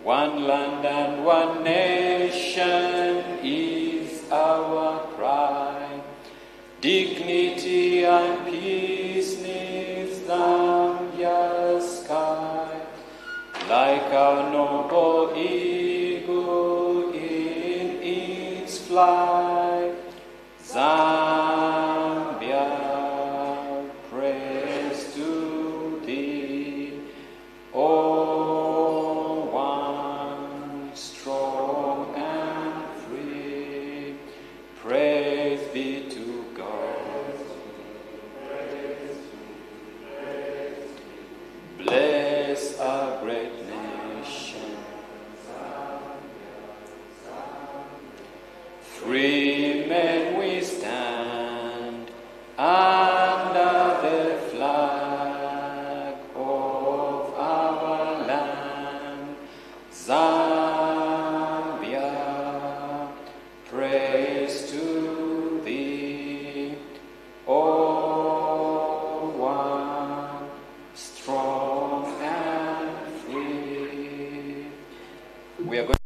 One land and one nation is our cry. Dignity and peace needs Zambia's sky. Like our noble eagle in its flight, Zambia, praise to thee, O one strong and free. Praise be to God. Bless our great nation. Free men we stand under the flag of our land, Zambia. Praise to thee, O one strong and free. We are going to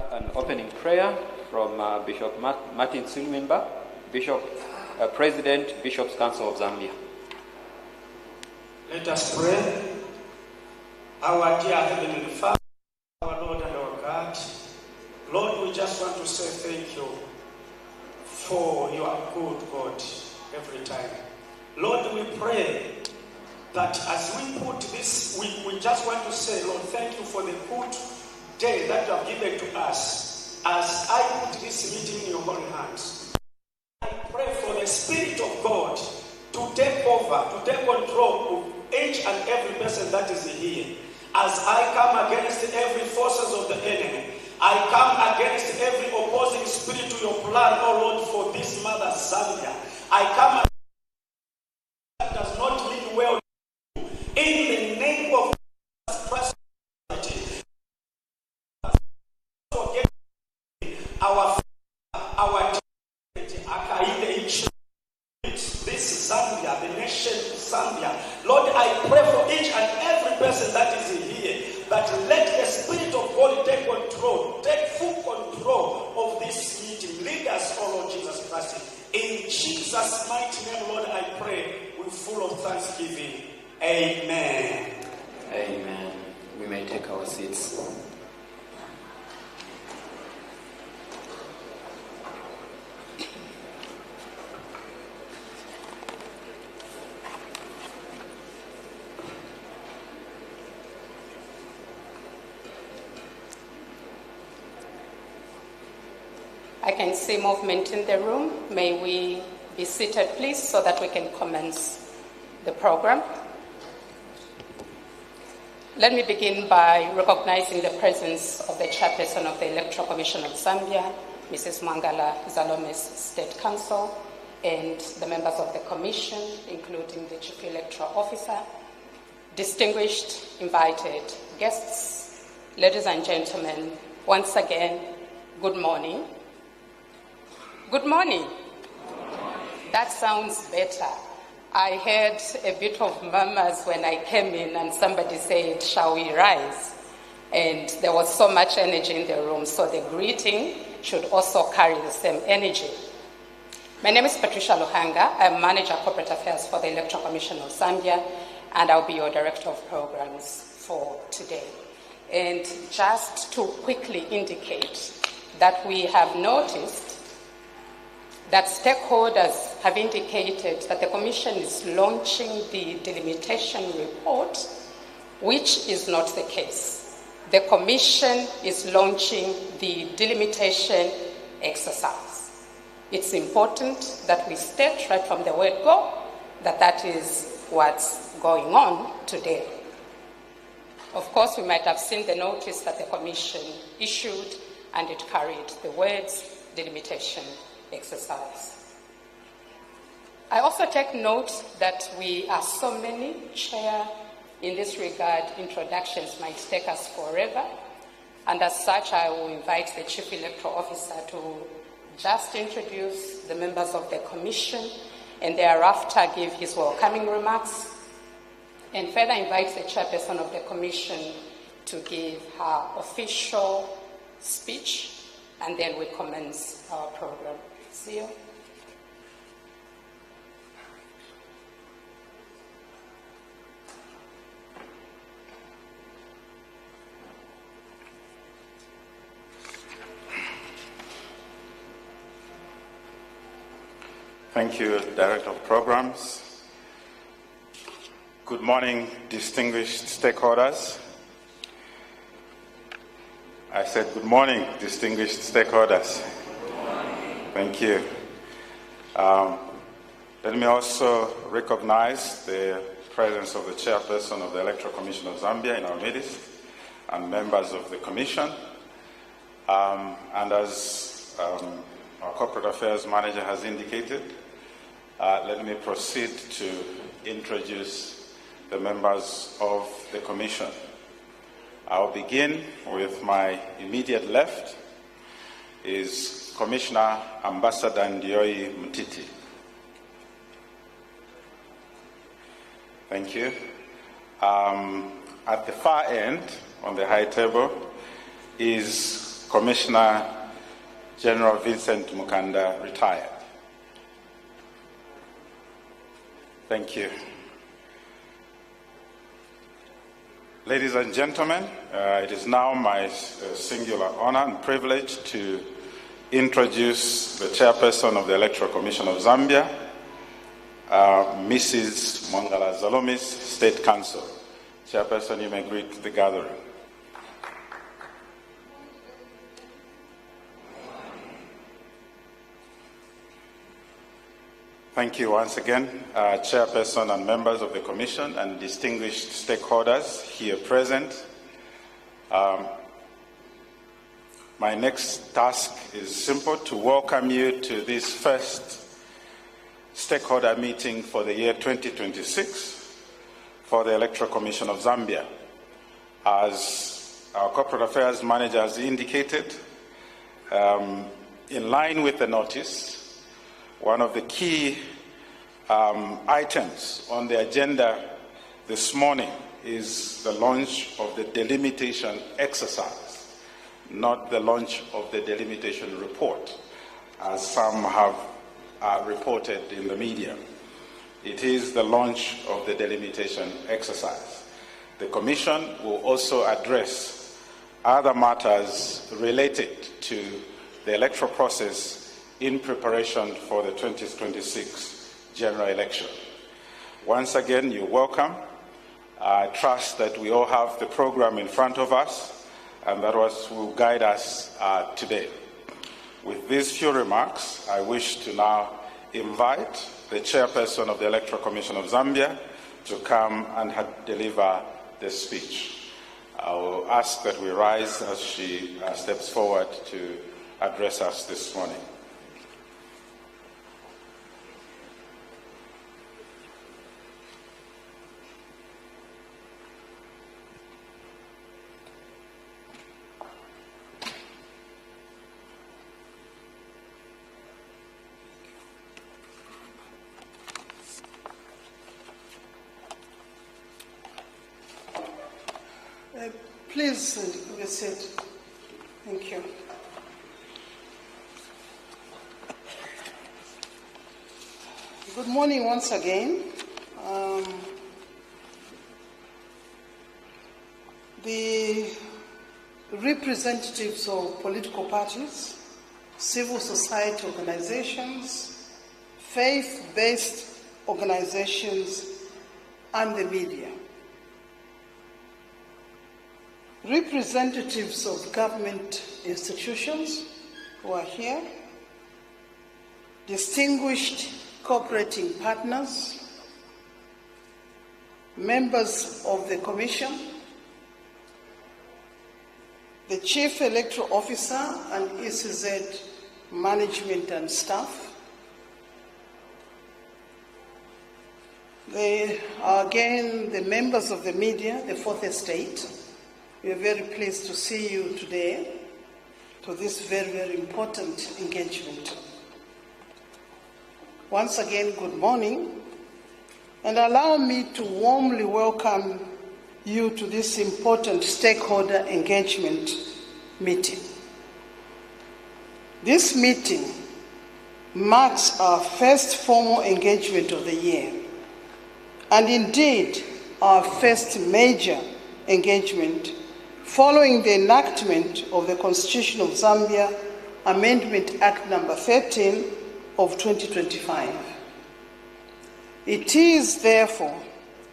have an opening prayer from Bishop Martin Silwimba, President, Bishops' Council of Zambia. Let us pray. Our dear Heavenly Father, our Lord and our God, Lord, we just want to say thank you for your good God every time. Lord, we pray that as we put this, we just want to say, Lord, thank you for the good day that you have given to us. As I put this meeting in your holy hands, I pray for the Spirit of God to take over, to take control of each and every person that is here. As I come against every forces of the enemy, I come against every opposing spirit to your plan, oh Lord, for this mother Zambia. I come against that does not mean well in the name of Christ. Forget our this Zambia, the nation Zambia. Lord, I pray for each and every person that is here, that let the Spirit of God take control, take full control of this meeting. Lead us, oh Lord Jesus Christ. In Jesus' mighty name, Lord, I pray with full of thanksgiving. Amen. Amen. We may take our seats. I can see movement in the room. May we be seated, please, so that we can commence the program. Let me begin by recognizing the presence of the chairperson of the Electoral Commission of Zambia, Mrs. Mwangala Zalome's State Council, and the members of the Commission, including the Chief Electoral Officer, distinguished invited guests, ladies and gentlemen, once again, good morning. Good morning. That sounds better. I heard a bit of murmurs when I came in and somebody said, shall we rise? And there was so much energy in the room, so the greeting should also carry the same energy. My name is Patricia Luhanga. I'm Manager of Corporate Affairs for the Electoral Commission of Zambia, and I'll be your Director of Programs for today. And just to quickly indicate that we have noticed that stakeholders have indicated that the Commission is launching the delimitation report, which is not the case. The Commission is launching the delimitation exercise. It's important that we state right from the word go that that is what's going on today. Of course, we might have seen the notice that the Commission issued, and it carried the words delimitation exercise. I also take note that we are so many. Chair, in this regard, introductions might take us forever, and as such, I will invite the Chief Electoral Officer to just introduce the members of the Commission and thereafter give his welcoming remarks, and further invite the Chairperson of the Commission to give her official speech, and then we commence our program. See you. Thank you, Director of Programs. Good morning, distinguished stakeholders. I said good morning, distinguished stakeholders. Good morning. Thank you. Let me also recognize the presence of the Chairperson of the Electoral Commission of Zambia in our midst and members of the Commission. And as our Corporate Affairs Manager has indicated, let me proceed to introduce the members of the Commission. I'll begin with my immediate left is Commissioner Ambassador Ndioi Mtiti. Thank you. At the far end, on the high table, is Commissioner General Vincent Mukanda, retired. Thank you. Ladies and gentlemen, it is now my singular honor and privilege to introduce the Chairperson of the Electoral Commission of Zambia, Mrs. Mwangala Zalomis, State Council. Chairperson, you may greet the gathering. Thank you once again, Chairperson and members of the Commission and distinguished stakeholders here present. My next task is simple: to welcome you to this first stakeholder meeting for the year 2026 for the Electoral Commission of Zambia. As our Corporate Affairs Manager has indicated, in line with the notice, one of the key items on the agenda this morning is the launch of the delimitation exercise, not the launch of the delimitation report, as some have reported in the media. It is the launch of the delimitation exercise. The Commission will also address other matters related to the electoral process in preparation for the 2026 general election. Once again, you're welcome. I trust that we all have the program in front of us, and that will guide us today. With these few remarks, I wish to now invite the Chairperson of the Electoral Commission of Zambia to come and deliver the speech. I will ask that we rise as she steps forward to address us this morning. Please be seated. Thank you. Good morning once again. The representatives of political parties, civil society organizations, faith-based organizations, and the media. Representatives of government institutions who are here, distinguished cooperating partners, members of the Commission, the Chief Electoral Officer and ECZ management and staff. They are again the members of the media, the Fourth Estate. We are very pleased to see you today to this very, very important engagement. Once again, good morning, and allow me to warmly welcome you to this important stakeholder engagement meeting. This meeting marks our first formal engagement of the year, and indeed our first major engagement following the enactment of the Constitution of Zambia Amendment Act number 13 of 2025. It is therefore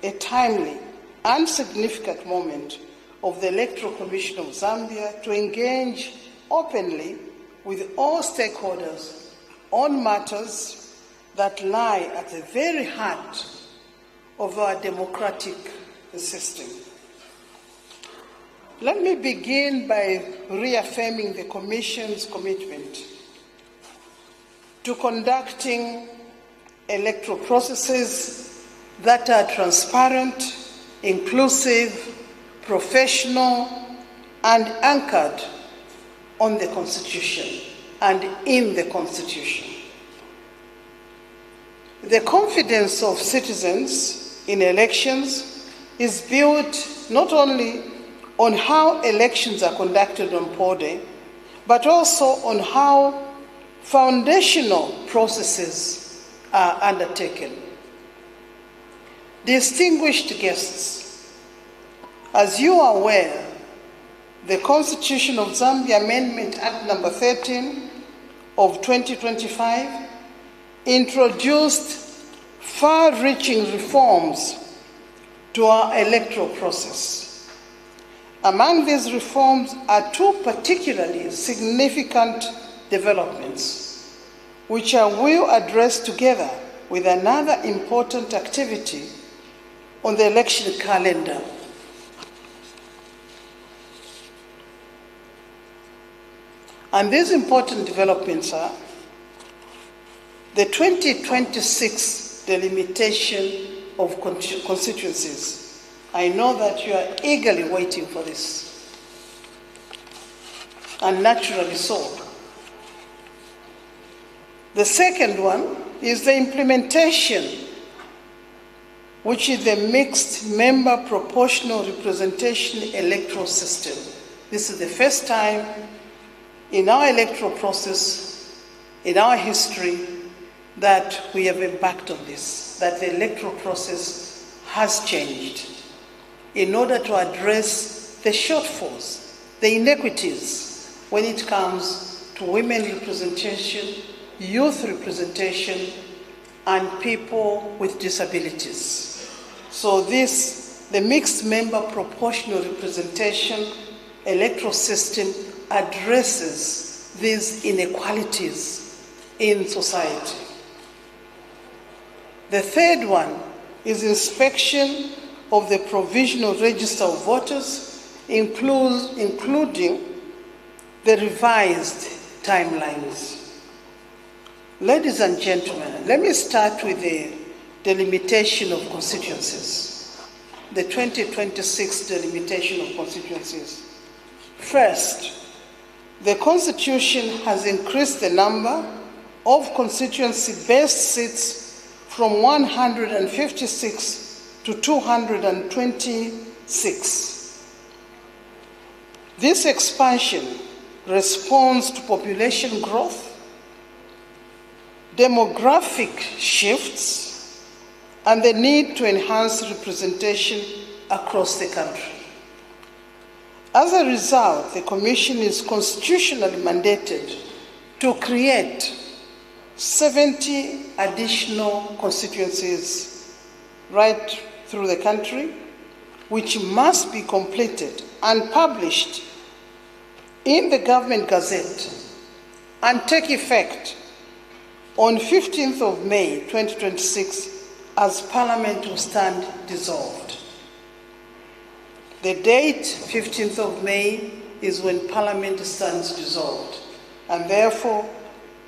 a timely and significant moment of the Electoral Commission of Zambia to engage openly with all stakeholders on matters that lie at the very heart of our democratic system. Let me begin by reaffirming the Commission's commitment to conducting electoral processes that are transparent, inclusive, professional, and anchored on the Constitution and in the Constitution. The confidence of citizens in elections is built not only on how elections are conducted on poll day, but also on how foundational processes are undertaken. Distinguished guests, as you are aware, the Constitution of Zambia Amendment Act number 13 of 2025 introduced far-reaching reforms to our electoral process. Among these reforms are two particularly significant developments, which I will address together with another important activity on the election calendar. And these important developments are the 2026 delimitation of constituencies. I know that you are eagerly waiting for this, and naturally so. The second one is the implementation, which is the mixed member proportional representation electoral system. This is the first time in our electoral process, in our history, that we have embarked on this, that the electoral process has changed in order to address the shortfalls, the inequities when it comes to women representation, youth representation, and people with disabilities. So the mixed member proportional representation electoral system addresses these inequalities in society. The third one is inspection of the provisional register of voters, including the revised timelines. Ladies and gentlemen, let me start with the delimitation of constituencies, the 2026 delimitation of constituencies. First, the Constitution has increased the number of constituency-based seats from 156 to 226. This expansion responds to population growth, demographic shifts, and the need to enhance representation across the country. As a result, the Commission is constitutionally mandated to create 70 additional constituencies right through the country, which must be completed and published in the Government Gazette and take effect on 15th of May 2026 as Parliament will stand dissolved. The date, 15th of May, is when Parliament stands dissolved, and therefore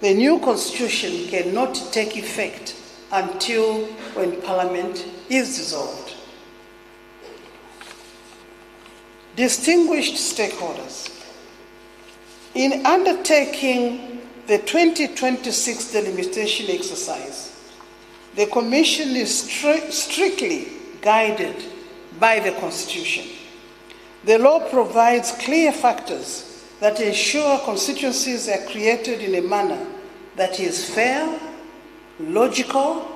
the new Constitution cannot take effect until when Parliament is dissolved. Distinguished stakeholders, in undertaking the 2026 delimitation exercise, the Commission is strictly guided by the Constitution. The law provides clear factors that ensure constituencies are created in a manner that is fair, logical,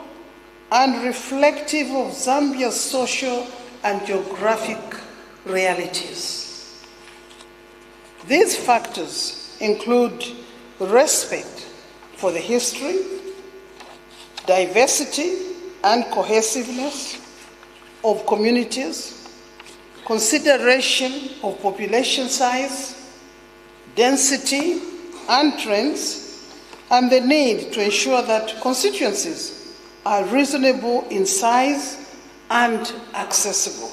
and reflective of Zambia's social and geographic realities. These factors include respect for the history, diversity and cohesiveness of communities, consideration of population size, density and trends, and the need to ensure that constituencies are reasonable in size and accessible,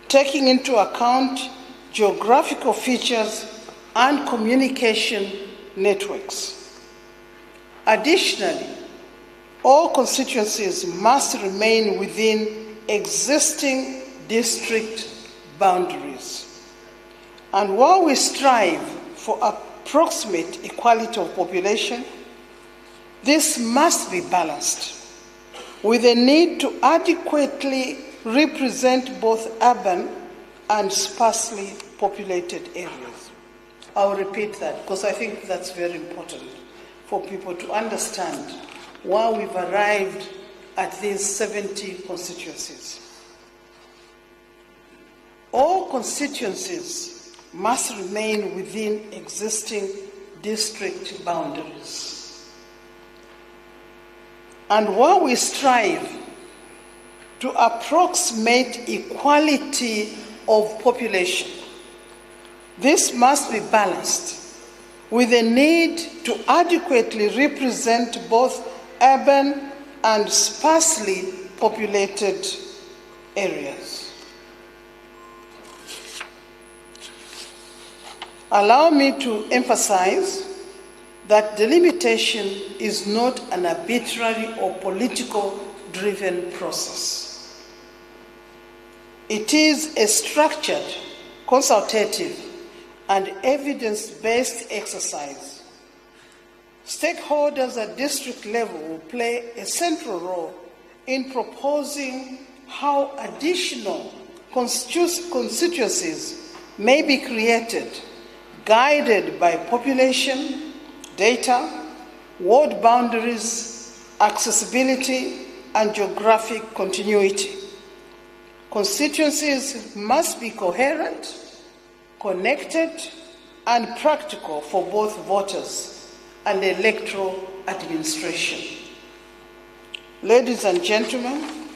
taking into account geographical features and communication networks. Additionally, all constituencies must remain within existing district boundaries. And while we strive for approximate equality of population, this must be balanced with a need to adequately represent both urban and sparsely populated areas. I'll repeat that because I think that's very important for people to understand why we've arrived at these 70 constituencies. All constituencies must remain within existing district boundaries. And while we strive to approximate equality of population, this must be balanced with a need to adequately represent both urban and sparsely populated areas. Allow me to emphasize that delimitation is not an arbitrary or political-driven process. It is a structured, consultative, and evidence-based exercise. Stakeholders at district level will play a central role in proposing how additional constituencies may be created, guided by population, data, ward boundaries, accessibility, and geographic continuity. Constituencies must be coherent, connected, and practical for both voters and electoral administration. Ladies and gentlemen,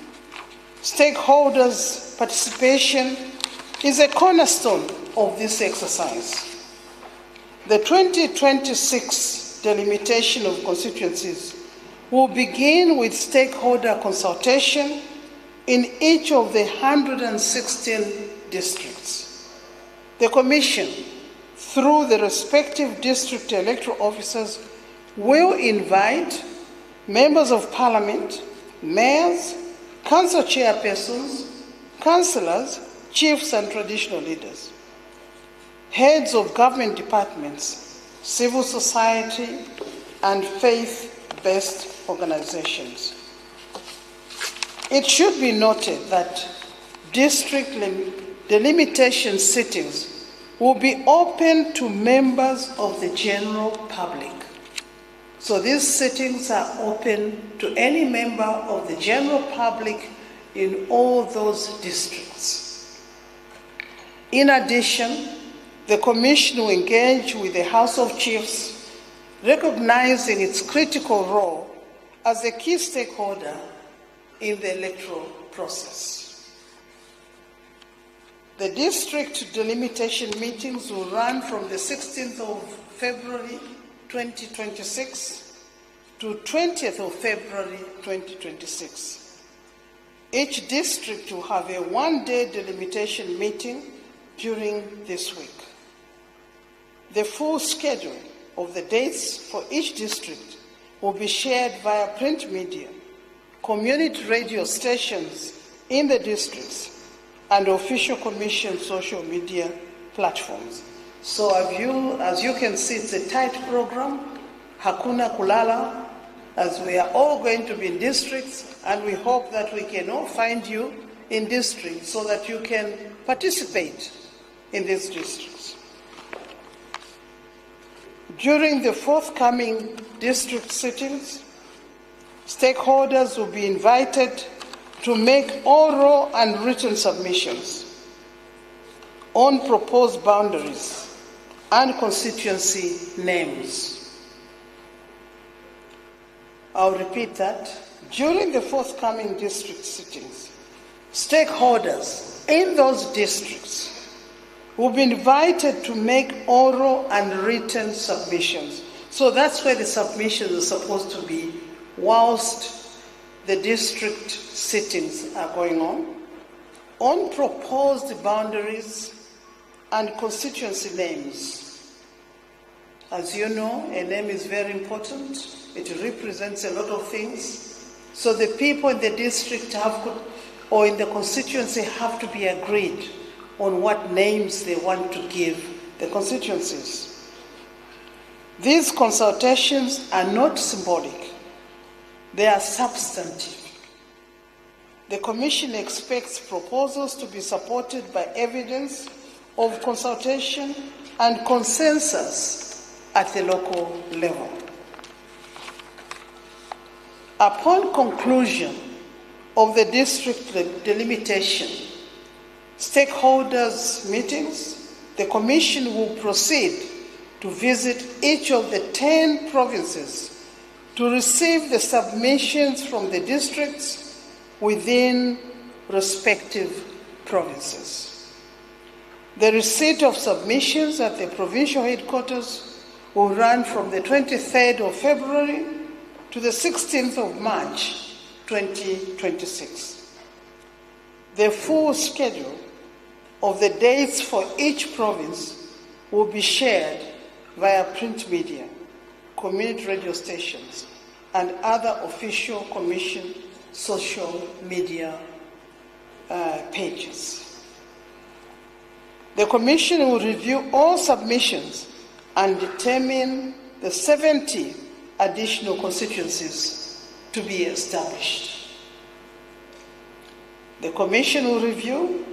stakeholders' participation is a cornerstone of this exercise. The 2026 delimitation of constituencies will begin with stakeholder consultation in each of the 116 districts. The Commission, through the respective district electoral officers, will invite members of parliament, mayors, council chairpersons, councillors, chiefs and traditional leaders, heads of government departments, civil society, and faith-based organizations. It should be noted that district delimitation sittings will be open to members of the general public. So these sittings are open to any member of the general public in all those districts. In addition, the Commission will engage with the House of Chiefs, recognizing its critical role as a key stakeholder in the electoral process. The district delimitation meetings will run from the 16th of February 2026 to 20th of February 2026. Each district will have a one-day delimitation meeting during this week. The full schedule of the dates for each district will be shared via print media, community radio stations in the districts, and official Commission social media platforms. So as you can see, it's a tight program, hakuna kulala, as we are all going to be in districts, and we hope that we can all find you in districts so that you can participate in these districts. During the forthcoming district sittings, stakeholders will be invited to make oral and written submissions on proposed boundaries and constituency names. I'll repeat that. During the forthcoming district sittings, stakeholders in those districts will be invited to make oral and written submissions. So that's where the submissions are supposed to be whilst the district sittings are going on proposed boundaries and constituency names. As you know, a name is very important. It represents a lot of things. So the people in the district or in the constituency have to be agreed on what names they want to give the constituencies. These consultations are not symbolic, they are substantive. The Commission expects proposals to be supported by evidence of consultation and consensus at the local level. Upon conclusion of the district delimitation stakeholders meetings, the Commission will proceed to visit each of the 10 provinces to receive the submissions from the districts within respective provinces. The receipt of submissions at the provincial headquarters will run from the 23rd of February to the 16th of March 2026. The full schedule of the dates for each province will be shared via print media, community radio stations, and other official Commission social media pages. The Commission will review all submissions and determine the 70 additional constituencies to be established. The Commission will review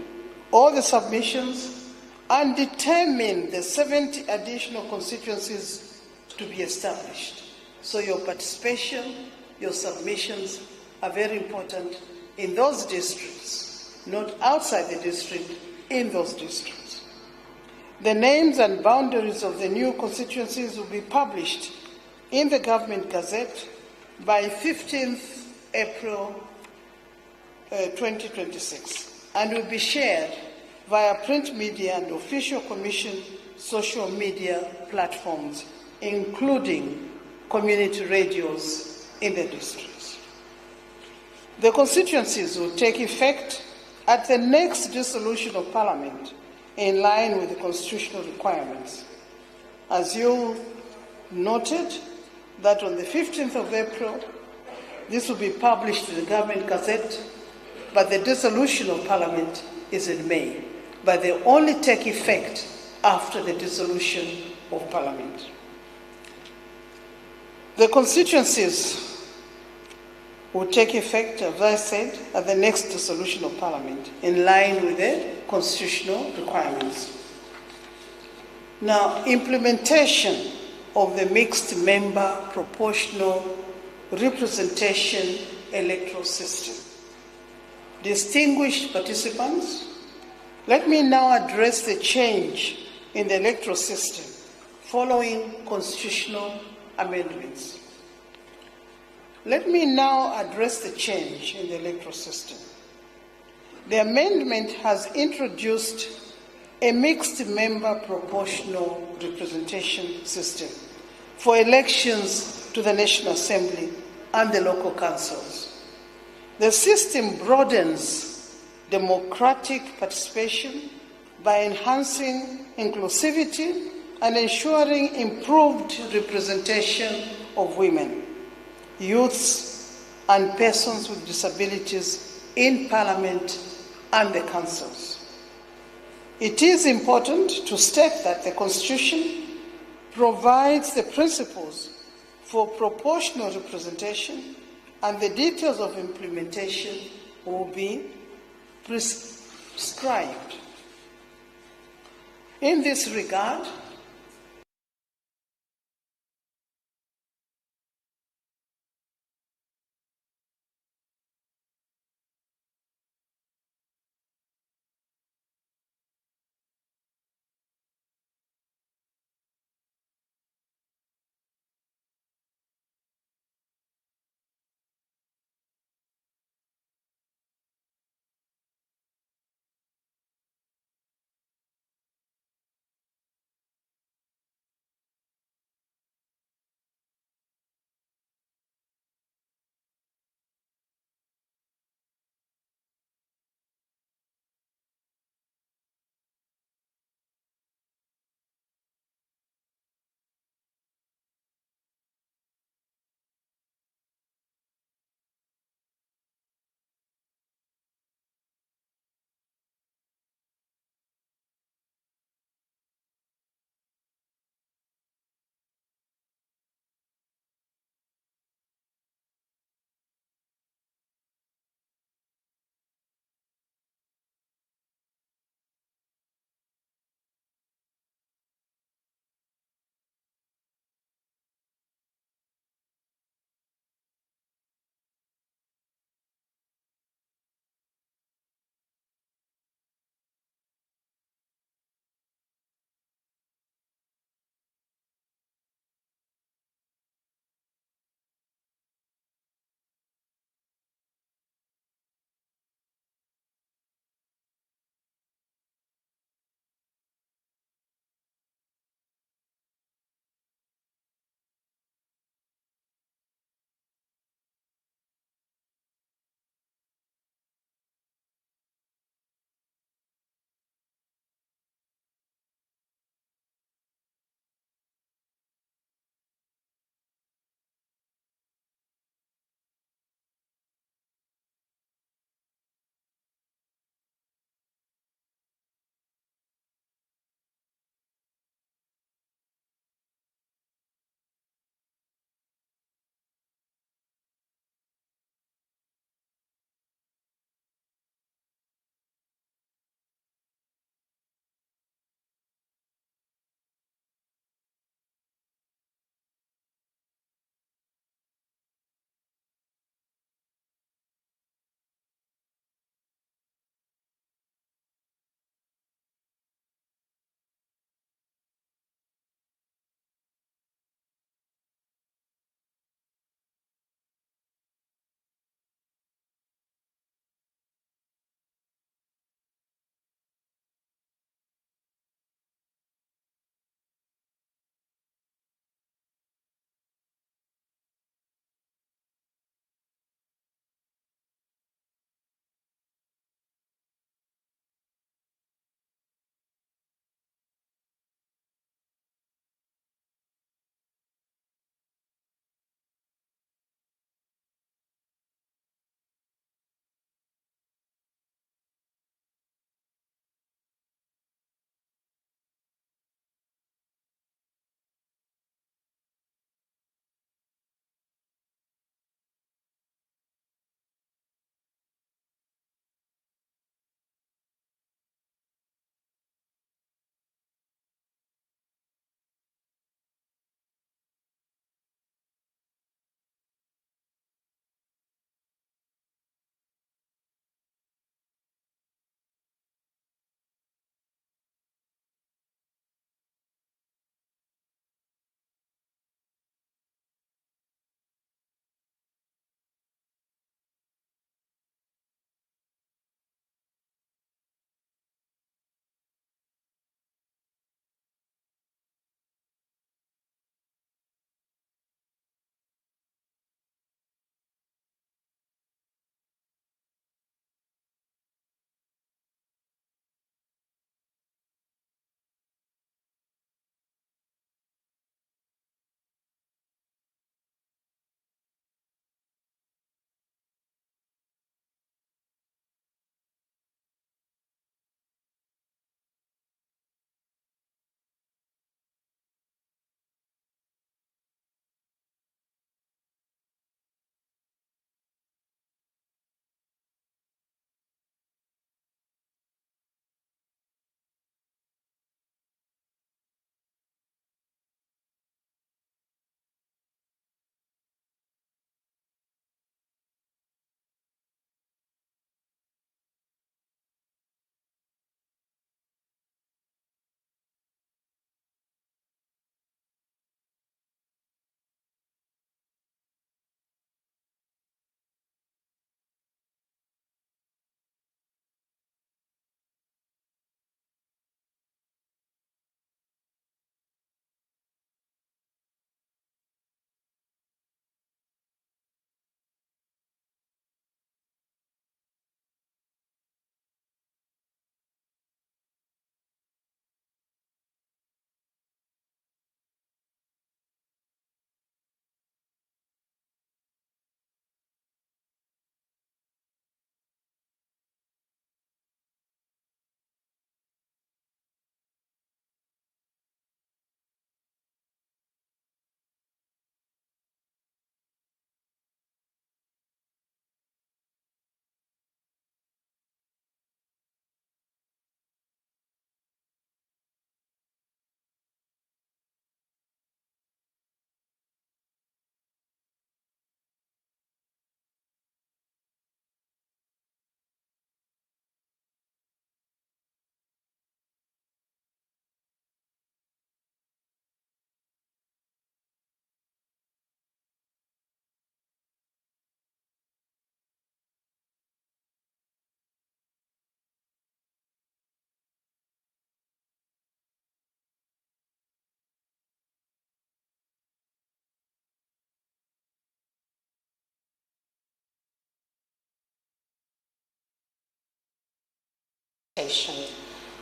all the submissions and determine the 70 additional constituencies to be established. So your participation, your submissions are very important in those districts, not outside the district, in those districts. The names and boundaries of the new constituencies will be published in the Government Gazette by 15th April 2026 and will be shared via print media and official Commission social media platforms, including community radios in the districts. The constituencies will take effect at the next dissolution of Parliament in line with the constitutional requirements. As you noted, that on the 15th of April, this will be published in the Government Gazette, but the dissolution of Parliament is in May. But they only take effect after the dissolution of Parliament. The constituencies will take effect, as I said, at the next dissolution of Parliament, in line with the constitutional requirements. Now, implementation of the mixed member proportional representation electoral system. Distinguished participants, let me now address the change in the electoral system following constitutional amendments. Let me now address the change in the electoral system. The amendment has introduced a mixed member proportional representation system for elections to the National Assembly and the local councils. The system broadens democratic participation by enhancing inclusivity and ensuring improved representation of women, youths, and persons with disabilities in Parliament and the councils. It is important to state that the Constitution provides the principles for proportional representation, and the details of implementation will be prescribed. In this regard,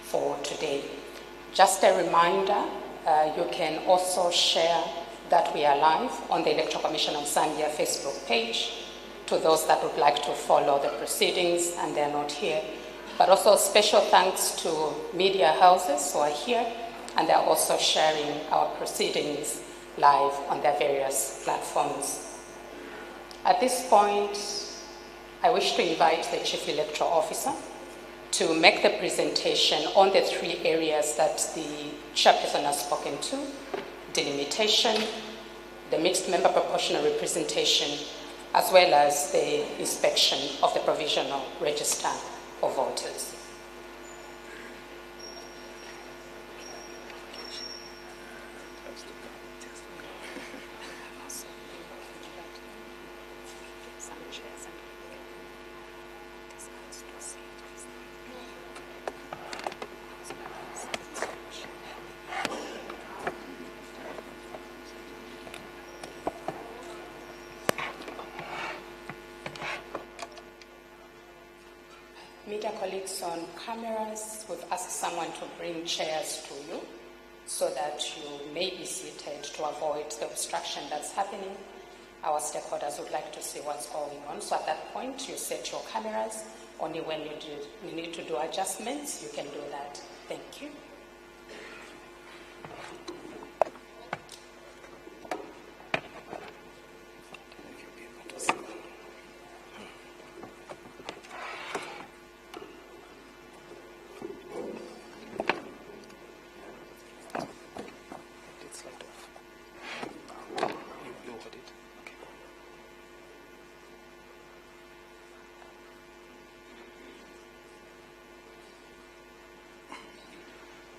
for today. Just a reminder, you can also share that we are live on the Electoral Commission of Zambia Facebook page to those that would like to follow the proceedings and they're not here. But also special thanks to media houses who are here and they're also sharing our proceedings live on their various platforms. At this point, I wish to invite the Chief Electoral Officer to make the presentation on the three areas that the chairperson has spoken to: delimitation, the mixed member proportional representation, as well as the inspection of the provisional register of voters. Media colleagues on cameras, we've asked someone to bring chairs to you so that you may be seated to avoid the obstruction that's happening. Our stakeholders would like to see what's going on. So at that point, you set your cameras. Only when you need to do adjustments, you can do that. Thank you.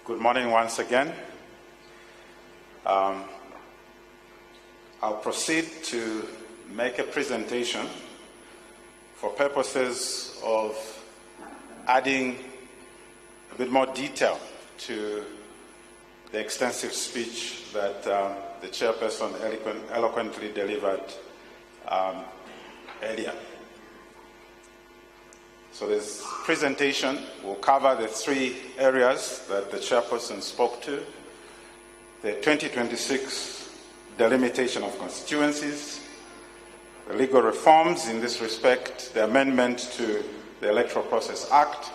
Good morning once again. I'll proceed to make a presentation for purposes of adding a bit more detail to the extensive speech that the chairperson eloquently delivered earlier. So this presentation will cover the three areas that the chairperson spoke to: the 2026 delimitation of constituencies, the legal reforms in this respect, the amendment to the Electoral Process Act,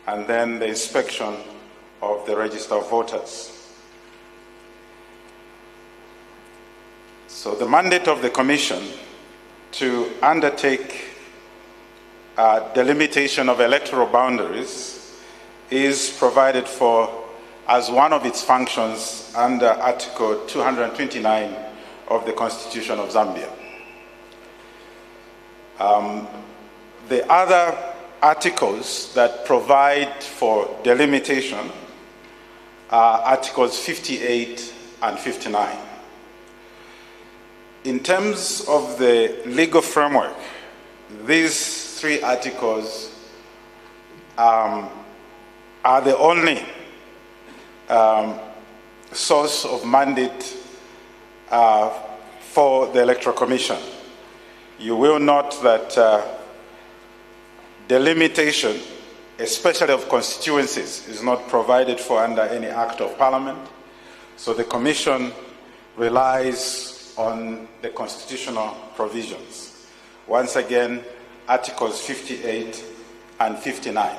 and then the inspection of the register of voters. So the mandate of the Commission to undertake delimitation of electoral boundaries is provided for as one of its functions under Article 229 of the Constitution of Zambia. The other articles that provide for delimitation are Articles 58 and 59. In terms of the legal framework, these three articles are the only source of mandate for the Electoral Commission. You will note that delimitation, especially of constituencies, is not provided for under any Act of Parliament. So the Commission relies on the constitutional provisions. Once again, Articles 58 and 59.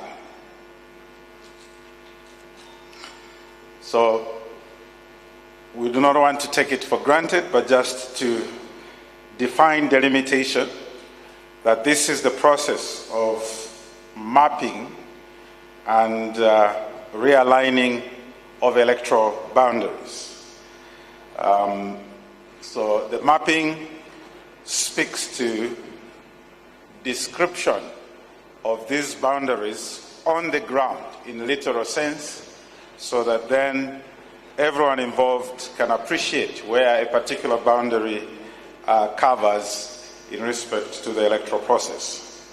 So we do not want to take it for granted, but just to define delimitation, that this is the process of mapping and realigning of electoral boundaries. So the mapping speaks to description of these boundaries on the ground in literal sense, so that then everyone involved can appreciate where a particular boundary covers in respect to the electoral process.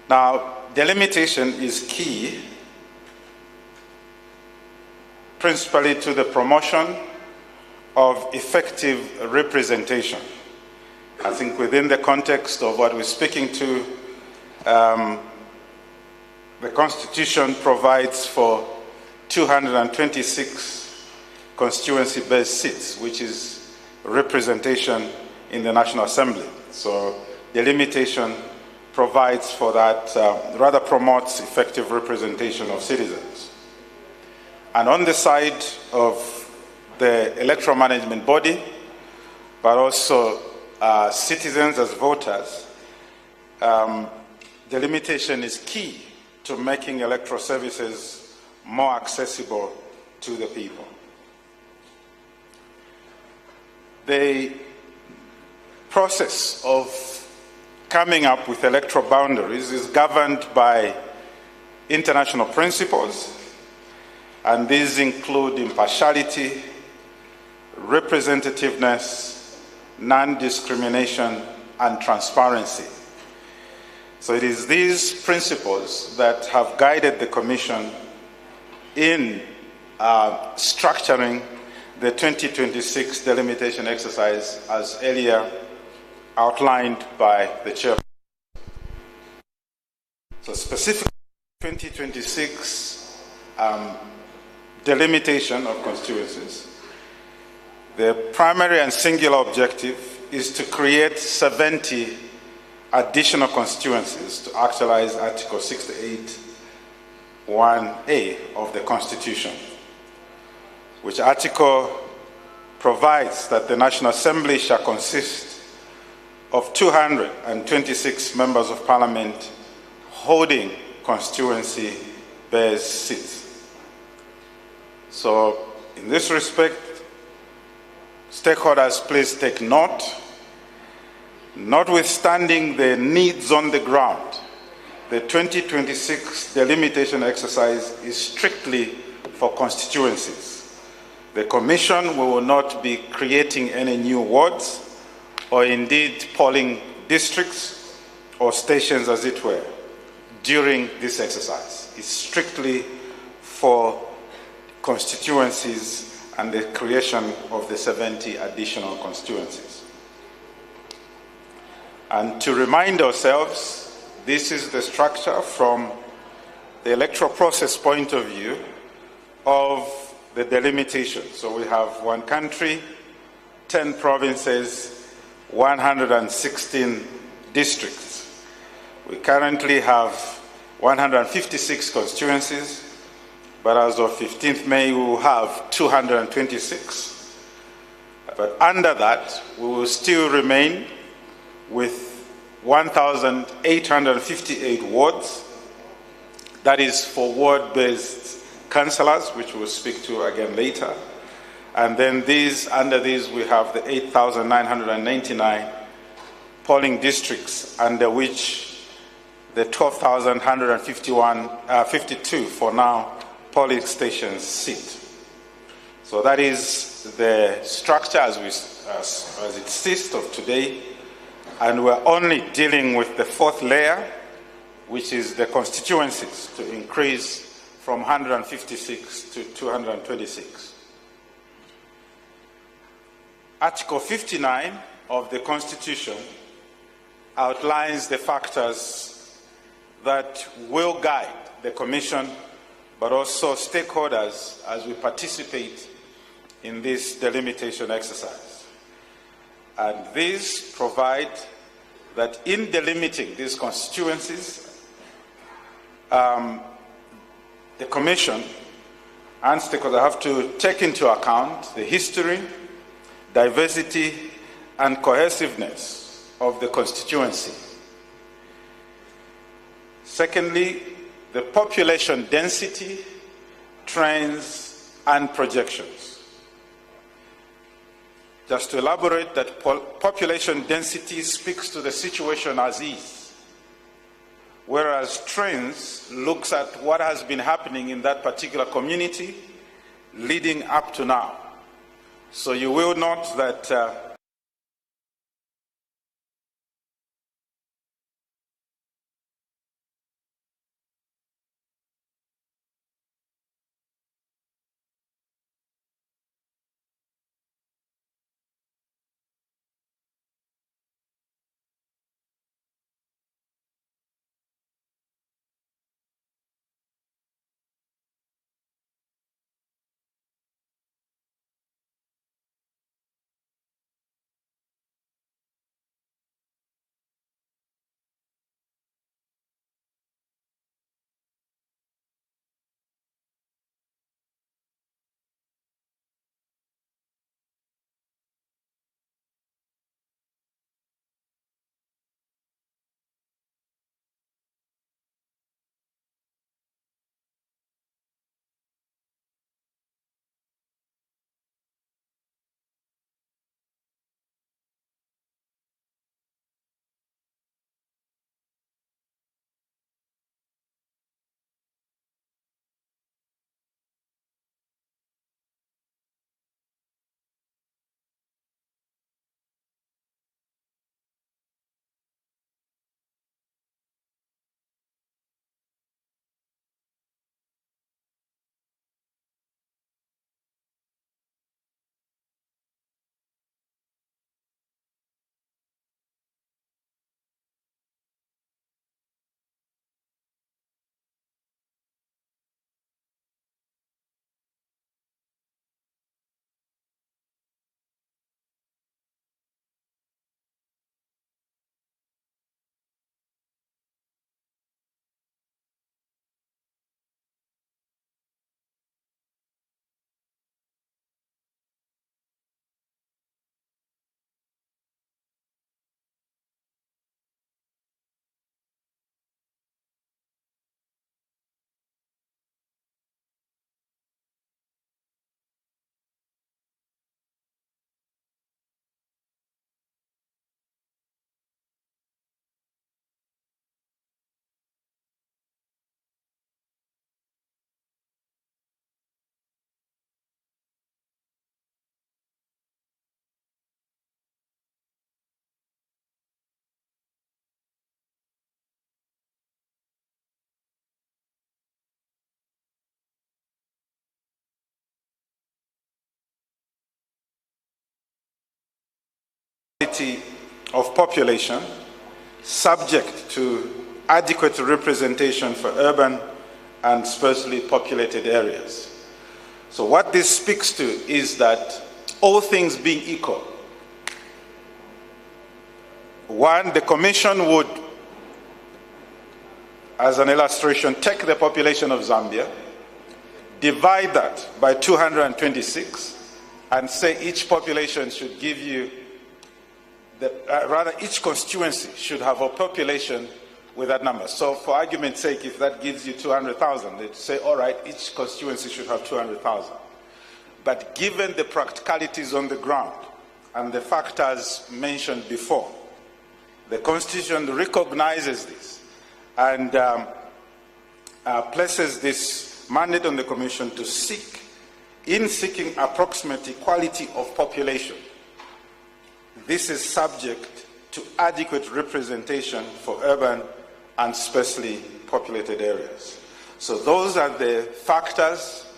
Now, delimitation is key principally to the promotion of effective representation. I think within the context of what we're speaking to, the Constitution provides for 226 constituency-based seats, which is representation in the National Assembly. So delimitation provides for that, rather promotes effective representation of citizens. And on the side of the electoral management body, but also citizens as voters, delimitation is key to making electoral services more accessible to the people. The process of coming up with electoral boundaries is governed by international principles, and these include impartiality, representativeness, non-discrimination, and transparency. So it is these principles that have guided the Commission in structuring the 2026 delimitation exercise as earlier outlined by the chairman. So specifically, 2026 delimitation of constituencies, the primary and singular objective is to create 70 additional constituencies to actualize Article 68(1)(a) of the Constitution, which article provides that the National Assembly shall consist of 226 members of Parliament holding constituency-based seats. So, in this respect, stakeholders, please take note. Notwithstanding the needs on the ground, the 2026 delimitation exercise is strictly for constituencies. The Commission will not be creating any new wards or indeed polling districts or stations, as it were, during this exercise. It's strictly for constituencies and the creation of the 70 additional constituencies. And to remind ourselves, this is the structure from the electoral process point of view of the delimitation. So we have one country, 10 provinces, 116 districts. We currently have 156 constituencies, but as of 15th May, we will have 226. But under that, we will still remain with 1,858 wards. That is for ward-based councillors, which we'll speak to again later. And then under these, we have the 8,999 polling districts, under which the 12,152 for now polling stations sit. So that is the structure as it sits of today. And we're only dealing with the fourth layer, which is the constituencies, to increase from 156 to 226. Article 59 of the Constitution outlines the factors that will guide the Commission, but also stakeholders as we participate in this delimitation exercise. And these provide that in delimiting these constituencies, the Commission and stakeholders have to take into account the history, diversity, and cohesiveness of the constituency. Secondly, the population density, trends, and projections. Just to elaborate, that population density speaks to the situation as is, whereas trends looks at what has been happening in that particular community leading up to now. So you will note that equality of population, subject to adequate representation for urban and sparsely populated areas. So what this speaks to is that all things being equal, one, the Commission would, as an illustration, take the population of Zambia, divide that by 226, and say each population should give you, rather each constituency should have a population with that number. So for argument's sake, if that gives you 200,000, they'd say, all right, each constituency should have 200,000. But given the practicalities on the ground and the factors mentioned before, the Constitution recognizes this and places this mandate on the Commission to seek, in seeking approximate equality of population. This is subject to adequate representation for urban and sparsely populated areas. So those are the factors,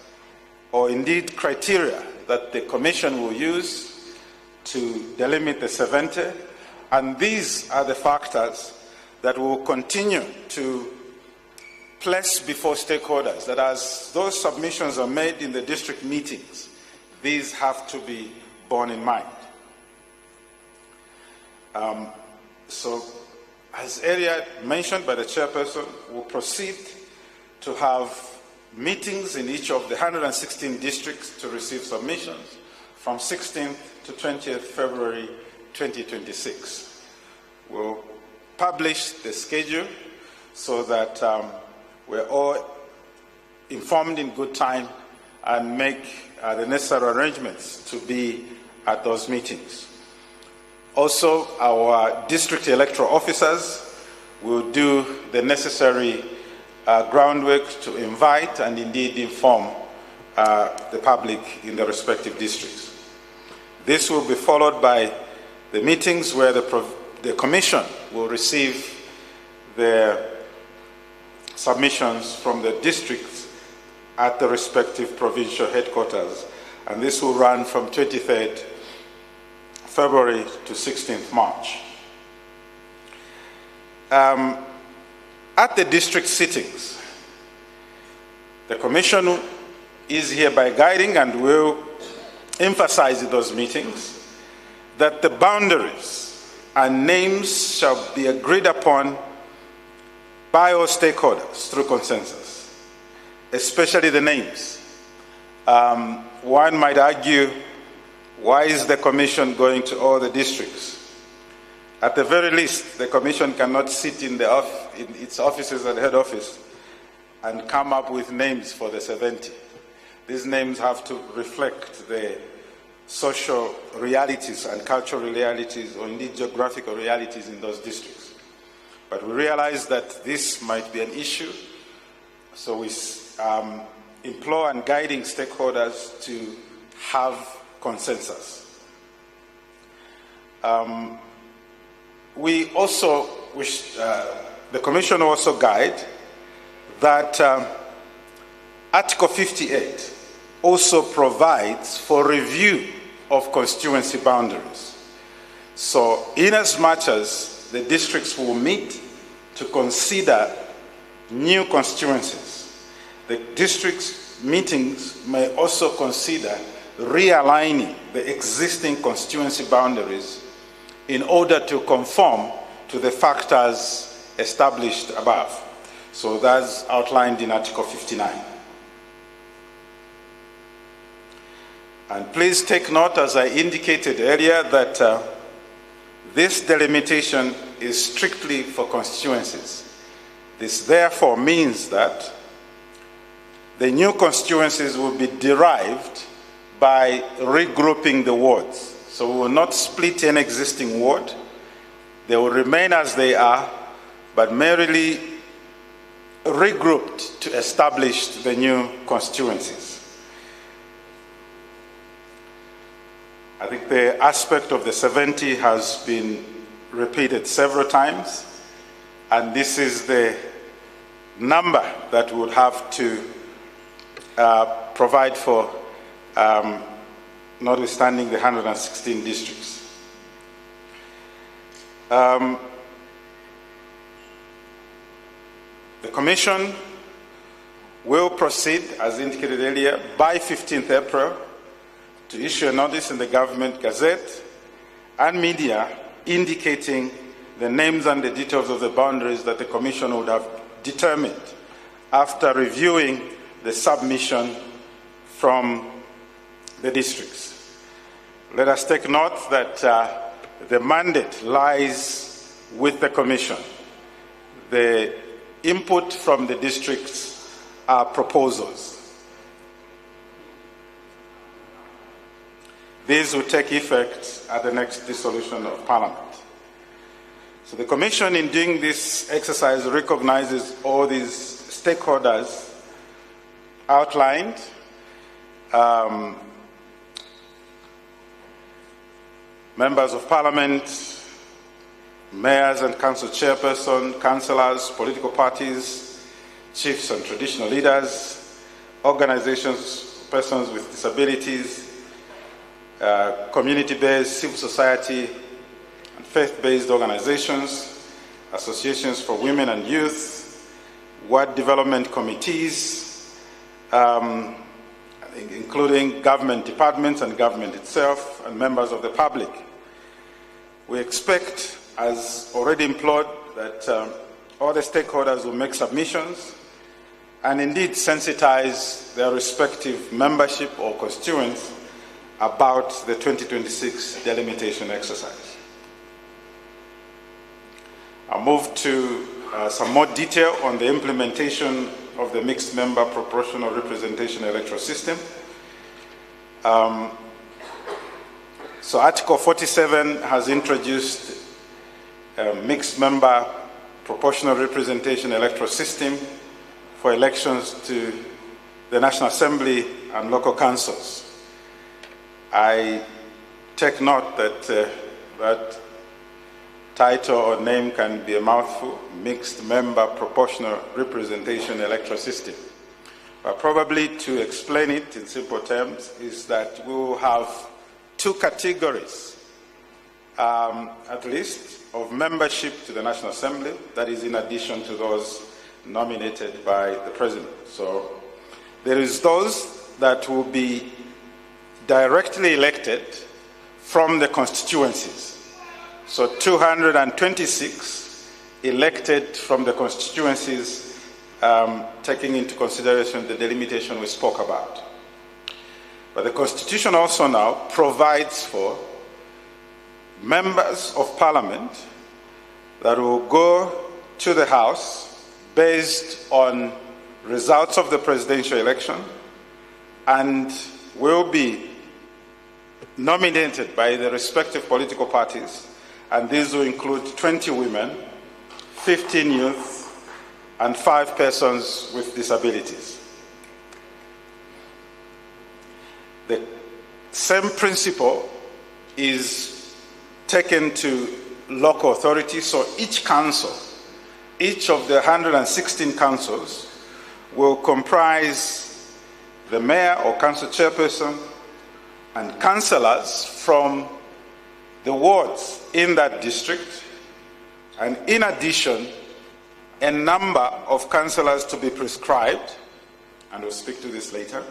or indeed criteria, that the Commission will use to delimit the 70, and these are the factors that will continue to place before stakeholders, that as those submissions are made in the district meetings, these have to be borne in mind. So, as earlier mentioned by the chairperson, we'll proceed to have meetings in each of the 116 districts to receive submissions from 16th to 20th February 2026. We'll publish the schedule so that we're all informed in good time and make the necessary arrangements to be at those meetings. Also, our district electoral officers will do the necessary groundwork to invite and indeed inform the public in the respective districts. This will be followed by the meetings where the Commission will receive the submissions from the districts at the respective provincial headquarters, and this will run from 23rd February to 16th March. At the district sittings, the Commission is hereby guiding and will emphasize in those meetings that the boundaries and names shall be agreed upon by all stakeholders through consensus, especially the names. One might argue, why is the Commission going to all the districts? At the very least, the Commission cannot sit in its offices at the head office and come up with names for the 70. These names have to reflect the social realities and cultural realities, or indeed geographical realities in those districts. But we realize that this might be an issue, so we implore and guiding stakeholders to have consensus. We also wish, the Commission also guide that Article 58 also provides for review of constituency boundaries. So, in as much as the districts will meet to consider new constituencies, the districts' meetings may also consider realigning the existing constituency boundaries in order to conform to the factors established above. So that's outlined in Article 59. And please take note, as I indicated earlier, that this delimitation is strictly for constituencies. This therefore means that the new constituencies will be derived by regrouping the wards. So we will not split an existing ward. They will remain as they are, but merely regrouped to establish the new constituencies. I think the aspect of the 70 has been repeated several times, and this is the number that we would have to provide for, notwithstanding the 116 districts. The Commission will proceed, as indicated earlier, by 15th April to issue a notice in the Government Gazette and media indicating the names and the details of the boundaries that the Commission would have determined after reviewing the submission from the districts. Let us take note that the mandate lies with the Commission. The input from the districts are proposals. These will take effect at the next dissolution of Parliament. So the Commission, in doing this exercise, recognizes all these stakeholders outlined. Members of Parliament, mayors and council chairperson, councillors, political parties, chiefs and traditional leaders, organizations, persons with disabilities, community-based, civil society, and faith-based organizations, associations for women and youth, ward development committees, including government departments and government itself, and members of the public. We expect, as already implored, that all the stakeholders will make submissions and indeed sensitize their respective membership or constituents about the 2026 delimitation exercise. I'll move to some more detail on the implementation of the mixed member proportional representation electoral system. So Article 47 has introduced a mixed member proportional representation electoral system for elections to the National Assembly and local councils. I take note that that title or name can be a mouthful, mixed member proportional representation electoral system. But probably to explain it in simple terms is that we will have two categories, at least, of membership to the National Assembly, that is in addition to those nominated by the President. So there is those that will be directly elected from the constituencies. So 226 elected from the constituencies, taking into consideration the delimitation we spoke about. But the Constitution also now provides for members of Parliament that will go to the House based on results of the presidential election and will be nominated by the respective political parties, and these will include 20 women, 15 youth, and 5 persons with disabilities. The same principle is taken to local authorities, so each council, each of the 116 councils will comprise the mayor or council chairperson and councillors from the wards in that district, and in addition, a number of councillors to be prescribed, and we'll speak to this later,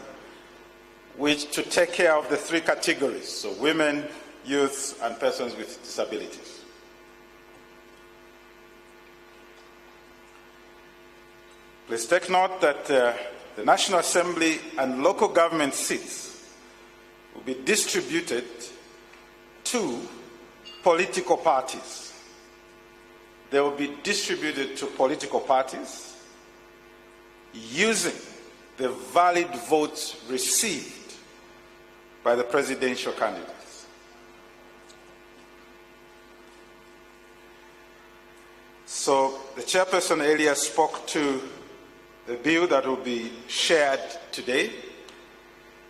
which to take care of the 3 categories, so women, youth, and persons with disabilities. Please take note that the National Assembly and local government seats will be distributed to political parties. They will be distributed to political parties using the valid votes received by the presidential candidates. So the chairperson earlier spoke to the bill that will be shared today.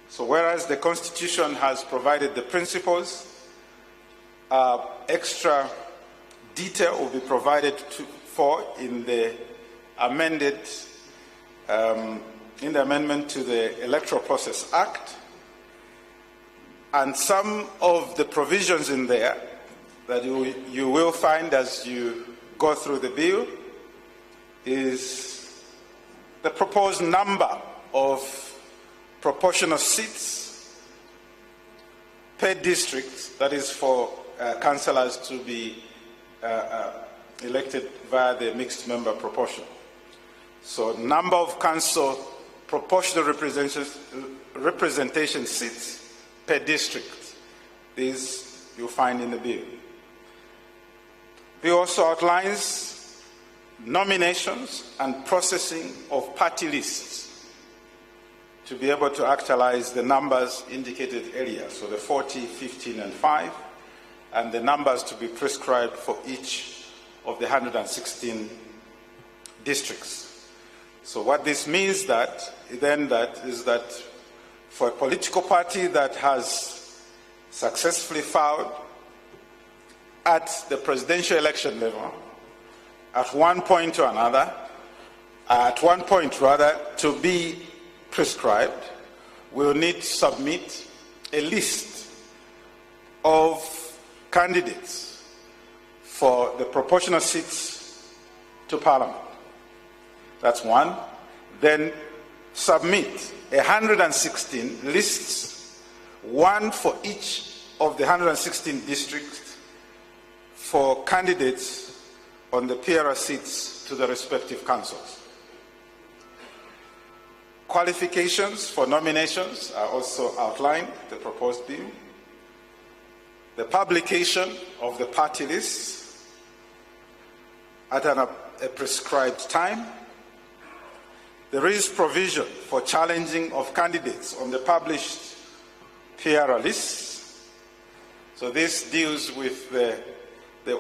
So whereas the Constitution has provided the principles, extra detail will be provided for in the amendment to the Electoral Process Act, and some of the provisions in there that you will find as you go through the bill is the proposed number of proportional seats per district, that is for councillors to be elected via the mixed member proportion. So number of council proportional representation seats per district, these you'll find in the bill. Bill also outlines nominations and processing of party lists to be able to actualize the numbers indicated earlier, so the 40, 15, and 5, and the numbers to be prescribed for each of the 116 districts. So what this means is that for a political party that has successfully filed at the presidential election level, at one point or another, to be prescribed, will need to submit a list of candidates for the proportional seats to Parliament. That's one. Then submit 116 lists, one for each of the 116 districts, for candidates on the PRR seats to the respective councils. Qualifications for nominations are also outlined in the proposed bill. The publication of the party lists at a prescribed time. There is provision for challenging of candidates on the published PRR lists. So this deals with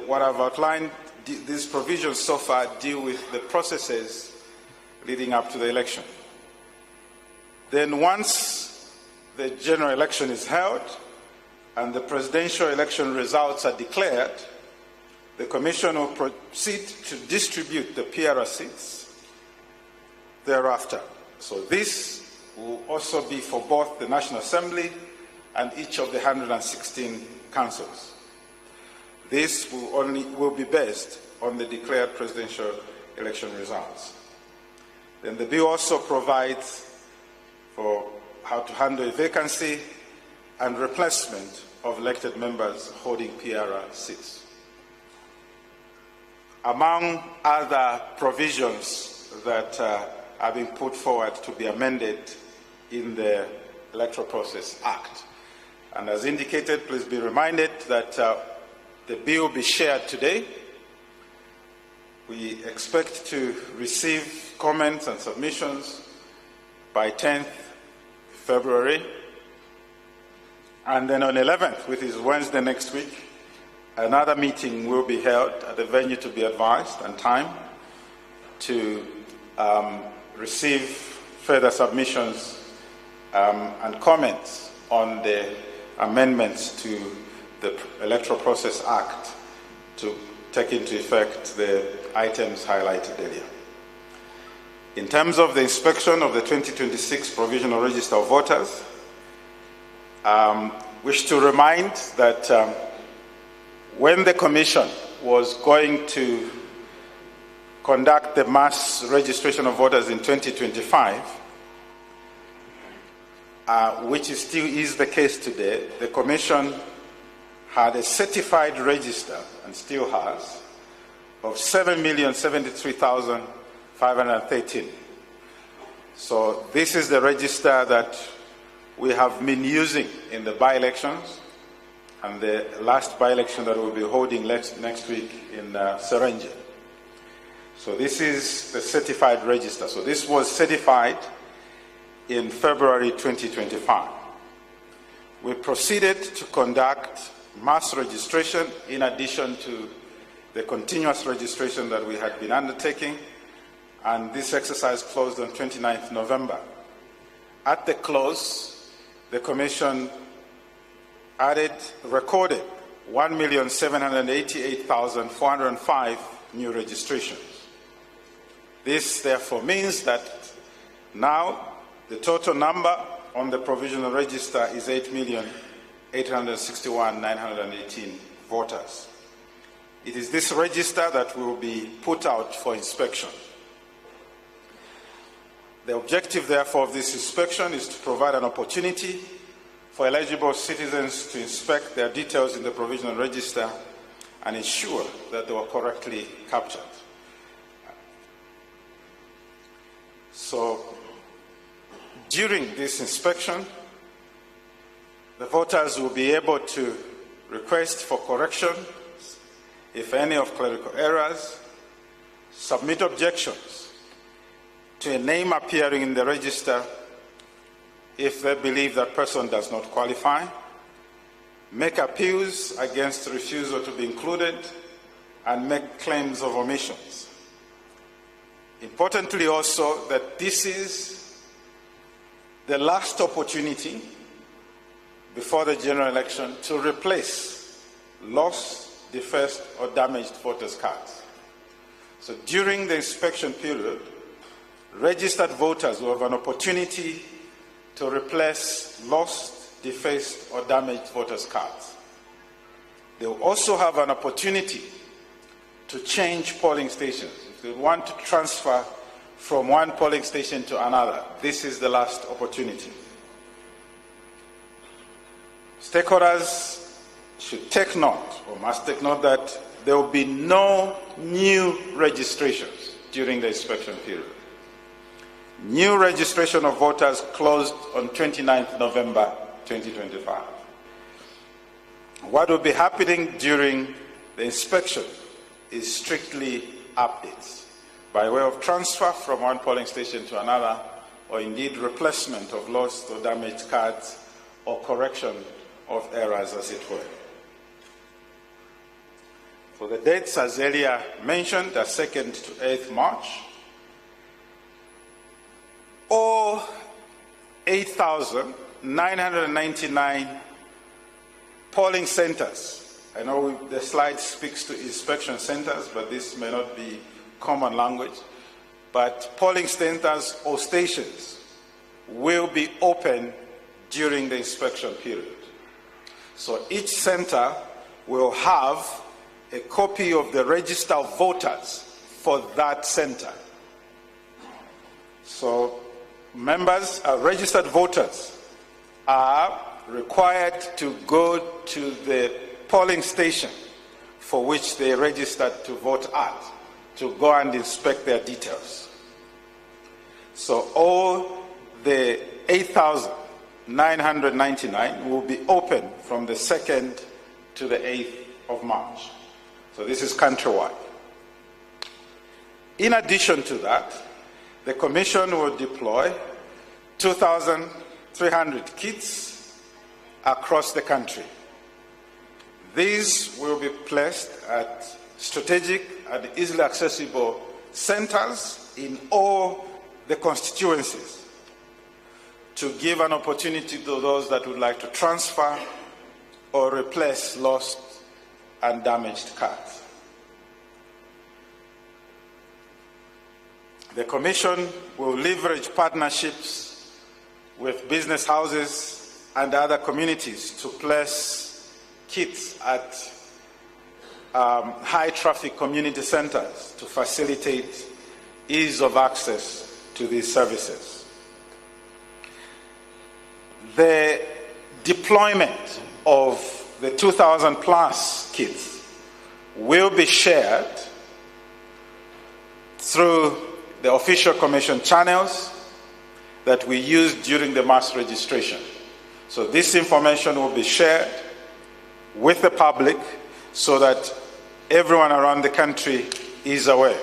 what I've outlined. These provisions so far deal with the processes leading up to the election. Then once the general election is held and the presidential election results are declared, the Commission will proceed to distribute the PRR seats thereafter. So this will also be for both the National Assembly and each of the 116 councils. This will be based on the declared presidential election results. Then the bill also provides for how to handle a vacancy and replacement of elected members holding PRR seats. Among other provisions that are being put forward to be amended in the Electoral Process Act. And as indicated, please be reminded that the bill will be shared today. We expect to receive comments and submissions by 10th February. And then on 11th, which is Wednesday next week, another meeting will be held at the venue to be advised and time to receive further submissions and comments on the amendments to the Electoral Process Act to take into effect the items highlighted earlier. In terms of the inspection of the 2026 Provisional Register of Voters, wish to remind that when the Commission was going to conduct the mass registration of voters in 2025, which still is the case today, the Commission had a certified register, and still has, of 7,073,513. So this is the register that we have been using in the by-elections, and the last by-election that we'll be holding next week in Serenge. So this is the certified register. So this was certified in February 2025. We proceeded to conduct mass registration in addition to the continuous registration that we had been undertaking, and this exercise closed on 29th November. At the close, the Commission recorded 1,788,405 new registrations. This therefore means that now the total number on the provisional register is 8,861,918 voters. It is this register that will be put out for inspection. The objective, therefore, of this inspection is to provide an opportunity for eligible citizens to inspect their details in the provisional register and ensure that they were correctly captured. So, during this inspection, the voters will be able to request for correction, if any, of clerical errors, submit objections to a name appearing in the register if they believe that person does not qualify, make appeals against refusal to be included, and make claims of omissions. Importantly also, that this is the last opportunity before the general election to replace lost, defaced, or damaged voters' cards. So during the inspection period, registered voters will have an opportunity to replace lost, defaced, or damaged voters' cards. They will also have an opportunity to change polling stations. If they want to transfer from one polling station to another, this is the last opportunity. Stakeholders should take note, or must take note, that there will be no new registrations during the inspection period. New registration of voters closed on 29th November 2025. What will be happening during the inspection is strictly updates by way of transfer from one polling station to another, or indeed replacement of lost or damaged cards, or correction of errors, as it were. For the dates, as earlier mentioned, are 2nd to 8th March. All 8,999 polling centers. I know the slide speaks to inspection centers, but this may not be common language. But polling centers or stations will be open during the inspection period. So each center will have a copy of the register of voters for that center. So members, registered voters, are required to go to the polling station for which they registered to vote at, to go and inspect their details. So all the 8,999 will be open from the 2nd to the 8th of March. So this is countrywide. In addition to that, the Commission will deploy 2,300 kits across the country. These will be placed at strategic and easily accessible centers in all the constituencies to give an opportunity to those that would like to transfer or replace lost and damaged cards. The Commission will leverage partnerships with business houses and other communities to place kits at high traffic community centers to facilitate ease of access to these services. The deployment of the 2,000 plus kits will be shared through the official Commission channels that we used during the mass registration. So this information will be shared with the public so that everyone around the country is aware.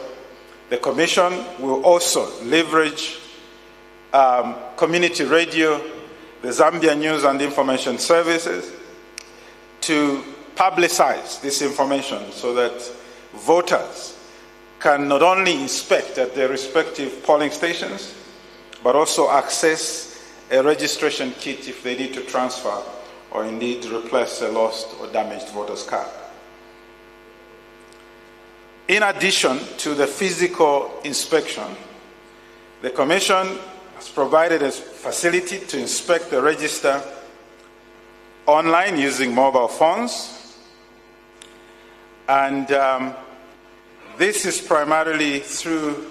The Commission will also leverage community radio, the Zambia News and Information Services, to publicize this information so that voters can not only inspect at their respective polling stations, but also access a registration kit if they need to transfer or indeed replace a lost or damaged voter's card. In addition to the physical inspection, the Commission has provided a facility to inspect the register online using mobile phones, And this is primarily through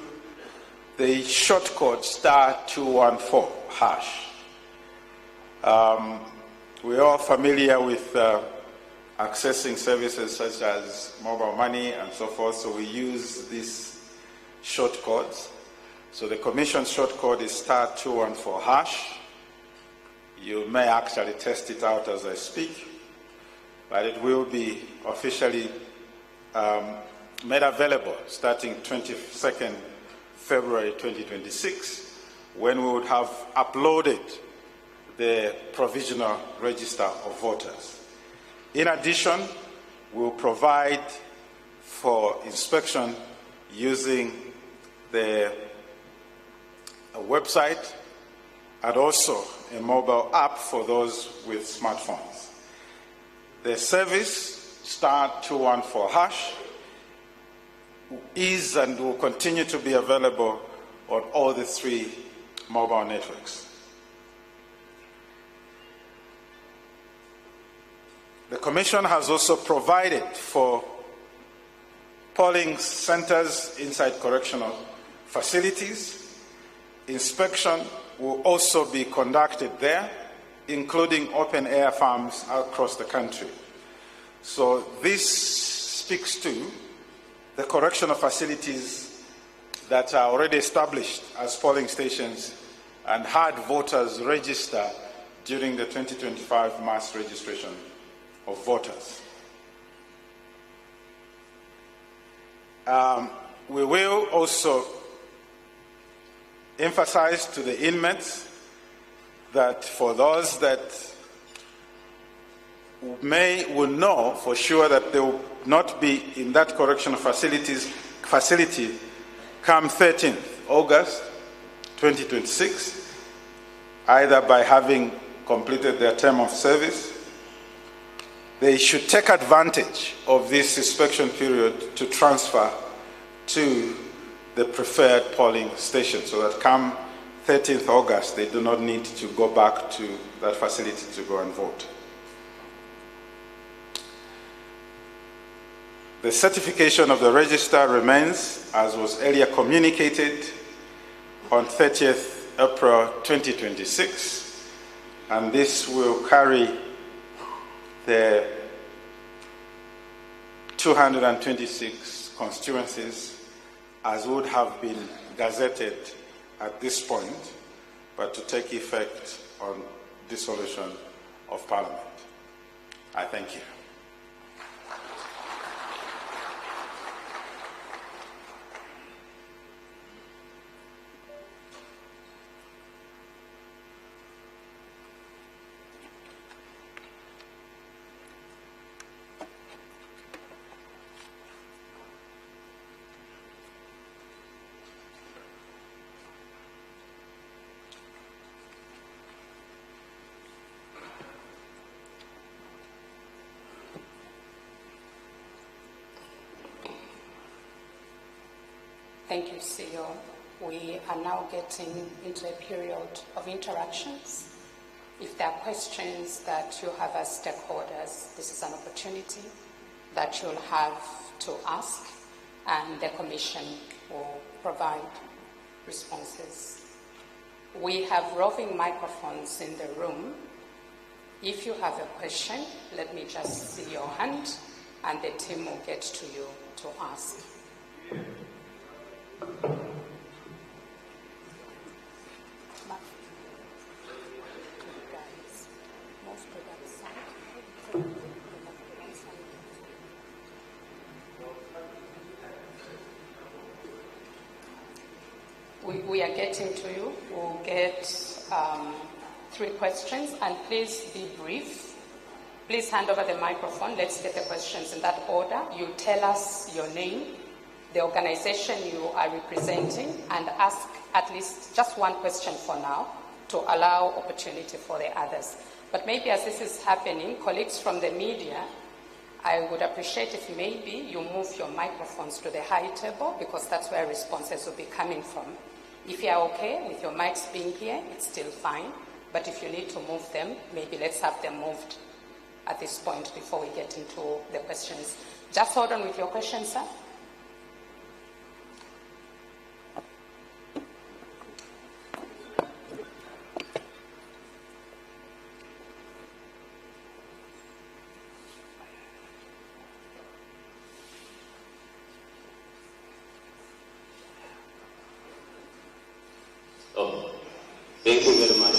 the shortcode *214#. We're all familiar with accessing services such as mobile money and so forth, so we use these shortcodes. So the Commission shortcode is *214#. You may actually test it out as I speak, but it will be officially made available starting 22nd February 2026, when we would have uploaded the provisional register of voters. In addition, we will provide for inspection using the website and also a mobile app for those with smartphones. The service *214# is and will continue to be available on all the 3 mobile networks. The Commission has also provided for polling centers inside correctional facilities. Inspection will also be conducted there, including open-air farms across the country. So this speaks to the correctional facilities that are already established as polling stations and had voters register during the 2025 mass registration of voters. We will also emphasize to the inmates that for those that will know for sure that they will not be in that correctional facility come 13th August 2026, either by having completed their term of service. They should take advantage of this inspection period to transfer to the preferred polling station, so that come 13th August, they do not need to go back to that facility to go and vote. The certification of the register remains, as was earlier communicated, on 30th April 2026, and this will carry the 226 constituencies as would have been gazetted at this point, but to take effect on dissolution of Parliament. I thank you. Thank you, CEO. We are now getting into a period of interactions. If there are questions that you have as stakeholders, this is an opportunity that you'll have to ask, and the Commission will provide responses. We have roving microphones in the room. If you have a question, let me just see your hand, and the team will get to you to ask. We are getting to you. We'll get 3 questions, and please be brief. Please hand over the microphone. Let's get the questions in that order. You tell us your name, the organization you are representing, and ask at least just 1 question for now to allow opportunity for the others. But maybe as this is happening, colleagues from the media, I would appreciate if maybe you move your microphones to the high table, because that's where responses will be coming from. If you are okay with your mics being here, it's still fine. But if you need to move them, maybe let's have them moved at this point before we get into the questions. Just hold on with your questions, sir. Oh, thank you very much.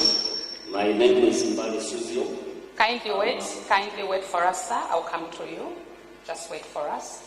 My name is Mulungushi. Kindly wait for us, sir. I'll come to you. Just wait for us.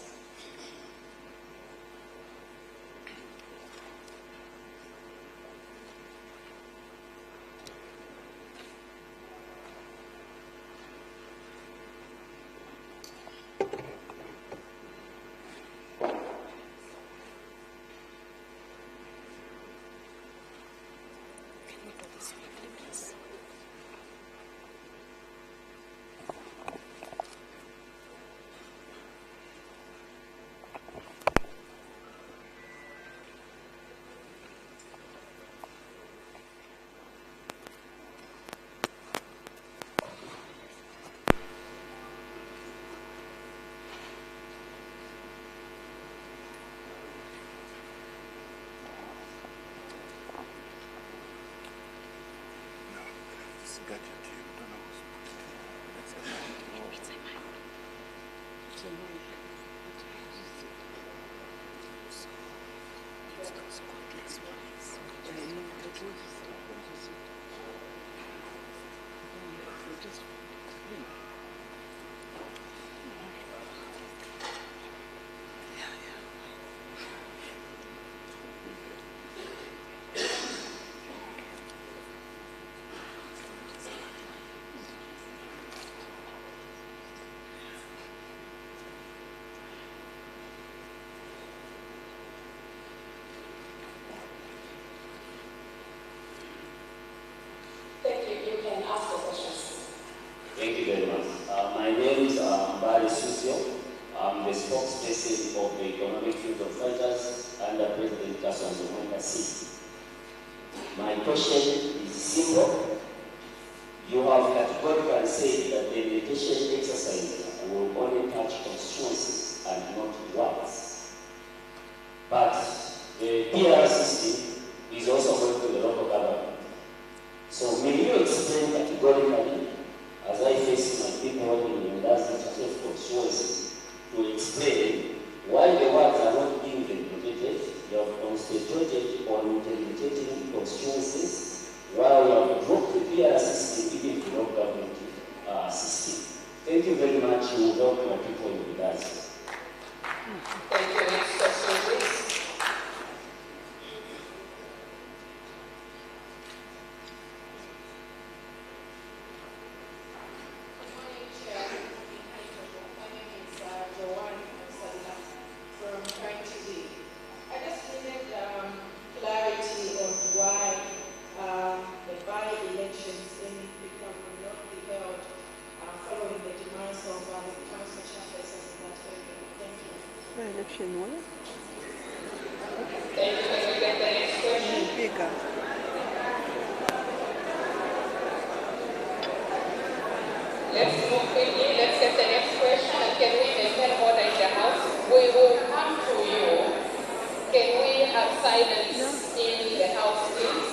Thank you very much. My name is Mulungushi. I'm the spokesperson of the Economic Freedom Fighters under President Mulungushi. My question is simple. You have categorically said that the delimitation exercise will only touch constituencies and not wards. But the PR system is also going to the local government. So may you explain categorically, as I face my people in the constituencies, to explain why the wards are not being delimited? You have concentrated on delimitating constituencies, while you have dropped the PR system even to local government system. Thank you very much. You will help my people in that. Thank you. Next question, please. Let's move quickly. Let's get the next question. And can we maintain order in the House? We will come to you. Can we have silence in the House, please?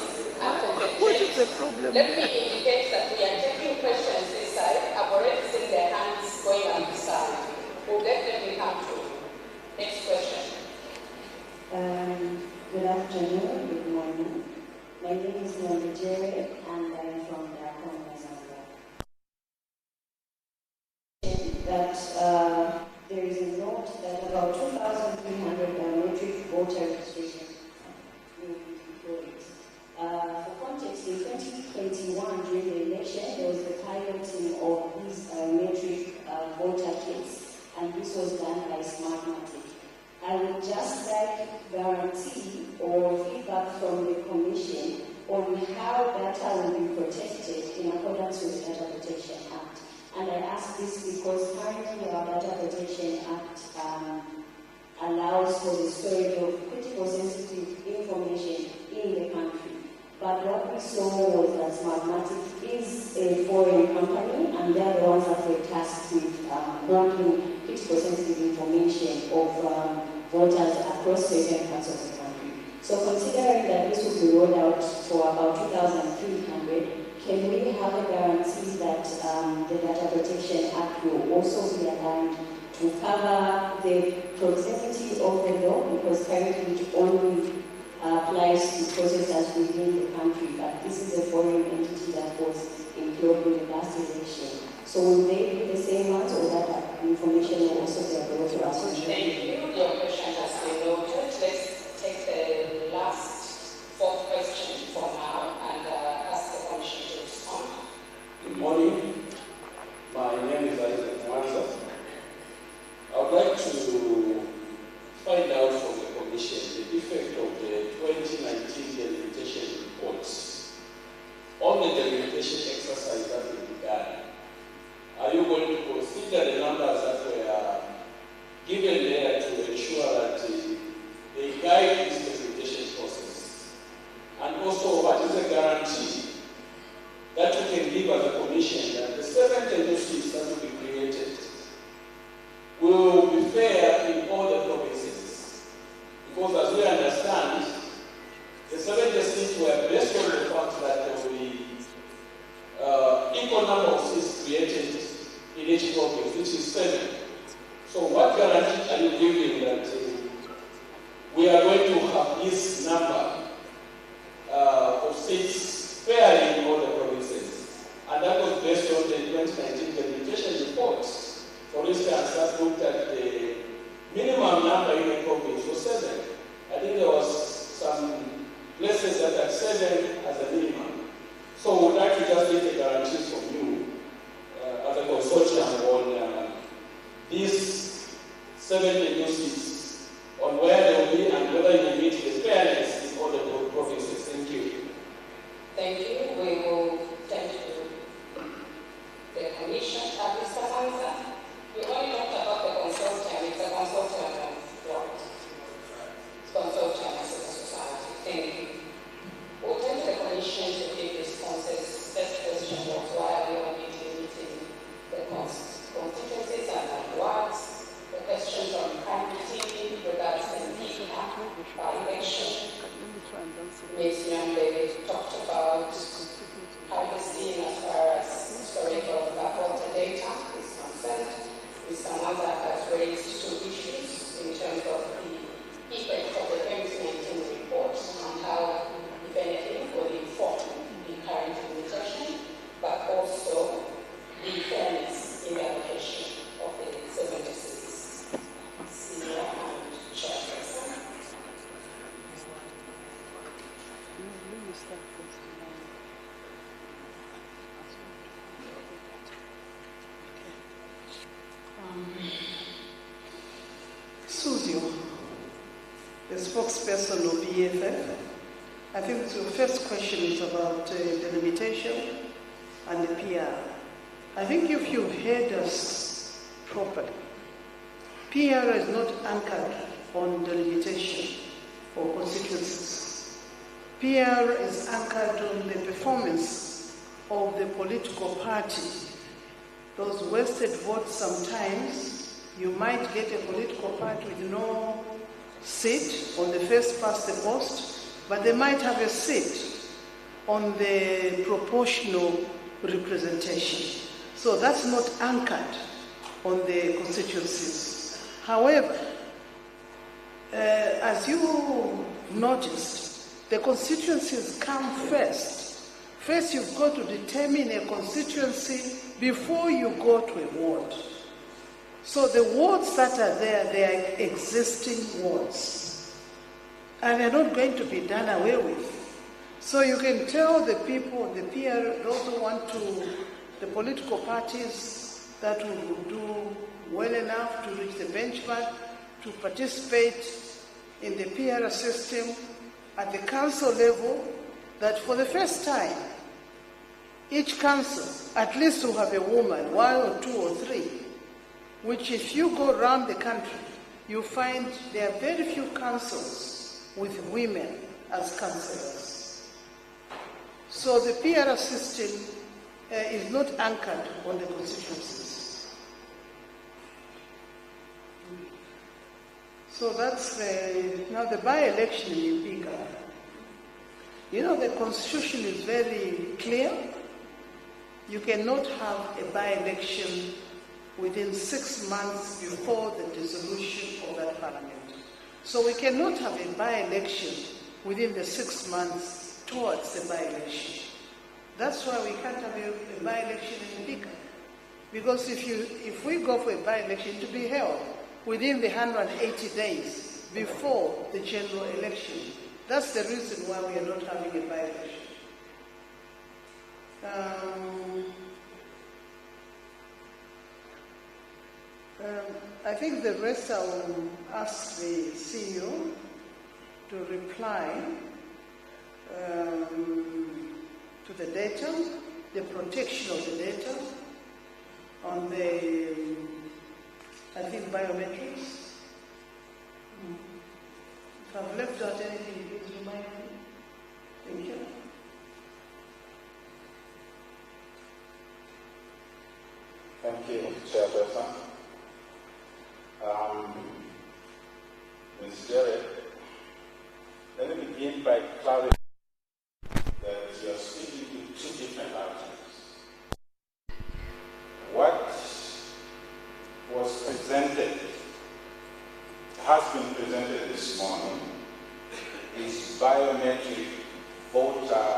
What is the problem? Let me indicate that we are taking questions this side. I've already seen their hands going on this side. We'll definitely come to you. Next question. Good afternoon, good morning. My name is Mulungushi and I'm from the Zambia. That there is a note that about 2,300 biometric voter registrations will be deployed. For context, in 2021 during the election, there was the piloting of these biometric voter kits, and this was done by Smartmatic. I would just like guarantee or feedback from the Commission on how data will be protected in accordance with the Data Protection Act. And I ask this because currently our Data Protection Act allows for the storage of critical sensitive information in the country. But what we saw was that Smartmatic is a foreign company and they are the ones that were tasked across certain parts of the country. So considering that this will be rolled out for about 2,300, can we have a guarantee that the Data Protection Act will also be aligned to cover the proximity of the law, because currently it only applies to processors within the country, but this is a foreign entity that was employed in the last election. So will they be the same ones, or that information will also be available to us? Thank you. Your question has been noted. Let's take the last fourth question for now and ask the Commission to respond. Good morning. My name is Mwebantu. I would like to find out from the Commission the effect of the 2019 delimitation reports on the delimitation exercise that we began. Are you going to consider the numbers that were given there to ensure that they guide this delimitation process? And also, what is the guarantee that we can give as a Commission that the 7 tendencies that will be created will be fair in all the provinces? Because as we understand, the 7 districts were based on the fact that there will be equal number of seats created in each province, which is 7. So what guarantee are you giving that we are going to have this number of seats fairly in all the provinces? And that was based on the 2019 delimitation report. For instance, that looked at the minimum number in a province was 7. I think there was some places that had 7 as a minimum. So we'd like to just get a guarantee from you as a consortium on these 7 new seats, on where they will be and whether you meet the fairness in all the provinces. Thank you. Thank you. We will turn to the Commission. Mr. Hansa, we only talked about the consortium. It's a consortium of what? Consortium of civil society. Thank you. We'll turn to the Commission to give responses. First question was why are we only limiting the constituencies and wards? The question from Committee regards the by-election. Ms. Nyambe talked about privacy as far as historical water data is concerned. Mr. Maza has raised 2 issues in terms of the effect of the 2019 report and how, if anything, will inform the current limitation, but also the fairness in the allocation of the 76 senior and chairperson. Susie, the spokesperson of EFF, I think your first question is about the limitation and the PR. I think if you've heard us properly, PR is not anchored on delimitation or constituencies. PR is anchored on the performance of the political party. Those wasted votes sometimes, you might get a political party with no seat on the first past the post, but they might have a seat on the proportional representation. So that's not anchored on the constituencies. However, as you noticed, the constituencies come first. First, you've got to determine a constituency before you go to a ward. So the wards that are there, they are existing wards. And they're not going to be done away with. So you can tell the people, the PR, those who want to, the political parties that will do well enough to reach the benchmark, to participate in the PR system at the council level, that for the first time, each council at least will have a woman, 1 or 2 or 3, which if you go around the country, you find there are very few councils with women as councillors. So the PR system is not anchored on the constituencies. So that's now the by-election in Mbika. You know, the constitution is very clear. You cannot have a by-election within 6 months before the dissolution of that parliament. So we cannot have a by-election within the 6 months towards the by-election. That's why we can't have a by-election in Mbika. Because if we go for a by-election to be held within the 180 days before the general election, that's the reason why we are not having a by-election. I think the rest I will ask the CEO to reply to the data, the protection of the data, on the, I think, biometrics. If I've left out anything, please remind me. Thank you. Thank you, Chairperson. Ms. Jarrett, let me begin by clarifying that you are speaking to two different items. What was presented, has been presented this morning, is biometric voter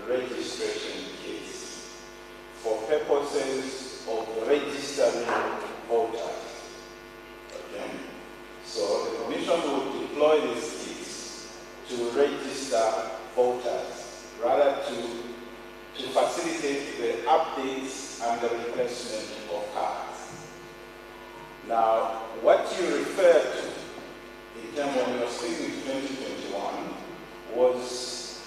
registration kits for purposes of registering voters. Okay? So the Commission will deploy these kits to register voters, rather to facilitate the updates and the replacement of cards. Now, what you referred to in terms when you were speaking to 2021 was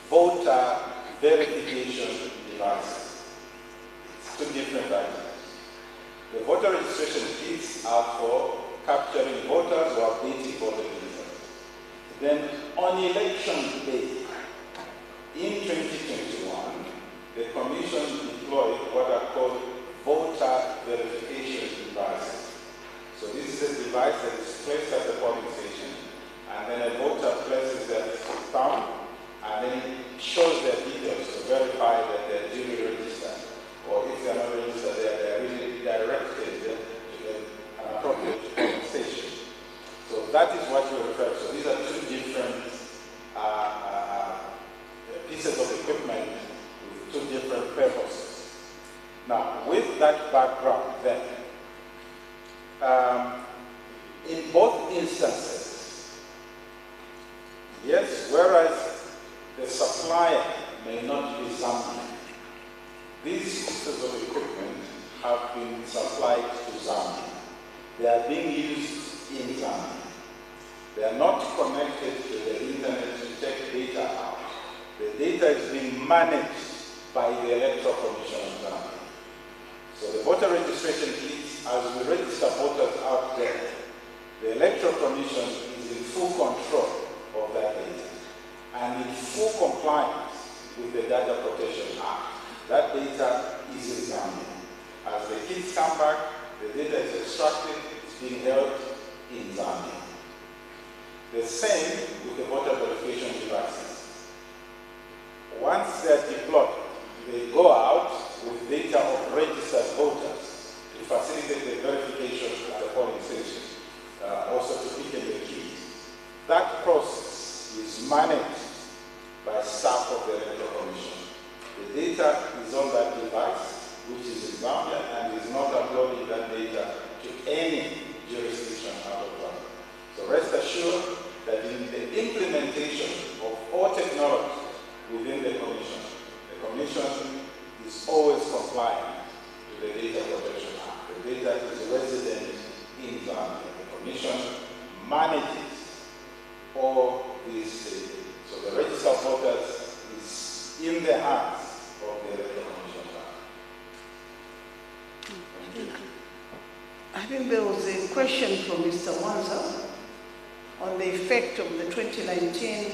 voter verification devices. It's two different items. The voter registration kits are for capturing voters or updating voter details. Then on election day, in 2021, the Commission deployed what are called voter verification devices. So this is a device that is placed at the polling station, and then a voter places their thumb, and then it shows their details to verify that they're duly registered, or if they're not registered, they're really directed to an appropriate polling station. So that is what you refer to. So these are two different pieces of equipment with two different purposes. Now, with that background, then, in both instances, yes, whereas the supplier may not be Zambia, these pieces of equipment have been supplied to Zambia. They are being used in Zambia. They are not connected to the internet to take data out. The data is being managed by the Electoral Commission of Zambia. So the voter registration kits, as we register voters out there, the Electoral Commission is in full control of that data and in full compliance with the Data Protection Act. That data is in Zambia. As the kits come back, the data is extracted, it's being held in Zambia. The same with the voter verification devices. Once they're deployed, they go out with data of registered voters to facilitate the verification at the polling station, also to pick in the keys. That process is managed by staff of the Electoral Commission. The data is on that device, which is in Zambia, and is not uploading that data to any jurisdiction out of Zambia. So rest assured that in the implementation of all technology within the Commission is always compliant to the Data Protection Act. The data is resident in Zambia. The Commission manages all these data. So the register of voters is in the hands of the Electoral Commission. I think there was a question from Mr. Wanza on the effect of the 2019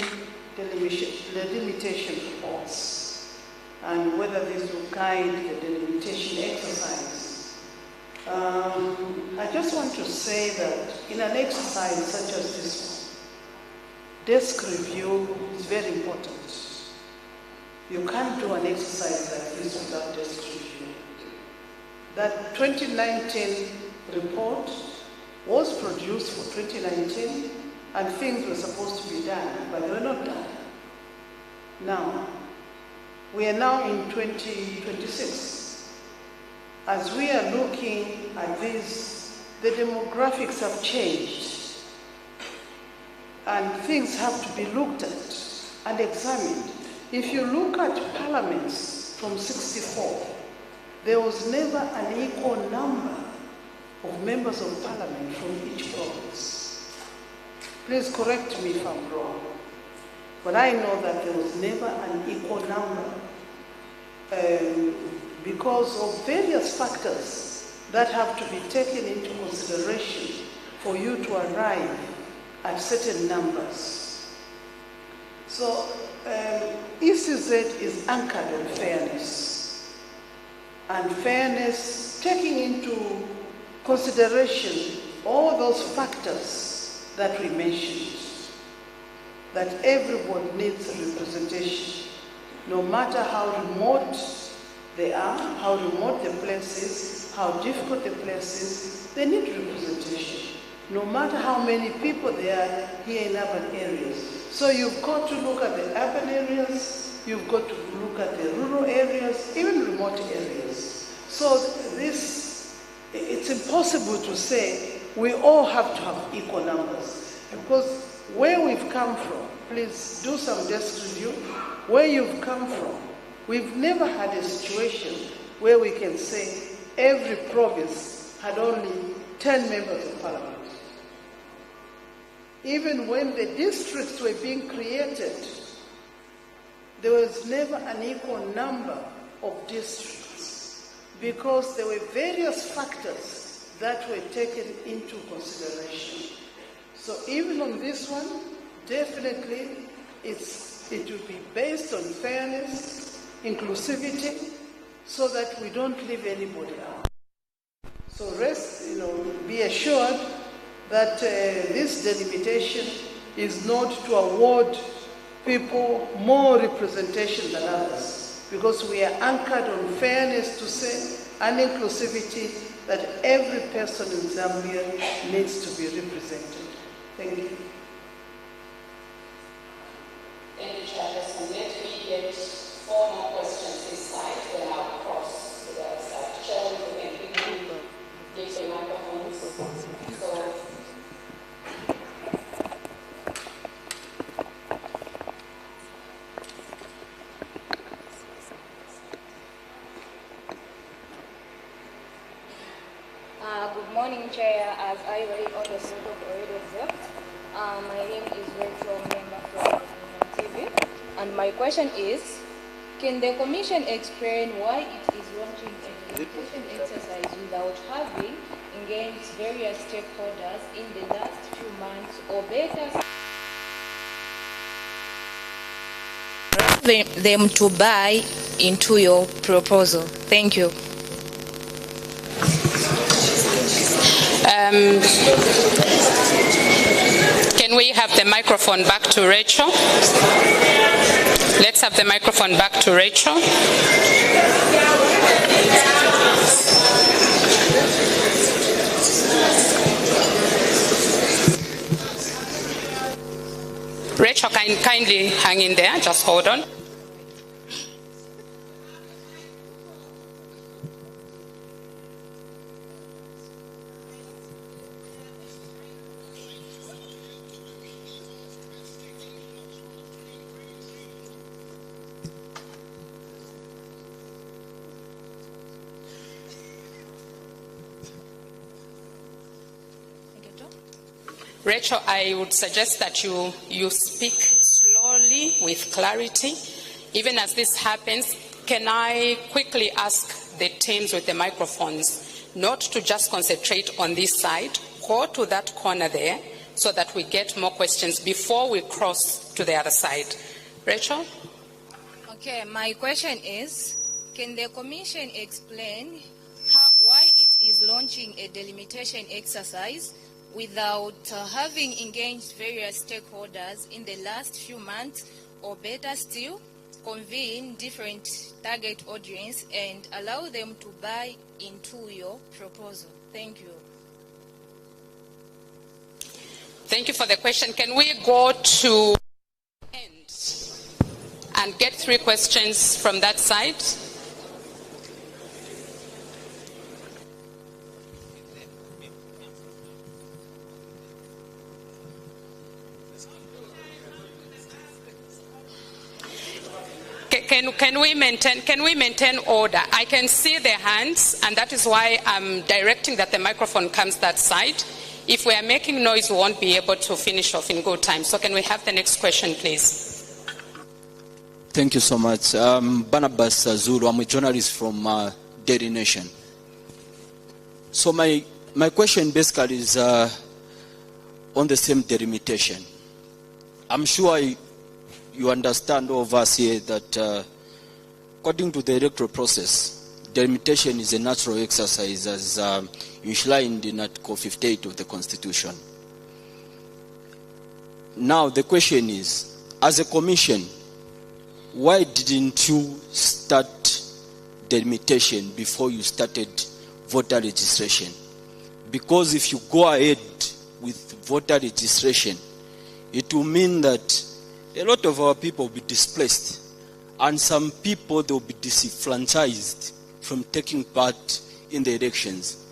delimitation reports and whether this will guide the delimitation exercise. I just just want to say that in an exercise such as this one, desk review is very important. You can't do an exercise like this without desk review. That 2019 report was produced for 2019 and things were supposed to be done, but they were not done. Now, we are now in 2026. As we are looking at this, the demographics have changed and things have to be looked at and examined. If you look at parliaments from 64, there was never an equal number of members of parliament from each province. Please correct me if I'm wrong, but I know that there was never an equal number because of various factors that have to be taken into consideration for you to arrive at certain numbers. So ECZ is anchored on fairness, and fairness taking into consideration all those factors that we mentioned, that everyone needs a representation, no matter how remote they are, how remote the place is, how difficult the place is, they need representation, no matter how many people there are here in urban areas. So you've got to look at the urban areas, you've got to look at the rural areas, even remote areas. So it's impossible to say we all have to have equal numbers, because where we've come from, please do some desk review, where you've come from, we've never had a situation where we can say every province had only 10 members of parliament. Even when the districts were being created, there was never an equal number of districts because there were various factors that were taken into consideration. So even on this one, definitely it will be based on fairness, inclusivity, so that we don't leave anybody out. So be assured that this delimitation is not to award people more representation than others, because we are anchored on fairness to say, and inclusivity, that every person in Zambia needs to be represented. Thank you. Thank you, Chairperson. Let me get 4 more questions this side, then I'll cross to the other side. Chair, we can quickly give the microphone. So, good morning, Chair. As I already understood already observed, my name is Rachel, member from TV, and my question is, can the Commission explain why it is launching a delimitation exercise without having engaged various stakeholders in the last few months, or better them to buy into your proposal? Thank you. Can we have the microphone back to Rachel? Let's have the microphone back to Rachel. Rachel, kindly hang in there, just hold on. Rachel, I would suggest that you speak slowly with clarity. Even as this happens, can I quickly ask the teams with the microphones not to just concentrate on this side, go to that corner there so that we get more questions before we cross to the other side. Rachel? Okay, my question is, can the Commission explain why it is launching launching a delimitation exercise without having engaged various stakeholders in the last few months, or better still, convene different target audience and allow them to buy into your proposal? Thank you. Thank you for the question. Can we go to end and get 3 questions from that side? Can we maintain order? I can see the hands, and that is why I'm directing that the microphone comes that side. If we are making noise, we won't be able to finish off in good time. So can we have the next question, please? Thank you so much. Barnabas Zulu, I'm a journalist from Daily Nation. So my question basically is on the same delimitation. I'm sure you understand, all of us here, that according to the electoral process, delimitation is a natural exercise as enshrined in Article 58 of the Constitution. Now the question is, as a commission, why didn't you start delimitation before you started voter registration? Because if you go ahead with voter registration, it will mean that a lot of our people will be displaced, and some people, they will be disenfranchised from taking part in the elections.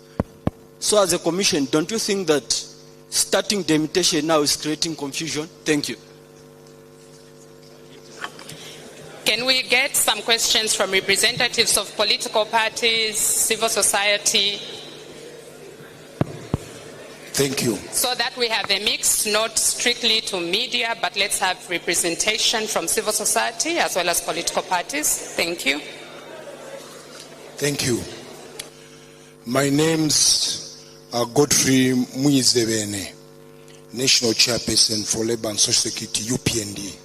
So as a commission, don't you think that starting delimitation now is creating confusion? Thank you. Can we get some questions from representatives of political parties, civil society? Thank you. So that we have a mix, not strictly to media, but let's have representation from civil society as well as political parties. Thank you. Thank you. My name's Godfrey Mwizebene, National Chairperson for Labour and Social Security, UPND.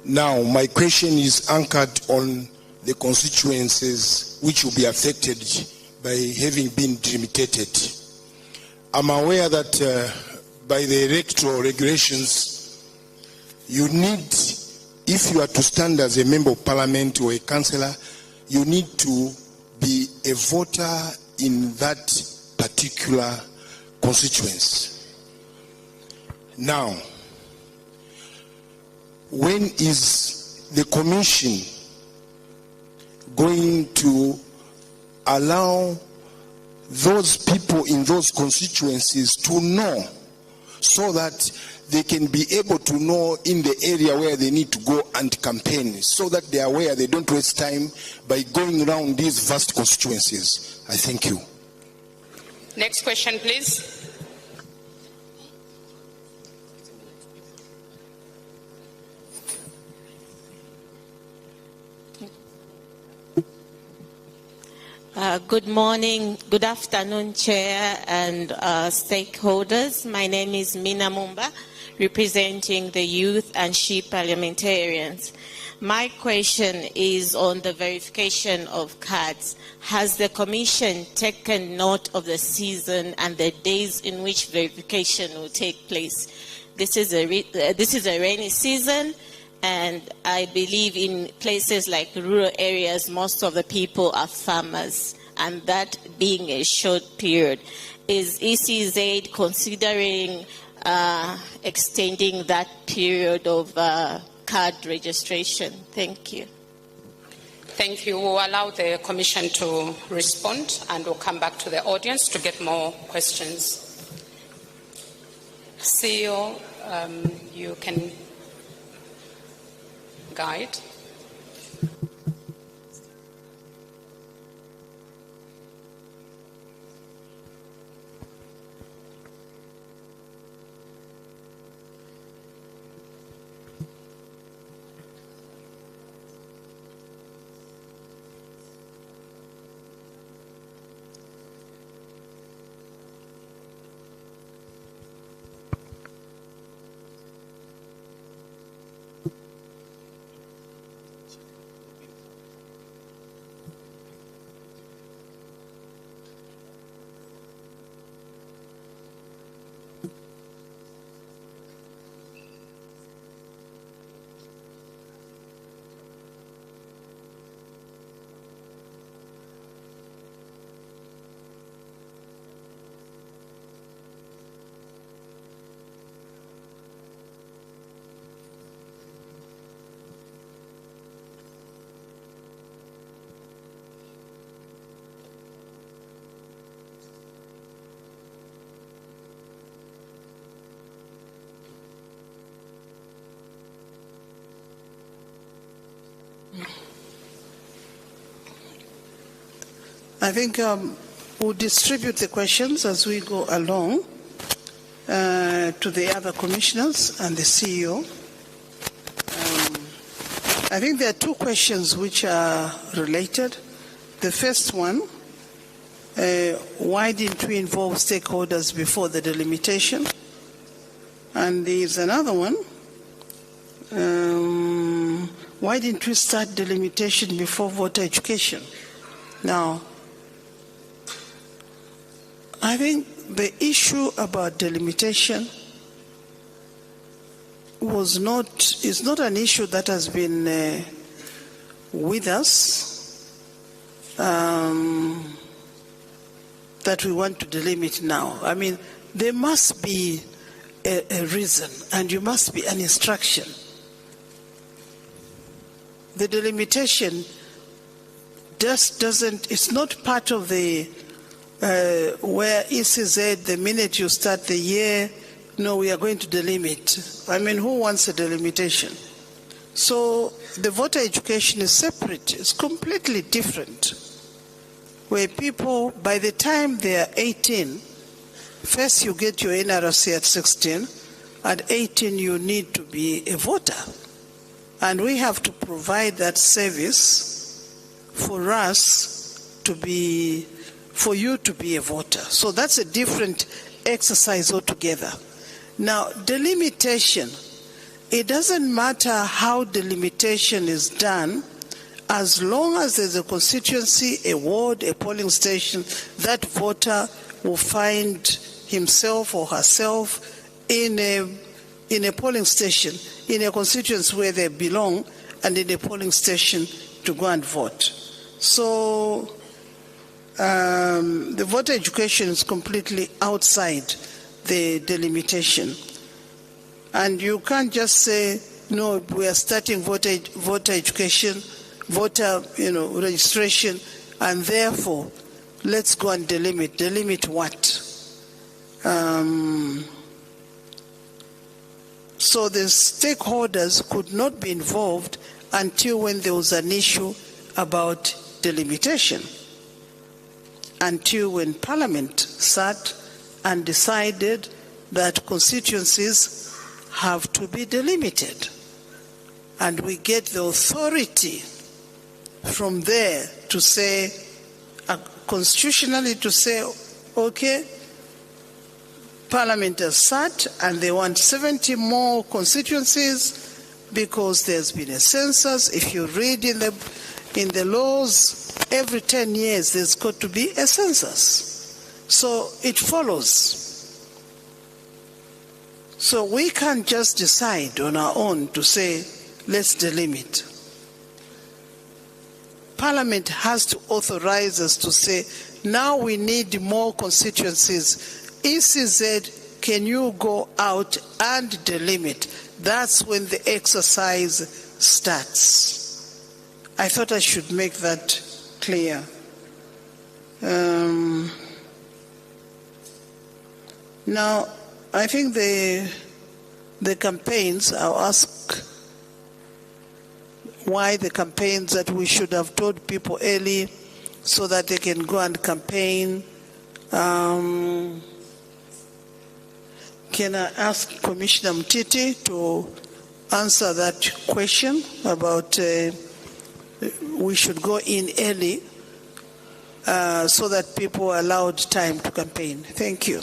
Now, my question is anchored on the constituencies which will be affected by having been delimited. I'm aware that by the electoral regulations, you need, if you are to stand as a member of parliament or a councillor, you need to be a voter in that particular constituency. Now, when is the commission going to allow those people in those constituencies to know, so that they can be able to know in the area where they need to go and campaign, so that they are aware, they don't waste time by going around these vast constituencies? I thank you. Next question, please. Good morning, good afternoon, Chair and stakeholders. My name is Mina Mumba, representing the Youth and She Parliamentarians. My question is on the verification of cards. Has the Commission taken note of the season and the days in which verification will take place? This is a rainy season, and I believe in places like rural areas, most of the people are farmers, and that being a short period. Is ECZ considering extending that period of card registration? Thank you. Thank you. We'll allow the Commission to respond, and we'll come back to the audience to get more questions. CEO, you can guide. I think we'll distribute the questions as we go along to the other commissioners and the CEO. I think there are two questions which are related. The first one, why didn't we involve stakeholders before the delimitation? And there's another one, why didn't we start delimitation before voter education? Now, I think the issue about delimitation is not an issue that has been with us, that we want to delimit now. I mean, there must be a reason, and you must be an instruction. The delimitation just doesn't, it's not part of the, where ECZ, the minute you start the year, no, we are going to delimit. I mean, who wants a delimitation? So the voter education is separate, it's completely different. Where people, by the time they are 18, first you get your NRC at 16, at 18 you need to be a voter. And we have to provide that service for us to be, for you to be a voter. So that's a different exercise altogether. Now, delimitation, it doesn't matter how delimitation is done, as long as there's a constituency, a ward, a polling station, that voter will find himself or herself in a polling station, in a constituency where they belong, and in a polling station to go and vote. So the voter education is completely outside the delimitation. And you can't just say, no, we are starting voter education, voter registration, and therefore let's go and delimit. Delimit what? So the stakeholders could not be involved until when there was an issue about delimitation, until when Parliament sat and decided that constituencies have to be delimited. And we get the authority from there to say, constitutionally to say, okay, Parliament has sat and they want 70 more constituencies because there's been a census. If you read in the laws, every 10 years there's got to be a census. So it follows. So we can't just decide on our own to say, let's delimit. Parliament has to authorize us to say, now we need more constituencies. ECZ, can you go out and delimit? That's when the exercise starts. I thought I should make that clear. Now, I think the campaigns, I'll ask why the campaigns, that we should have told people early so that they can go and campaign. Can I ask Commissioner Mtiti to answer that question about we should go in early so that people are allowed time to campaign? Thank you.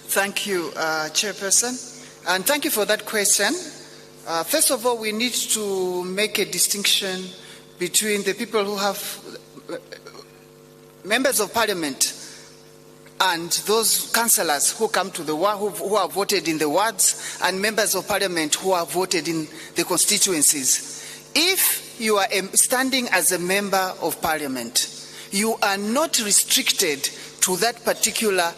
Thank you, Chairperson. And thank you for that question. First of all, we need to make a distinction between the people who have members of Parliament and those councillors who come to the who are voted in the wards, and members of Parliament who are voted in the constituencies. If you are standing as a member of Parliament, you are not restricted to that particular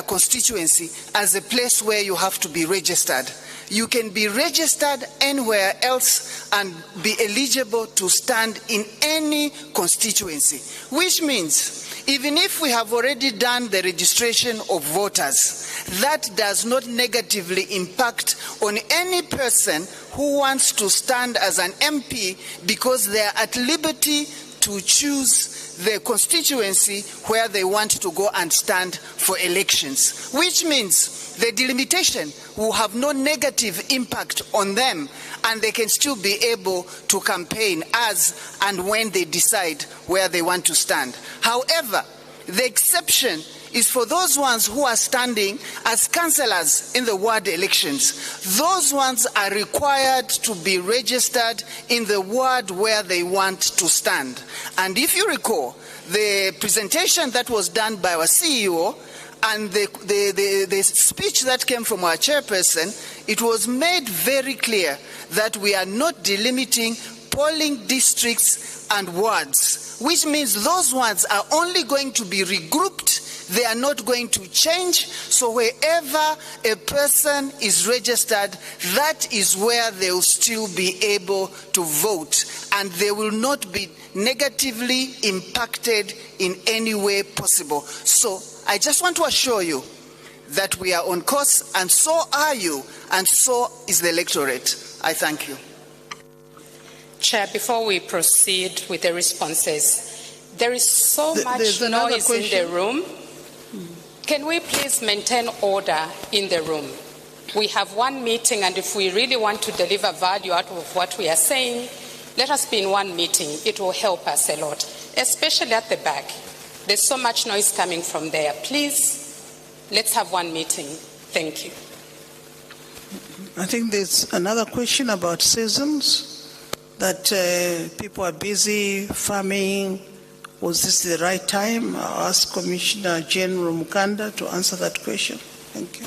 constituency as a place where you have to be registered. You can be registered anywhere else and be eligible to stand in any constituency, which means even if we have already done the registration of voters, that does not negatively impact on any person who wants to stand as an MP, because they are at liberty to choose the constituency where they want to go and stand for elections, which means the delimitation will have no negative impact on them, and they can still be able to campaign as and when they decide where they want to stand. However, the exception is for those ones who are standing as councillors in the ward elections. Those ones are required to be registered in the ward where they want to stand. And if you recall, the presentation that was done by our CEO and the speech that came from our chairperson, it was made very clear that we are not delimiting polling districts and wards, which means those ones are only going to be regrouped. They are not going to change. So wherever a person is registered, that is where they will still be able to vote, and they will not be negatively impacted in any way possible. So I just want to assure you that we are on course, and so are you, and so is the electorate. I thank you. Chair, before we proceed with the responses, there is so much noise in the room. Can we please maintain order in the room? We have one meeting, and if we really want to deliver value out of what we are saying, let us be in one meeting. It will help us a lot, especially at the back. There's so much noise coming from there. Please, let's have one meeting. Thank you. I think there's another question about seasons, that people are busy farming. Was this the right time? I'll ask Commissioner General Mukanda to answer that question. Thank you.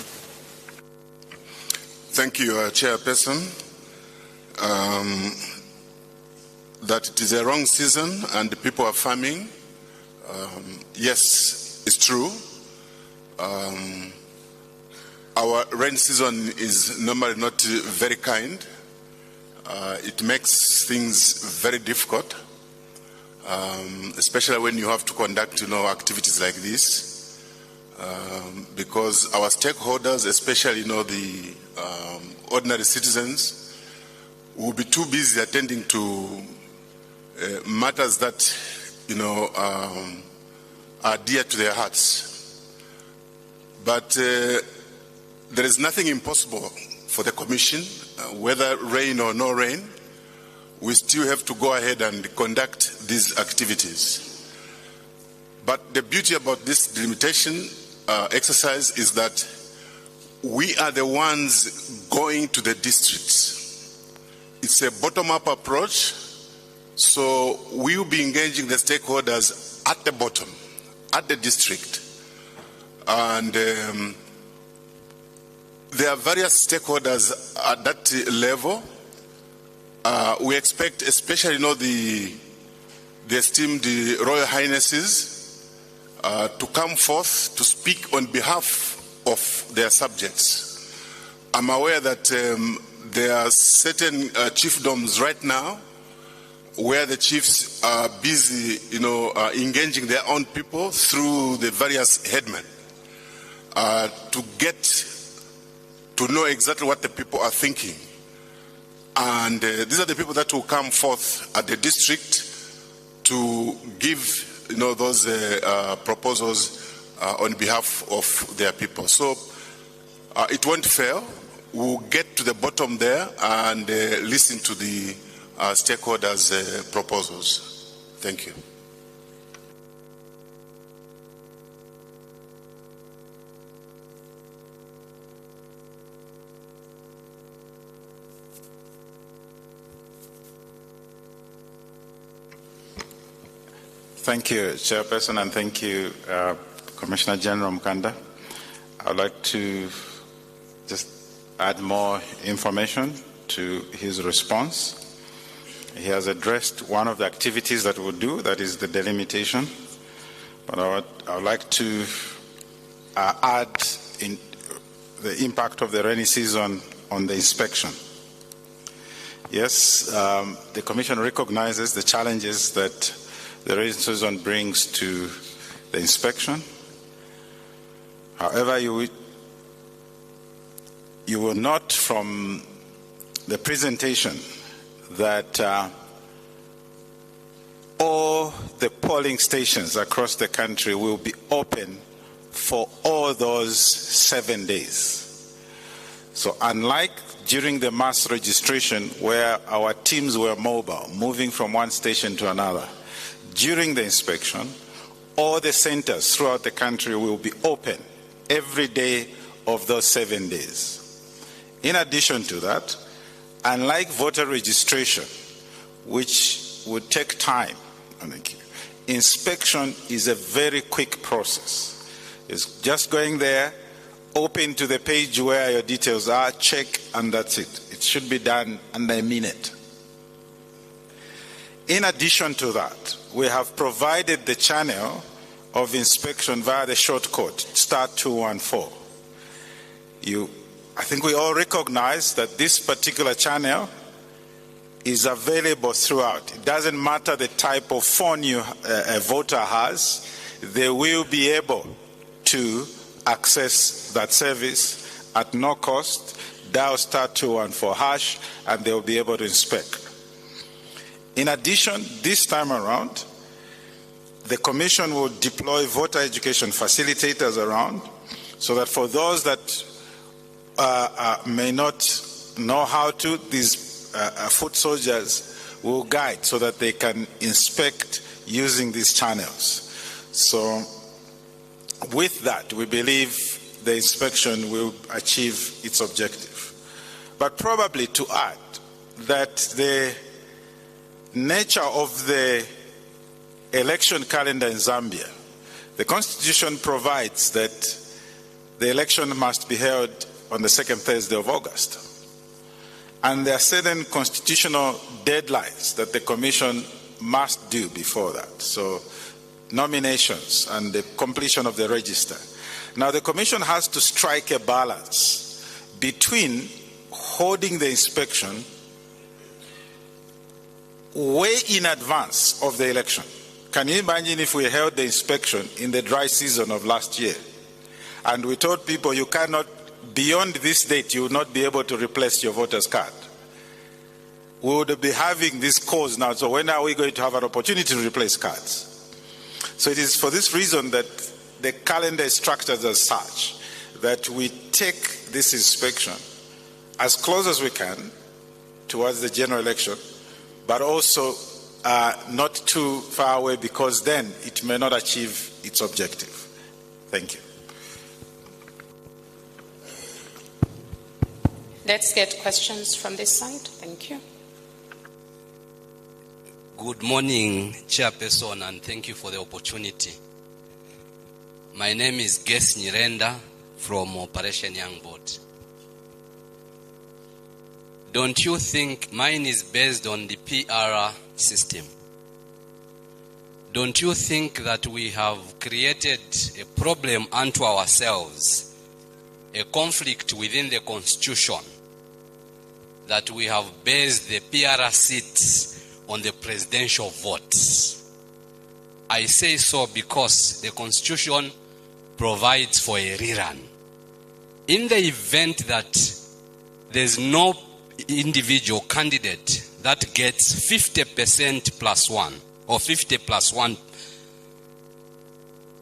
Thank you, Chairperson. That it is a wrong season and people are farming. Yes, it's true. Our rain season is normally not very kind. It makes things very difficult. Especially when you have to conduct, activities like this, because our stakeholders, especially, the ordinary citizens, will be too busy attending to matters that, are dear to their hearts. But there is nothing impossible for the Commission, whether rain or no rain. We still have to go ahead and conduct these activities. But the beauty about this delimitation exercise is that we are the ones going to the districts. It's a bottom-up approach, so we will be engaging the stakeholders at the bottom, at the district. And there are various stakeholders at that level. We expect, especially, the esteemed Royal Highnesses to come forth to speak on behalf of their subjects. I'm aware that there are certain chiefdoms right now where the chiefs are busy, engaging their own people through the various headmen to get to know exactly what the people are thinking. And these are the people that will come forth at the district to give, those proposals on behalf of their people. So it won't fail. We'll get to the bottom there and listen to the stakeholders' proposals. Thank you. Thank you, Chairperson, and thank you, Commissioner General Mukanda. I would like to just add more information to his response. He has addressed one of the activities that we'll do, that is the delimitation. But I would like to add in the impact of the rainy season on the inspection. Yes, the Commission recognizes the challenges that the rainy season brings to the inspection. However, you will note from the presentation that all the polling stations across the country will be open for all those 7 days. So unlike during the mass registration where our teams were mobile, moving from one station to another, during the inspection, all the centers throughout the country will be open every day of those 7 days. In addition to that, unlike voter registration, which would take time, inspection is a very quick process. It's just going there, open to the page where your details are, check, and that's it. It should be done under a minute. In addition to that, we have provided the channel of inspection via the short code, *214. I think we all recognize that this particular channel is available throughout. It doesn't matter the type of phone a voter has, they will be able to access that service at no cost, dial *214#, and they will be able to inspect. In addition, this time around, the Commission will deploy voter education facilitators around so that for those that may not know how to, these foot soldiers will guide so that they can inspect using these channels. So with that, we believe the inspection will achieve its objective. But probably to add that the nature of the election calendar in Zambia, the Constitution provides that the election must be held on the second Thursday of August. And there are certain constitutional deadlines that the Commission must do before that. So nominations and the completion of the register. Now the Commission has to strike a balance between holding the inspection way in advance of the election. Can you imagine if we held the inspection in the dry season of last year and we told people you cannot, beyond this date, you will not be able to replace your voter's card? We would be having this cause now, so when are we going to have an opportunity to replace cards? So it is for this reason that the calendar is structured as such, that we take this inspection as close as we can towards the general election, but also not too far away, because then it may not achieve its objective. Thank you. Let's get questions from this side. Thank you. Good morning, Chairperson, and thank you for the opportunity. My name is Ges Nyirenda from Operation Young Boat. Don't you think mine is based on the PR system? Don't you think that we have created a problem unto ourselves, a conflict within the Constitution, that we have based the PR seats on the presidential votes? I say so because the Constitution provides for a rerun. In the event that there's no individual candidate that gets 50% plus one, or 50 plus one,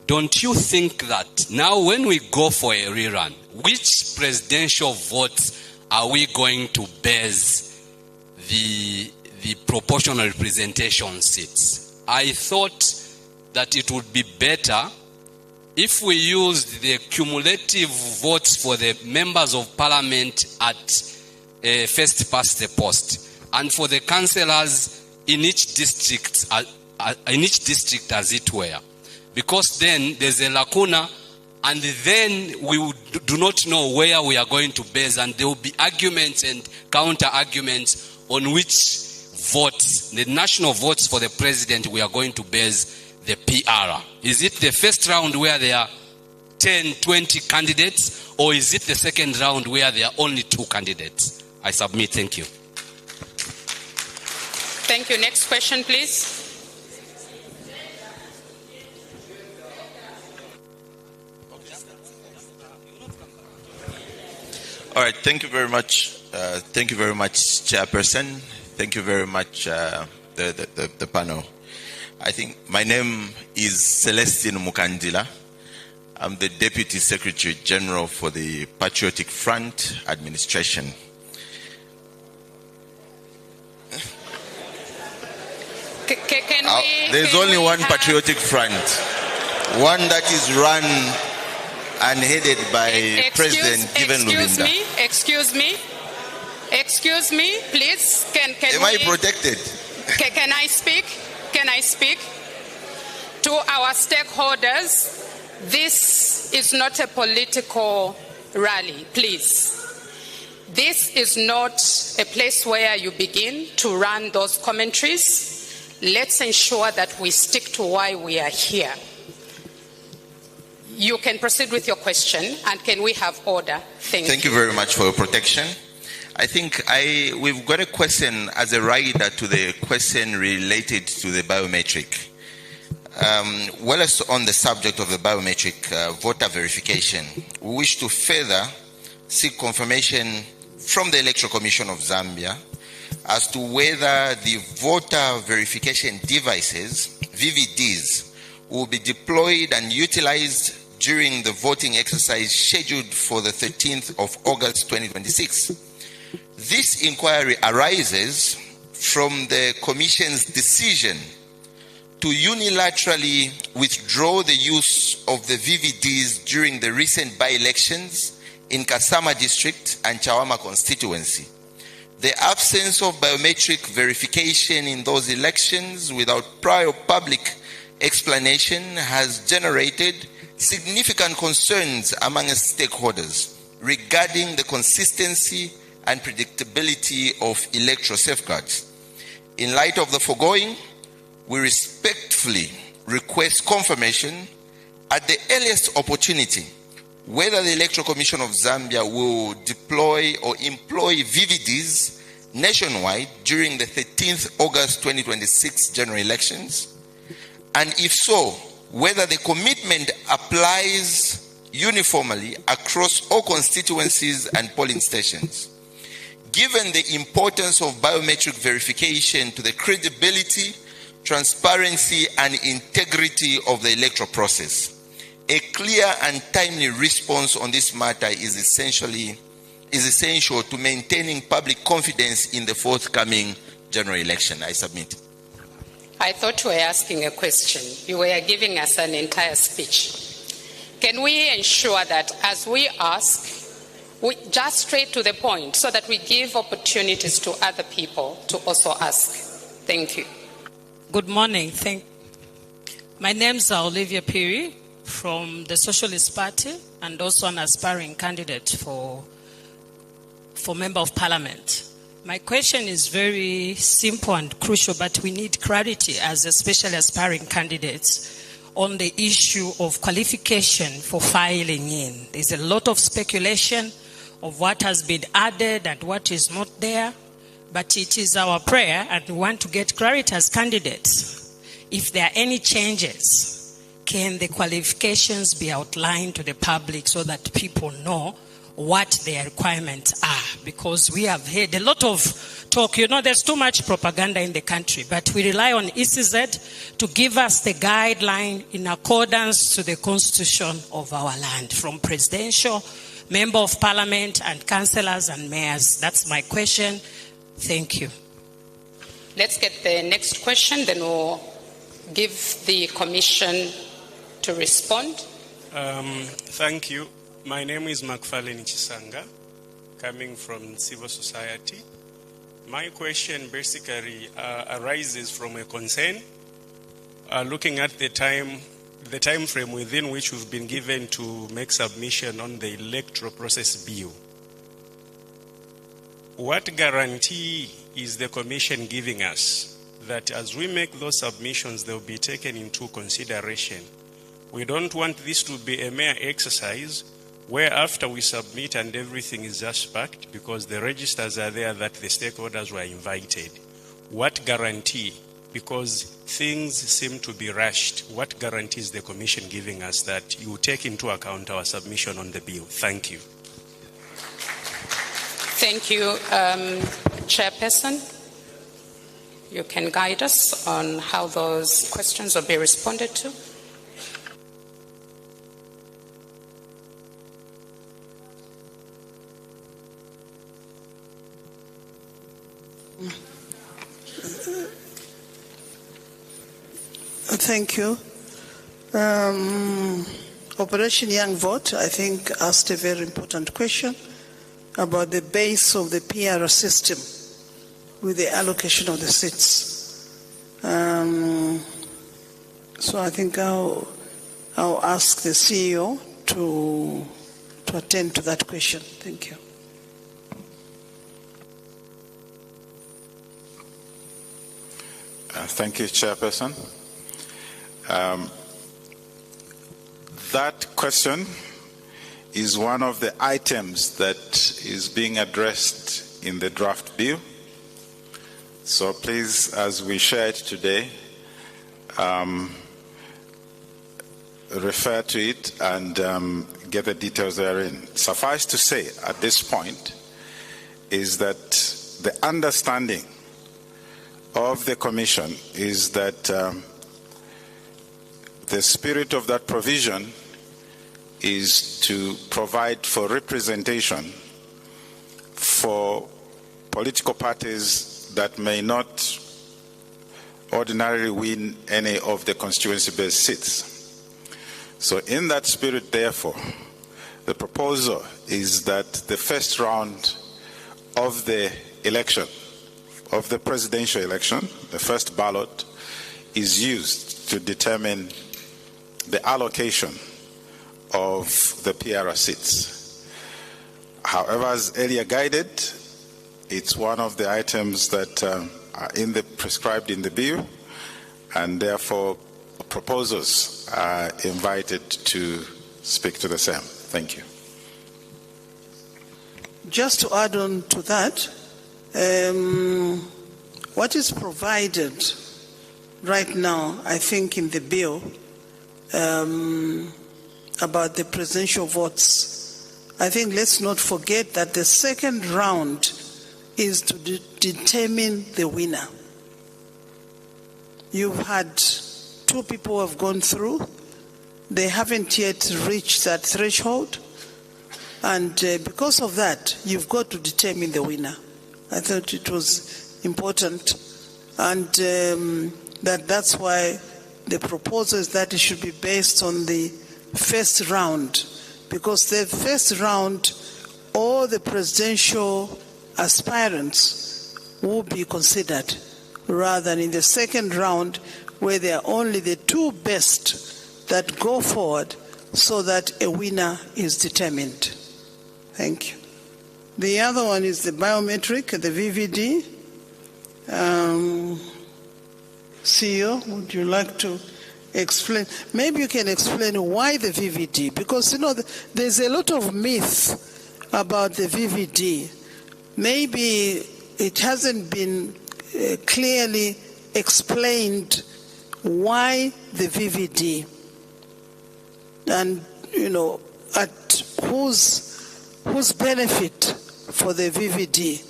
don't you think that now when we go for a rerun, which presidential votes are we going to base the proportional representation seats? I thought that it would be better if we used the cumulative votes for the members of parliament at first past the post, and for the councillors in each district as it were, because then there's a lacuna, and then we do not know where we are going to base, and there will be arguments and counter arguments on which votes, the national votes for the president, we are going to base the PR. Is it the first round where there are 10, 20 candidates, or is it the second round where there are only 2 candidates? I submit. Thank you. Thank you. Next question, please. All right. Thank you very much. Thank you very much, Chairperson. Thank you very much, the panel. I think my name is Celestine Mukandila. I'm the Deputy Secretary General for the Patriotic Front Administration. There's only one Patriotic Front, one that is run and headed by President Given Lulinda. Excuse me, please. Am I protected? Can I speak? Can I speak? To our stakeholders, this is not a political rally, please. This is not a place where you begin to run those commentaries. Let's ensure that we stick to why we are here. You can proceed with your question, and can we have order? Thank you very much for your protection. I think we've got a question as a rider to the question related to the biometric. Well as on the subject of the biometric voter verification, we wish to further seek confirmation from the Electoral Commission of Zambia as to whether the voter verification devices, VVDs, will be deployed and utilized during the voting exercise scheduled for the 13th of August 2026. This inquiry arises from the Commission's decision to unilaterally withdraw the use of the VVDs during the recent by-elections in Kasama District and Chawama constituency. The absence of biometric verification in those elections without prior public explanation has generated significant concerns among stakeholders regarding the consistency and predictability of electoral safeguards. In light of the foregoing, we respectfully request confirmation at the earliest opportunity whether the Electoral Commission of Zambia will deploy or employ VVDs nationwide during the 13th August 2026 general elections, and if so, whether the commitment applies uniformly across all constituencies and polling stations. Given the importance of biometric verification to the credibility, transparency, and integrity of the electoral process, a clear and timely response on this matter is essential to maintaining public confidence in the forthcoming general election. I submit. I thought you were asking a question. You were giving us an entire speech. Can we ensure that as we ask, we just straight to the point so that we give opportunities to other people to also ask? Thank you. Good morning. My name is Olivia Piri from the Socialist Party and also an aspiring candidate for Member of Parliament. My question is very simple and crucial, but we need clarity as especially aspiring candidates on the issue of qualification for filing in. There's a lot of speculation of what has been added and what is not there, but it is our prayer and we want to get clarity as candidates. If there are any changes, can the qualifications be outlined to the public so that people know what their requirements are? Because we have heard a lot of talk. There's too much propaganda in the country, but we rely on ECZ to give us the guideline in accordance to the constitution of our land, from presidential, member of parliament, and councillors and mayors. That's my question. Thank you. Let's get the next question, then we'll give the commission to respond. Thank you. My name is Makfaleni Chisanga, coming from civil society. My question basically arises from a concern, looking at the time frame within which we've been given to make submission on the electoral process bill. What guarantee is the Commission giving us that as we make those submissions, they'll be taken into consideration? We don't want this to be a mere exercise where after we submit and everything is just packed because the registers are there that the stakeholders were invited. What guarantee? Because things seem to be rushed. What guarantee is the Commission giving us that you take into account our submission on the bill? Thank you. Thank you, Chairperson. you can guide us on how those questions will be responded to. Thank you. Operation Young Vote, I think, asked a very important question about the base of the PR system with the allocation of the seats. So I think I'll ask the CEO to attend to that question. Thank you. Thank you, Chairperson. That question is one of the items that is being addressed in the draft bill. So please, as we share it today, refer to it and get the details therein. Suffice to say, at this point, is that the understanding of the Commission is that the spirit of that provision is to provide for representation for political parties that may not ordinarily win any of the constituency-based seats. So in that spirit, therefore, the proposal is that the first round of the election, of the presidential election, the first ballot, is used to determine the allocation of the PR seats. However, as earlier guided, it's one of the items that are prescribed in the bill, and therefore proposals are invited to speak to the same. Thank you. Just to add on to that, what is provided right now, I think, in the bill about the presidential votes, I think let's not forget that the second round is to determine the winner. You've had two people who have gone through. They haven't yet reached that threshold. And because of that, you've got to determine the winner. I thought it was important. And that's why the proposal is that it should be based on the first round. Because the first round, all the presidential aspirants will be considered, rather than in the second round, where they are only the two best that go forward so that a winner is determined. Thank you. The other one is the biometric, the VVD. CEO, would you like to explain? Maybe you can explain why the VVD, because there's a lot of myth about the VVD. Maybe it hasn't been clearly explained why the VVD, and at whose benefit for the VVD.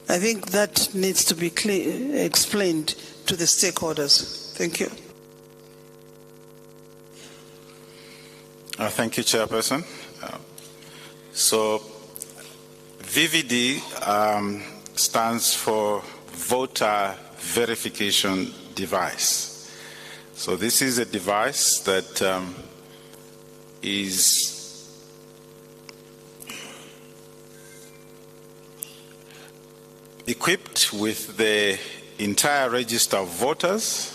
I think that needs to be explained to the stakeholders. Thank you. Thank you, Chairperson. So VVD stands for Voter Verification Device. So this is a device that is equipped with the entire register of voters,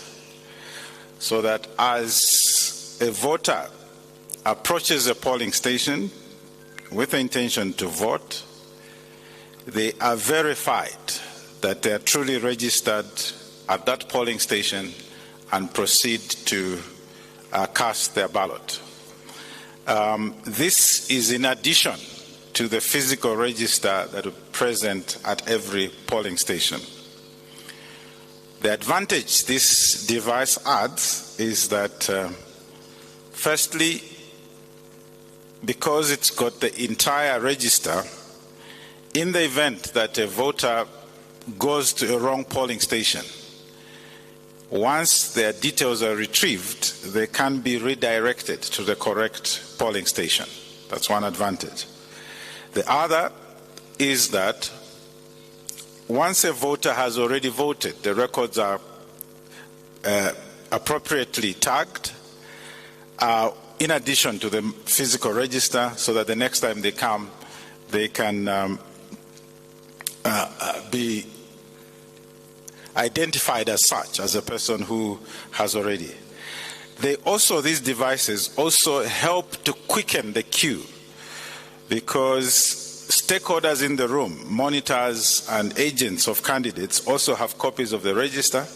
so that as a voter approaches a polling station with the intention to vote, they are verified that they are truly registered at that polling station and proceed to cast their ballot. This is in addition to the physical register that is present at every polling station. The advantage this device adds is that, firstly, because it's got the entire register, in the event that a voter goes to a wrong polling station, once their details are retrieved, they can be redirected to the correct polling station. That's one advantage. The other is that once a voter has already voted, the records are appropriately tagged, in addition to the physical register, so that the next time they come, they can be identified as such, as a person who has already. These devices also help to quicken the queue, because stakeholders in the room, monitors and agents of candidates, also have copies of the register.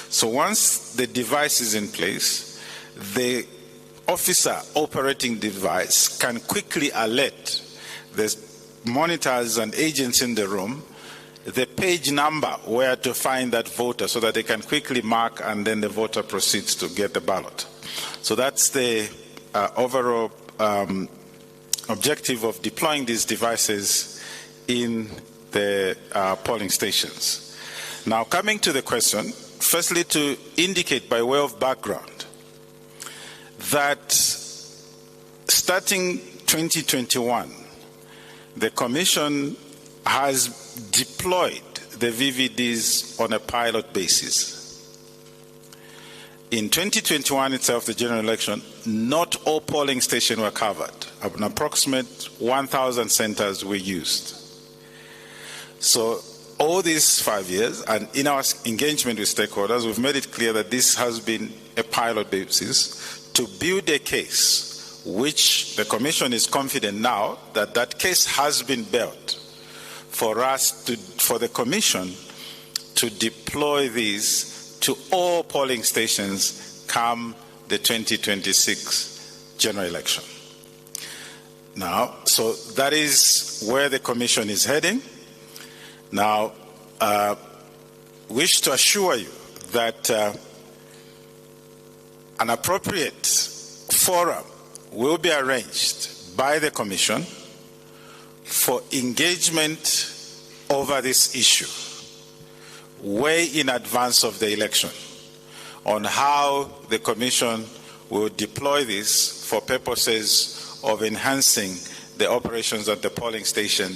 So once the device is in place, the officer operating device can quickly alert the monitors and agents in the room the page number where to find that voter, so that they can quickly mark, and then the voter proceeds to get the ballot. So that's the overall objective of deploying these devices in the polling stations. Now, coming to the question, firstly, to indicate by way of background that starting 2021, the Commission has deployed the VVDs on a pilot basis. In 2021 itself, the general election, not all polling stations were covered. An approximate 1,000 centers were used. So all these 5 years, and in our engagement with stakeholders, we've made it clear that this has been a pilot basis to build a case, which the Commission is confident now that that case has been built for the Commission to deploy these to all polling stations come the 2026 general election. Now, so that is where the Commission is heading. Now, wish to assure you that an appropriate forum will be arranged by the Commission for engagement over this issue way in advance of the election, on how the Commission will deploy this for purposes of enhancing the operations at the polling station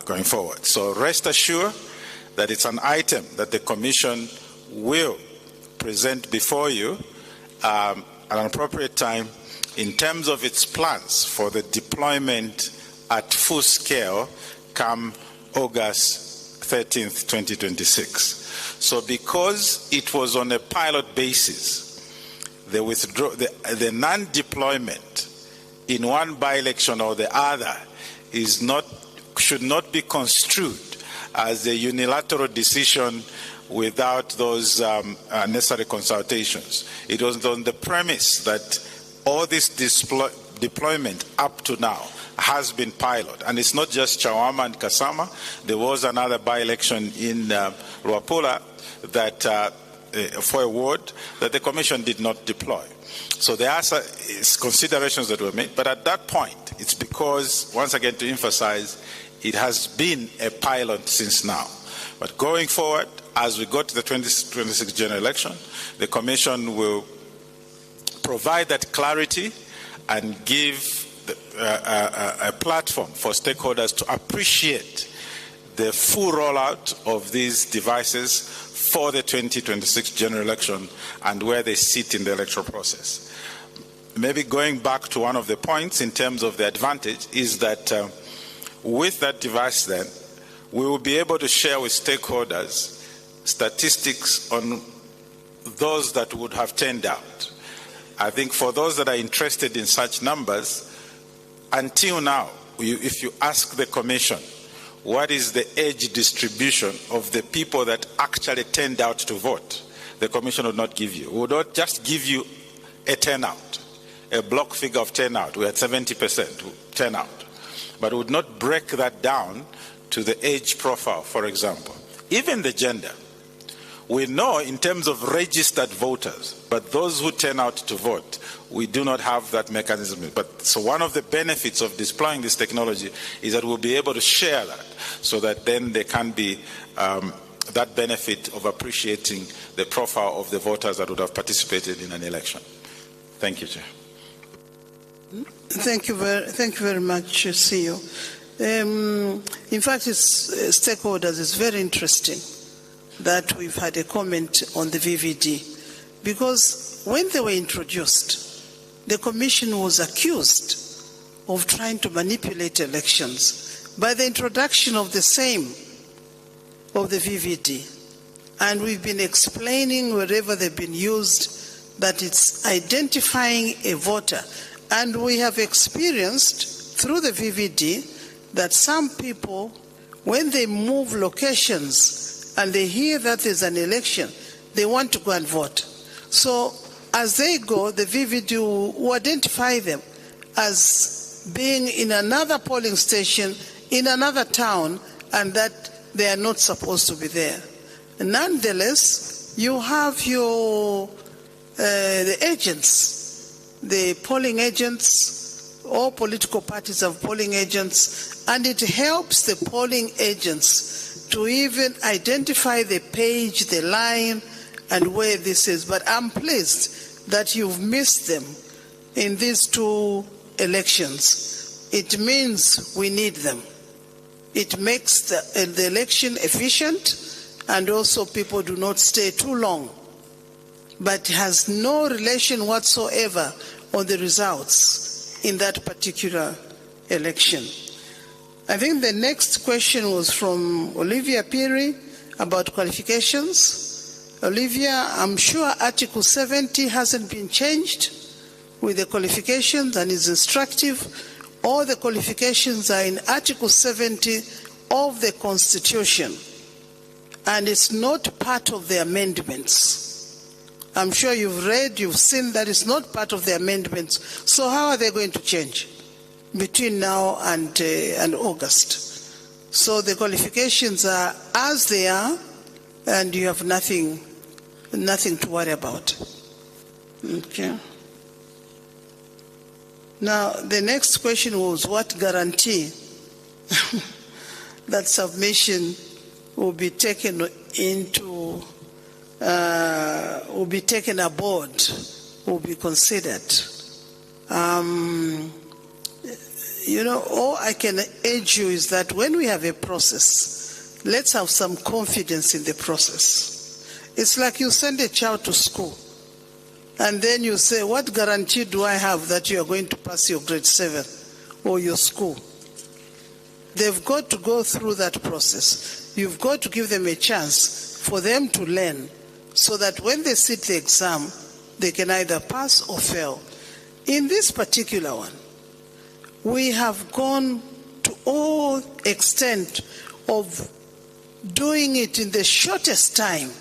going forward. So rest assured that it's an item that the Commission will present before you at an appropriate time in terms of its plans for the deployment at full scale come August 13th, 2026. So because it was on a pilot basis, the non-deployment in one by-election or the other should not be construed as a unilateral decision without those necessary consultations. It was on the premise that all this deployment up to now has been pilot. And it's not just Chawama and Kasama. There was another by-election in Ruapula that for a ward that the Commission did not deploy. So there are considerations that were made, but at that point, it's because, once again to emphasize, it has been a pilot since now. But going forward, as we go to the 2026 general election, the Commission will provide that clarity and give a platform for stakeholders to appreciate the full rollout of these devices for the 2026 general election and where they sit in the electoral process. Maybe going back to one of the points in terms of the advantage is that with that device then, we will be able to share with stakeholders statistics on those that would have turned out. I think for those that are interested in such numbers, until now, if you ask the Commission, what is the age distribution of the people that actually turned out to vote, the Commission would not give you. We would not just give you a turnout, a block figure of turnout. We had 70% turnout. But would not break that down to the age profile, for example. Even the gender. We know in terms of registered voters, but those who turn out to vote, we do not have that mechanism. But so one of the benefits of deploying this technology is that we'll be able to share that, so that then there can be that benefit of appreciating the profile of the voters that would have participated in an election. Thank you, Chair. Thank you very much, CEO. In fact, it's stakeholders. It's very interesting that we've had a comment on the VVD, because when they were introduced, the Commission was accused of trying to manipulate elections by the introduction of the same, of the VVD. And we've been explaining wherever they've been used that it's identifying a voter. And we have experienced through the VVD that some people, when they move locations and they hear that there's an election, they want to go and vote. So as they go, the VVD will identify them as being in another polling station in another town, and that they are not supposed to be there. Nonetheless, you have your the agents, the polling agents. All political parties have polling agents, and it helps the polling agents to even identify the page, the line, and where this is. But I'm pleased that you've missed them in these two elections. It means we need them. It makes the election efficient, and also people do not stay too long, but has no relation whatsoever on the results in that particular election. I think the next question was from Olivia Piri about qualifications. Olivia, I'm sure Article 70 hasn't been changed with the qualifications and is instructive. All the qualifications are in Article 70 of the Constitution, and it's not part of the amendments. I'm sure you've read, you've seen that it's not part of the amendments. So how are they going to change between now and August? So the qualifications are as they are, and you have nothing to worry about. Okay. Now, the next question was what guarantee that submission will be taken into, will be taken aboard, will be considered. You know, all I can urge you is that when we have a process, let's have some confidence in the process. It's like you send a child to school, and then you say, what guarantee do I have that you are going to pass your grade 7 or your school? They've got to go through that process. You've got to give them a chance for them to learn, so that when they sit the exam, they can either pass or fail. In this particular one, we have gone to all extent of doing it in the shortest time.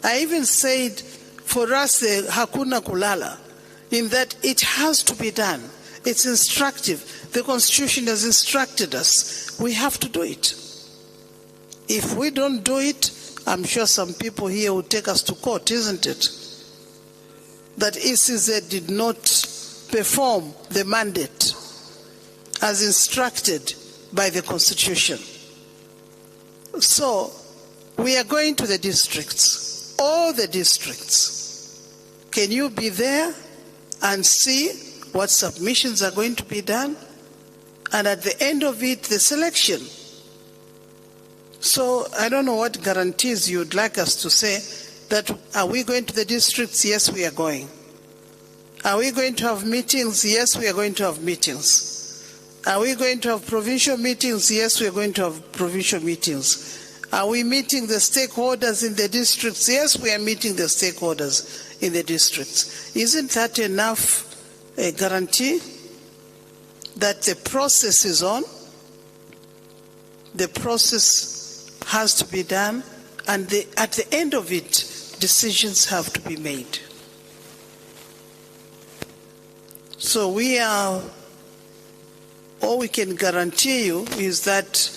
I even said, for us, the hakuna kulala, in that it has to be done. It's instructive. The Constitution has instructed us. We have to do it. If we don't do it, I'm sure some people here will take us to court, isn't it? That ECZ did not perform the mandate as instructed by the Constitution. So, we are going to the districts, all the districts. Can you be there and see what submissions are going to be done? And at the end of it, the selection. So I don't know what guarantees you'd like us to say that, are we going to the districts? Yes, we are going. Are we going to have meetings? Yes, we are going to have meetings. Are we going to have provincial meetings? Yes, we are going to have provincial meetings. Are we meeting the stakeholders in the districts? Yes, we are meeting the stakeholders in the districts. Isn't that enough a guarantee that the process is on? The process has to be done, and at the end of it, decisions have to be made. So all we can guarantee you is that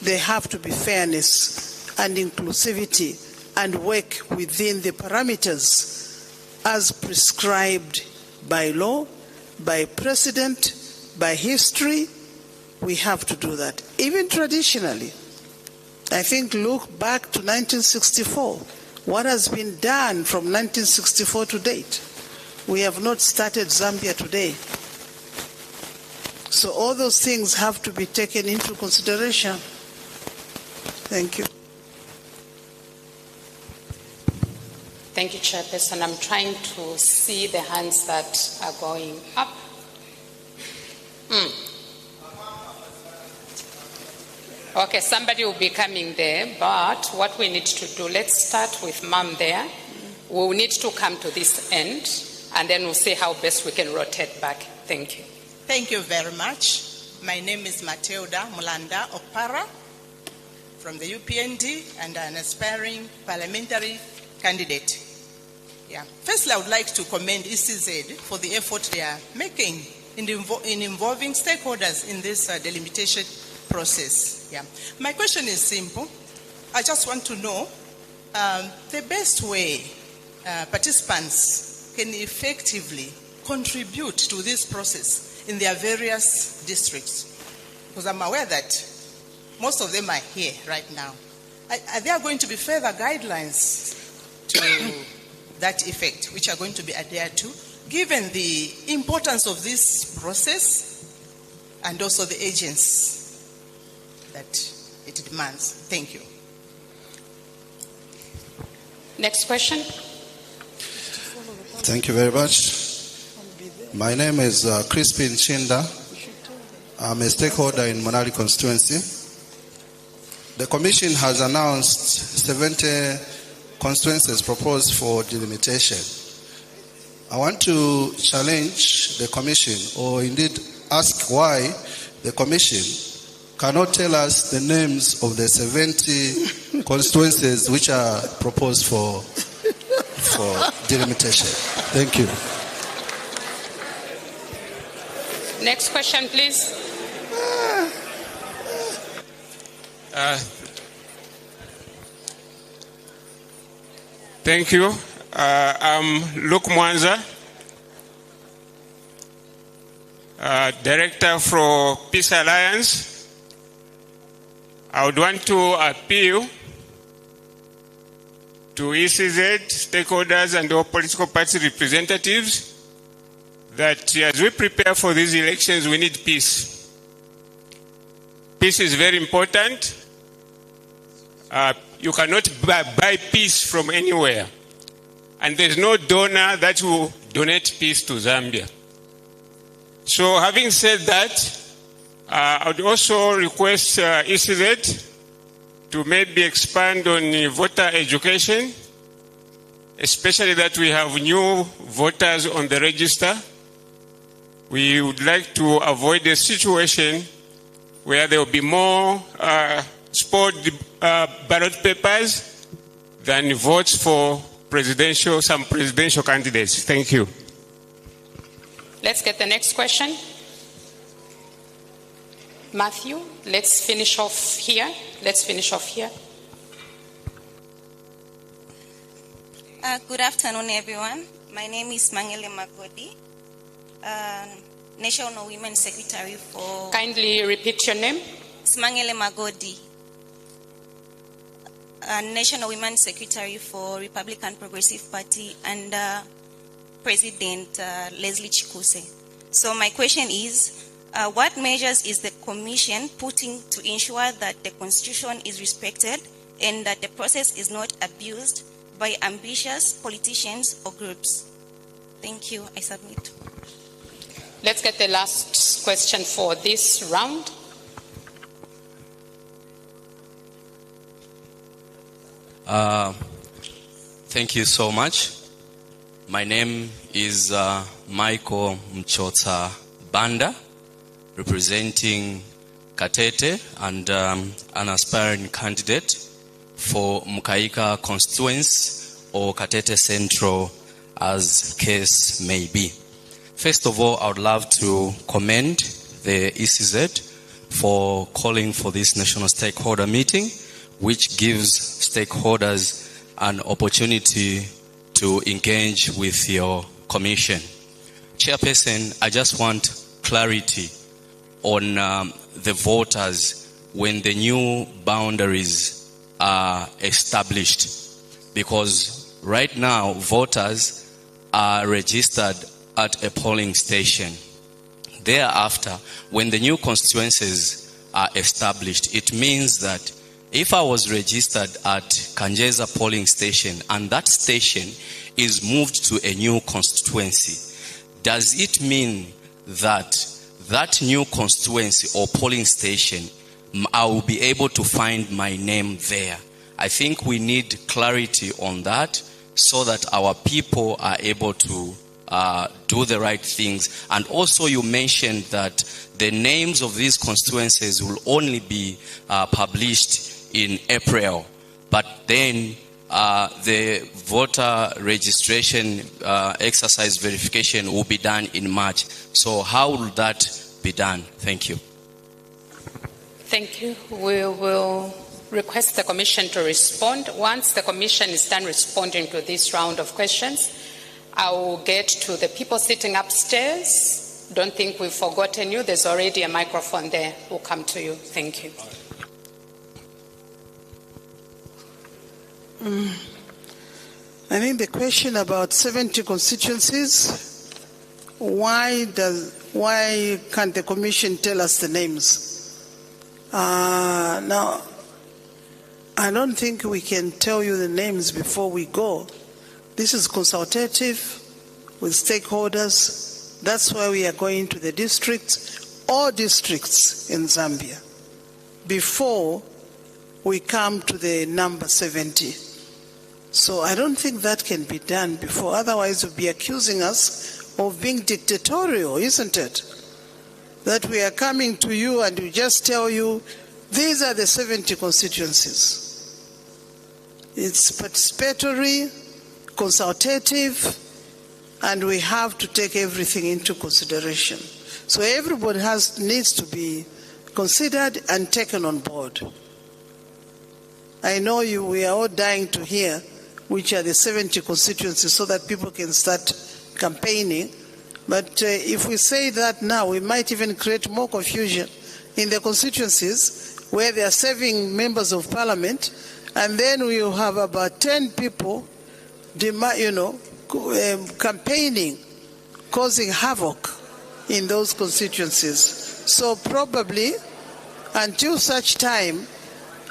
there have to be fairness and inclusivity and work within the parameters as prescribed by law, by precedent, by history. We have to do that. Even traditionally, I think look back to 1964. What has been done from 1964 to date? We have not started Zambia today. So all those things have to be taken into consideration. Thank you. Thank you, Chairperson. I'm trying to see the hands that are going up. Okay, somebody will be coming there, but what we need to do, let's start with Mom there. We'll need to come to this end, and then we'll see how best we can rotate back. Thank you. Thank you very much. My name is Matilda Mulanda Okpara from the UPND and an aspiring parliamentary candidate. Yeah. Firstly, I would like to commend ECZ for the effort they are making in involving stakeholders in this delimitation process. Yeah. My question is simple. I just want to know the best way participants can effectively contribute to this process in their various districts. Because I'm aware that most of them are here right now. Are there going to be further guidelines to that effect, which are going to be adhered to, given the importance of this process and also the agents that it demands? Thank you. Next question. Thank you very much. My name is Crispin Chinda. I'm a stakeholder in Monali constituency. The Commission has announced 70 constituencies proposed for delimitation. I want to challenge the Commission, or indeed ask why the Commission cannot tell us the names of the 70 constituencies which are proposed for delimitation. Thank you. Next question, please. Thank you. I'm Luke Mwanza, Director for Peace Alliance. I would want to appeal to ECZ, stakeholders and all political party representatives that as we prepare for these elections, we need peace. Peace is very important. You cannot buy peace from anywhere. And there's no donor that will donate peace to Zambia. So having said that, I would also request ECZ to maybe expand on voter education, especially that we have new voters on the register. We would like to avoid a situation where there will be more spoiled ballot papers than votes for some presidential candidates. Thank you. Let's get the next question. Matthew, let's finish off here. Good afternoon, everyone. My name is Mangele Magodi, National Women Secretary for... Kindly repeat your name. Smangele Magodi, National Women Secretary for Republican Progressive Party and President Leslie Chikuse. So my question is, what measures is the Commission putting to ensure that the Constitution is respected and that the process is not abused by ambitious politicians or groups? Thank you. I submit. Let's get the last question for this round. Thank you so much. My name is Michael Mchota Banda, representing Katete and an aspiring candidate for Mukaika constituency or Katete Central, as case may be. First of all, I would love to commend the ECZ for calling for this national stakeholder meeting, which gives stakeholders an opportunity to engage with your commission. Chairperson, I just want clarity on the voters when the new boundaries established, because right now voters are registered at a polling station. Thereafter, when the new constituencies are established, it means that if I was registered at Kanjeza polling station and that station is moved to a new constituency, does it mean that that new constituency or polling station, I will be able to find my name there? I think we need clarity on that so that our people are able to do the right things. And also you mentioned that the names of these constituencies will only be published in April, but then the voter registration exercise verification will be done in March. So how will that be done? Thank you. Thank you. We will request the Commission to respond. Once the Commission is done responding to this round of questions, I will get to the people sitting upstairs. Don't think we've forgotten you. There's already a microphone there. We'll come to you. Thank you. I think the question about 70 constituencies, why can't the Commission tell us the names? Now, I don't think we can tell you the names before we go. This is consultative with stakeholders. That's why we are going to the districts, all districts in Zambia, before we come to the number 70. So I don't think that can be done before. Otherwise, you'll be accusing us of being dictatorial, isn't it? That we are coming to you and we just tell you, these are the 70 constituencies. It's participatory, consultative, and we have to take everything into consideration. So everybody needs to be considered and taken on board. I know we are all dying to hear which are the 70 constituencies so that people can start campaigning. But if we say that now, we might even create more confusion in the constituencies where they are serving members of parliament, and then we will have about 10 people, campaigning, causing havoc in those constituencies. So probably until such time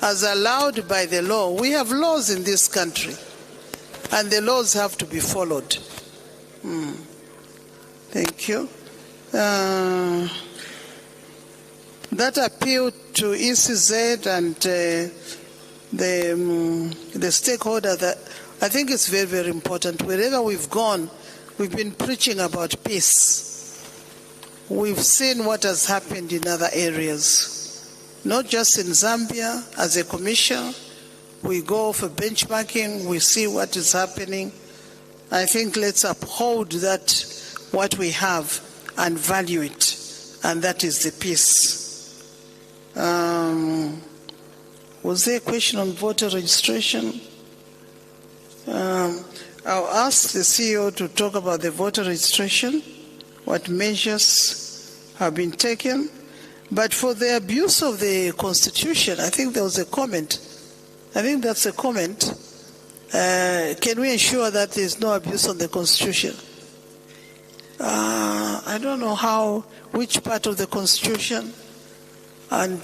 as allowed by the law, we have laws in this country, and the laws have to be followed. Thank you. That appeal to ECZ and the stakeholder, that I think it's very, very important. Wherever we've gone, we've been preaching about peace. We've seen what has happened in other areas, not just in Zambia. As a commission, we go for benchmarking, we see what is happening. I think let's uphold that, what we have, and value it, and that is the peace. Was there a question on voter registration? I'll ask the CEO to talk about the voter registration, what measures have been taken. But for the abuse of the Constitution, I think there was a comment. I think that's a comment. Can we ensure that there's no abuse of the Constitution? I don't know which part of the Constitution, and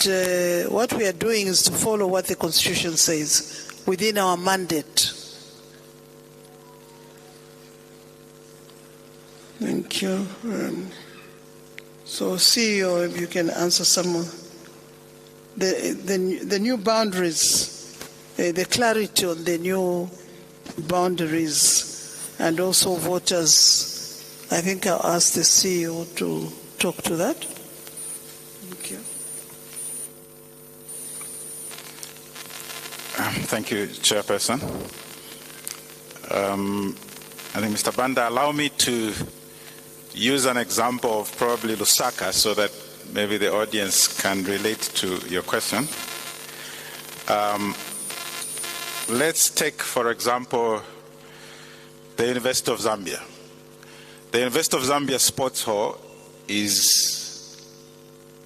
what we are doing is to follow what the Constitution says within our mandate. Thank you. So CEO, if you can answer some of the new boundaries, the clarity on the new boundaries, and also voters. I think I'll ask the CEO to talk to that. Thank you. Thank you, Chairperson. I think, Mr. Banda, allow me to use an example of probably Lusaka so that maybe the audience can relate to your question. Let's take, for example, the University of Zambia. The University of Zambia Sports Hall is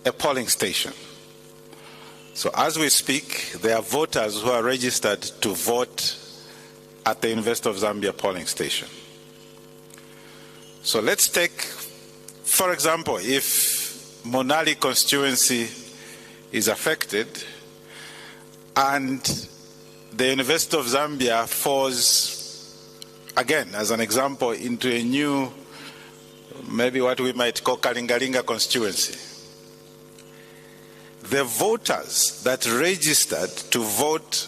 a polling station. So as we speak, there are voters who are registered to vote at the University of Zambia polling station. So let's take, for example, if Monali constituency is affected and the University of Zambia falls, again, as an example, into a new, maybe what we might call Kalingalinga constituency. The voters that registered to vote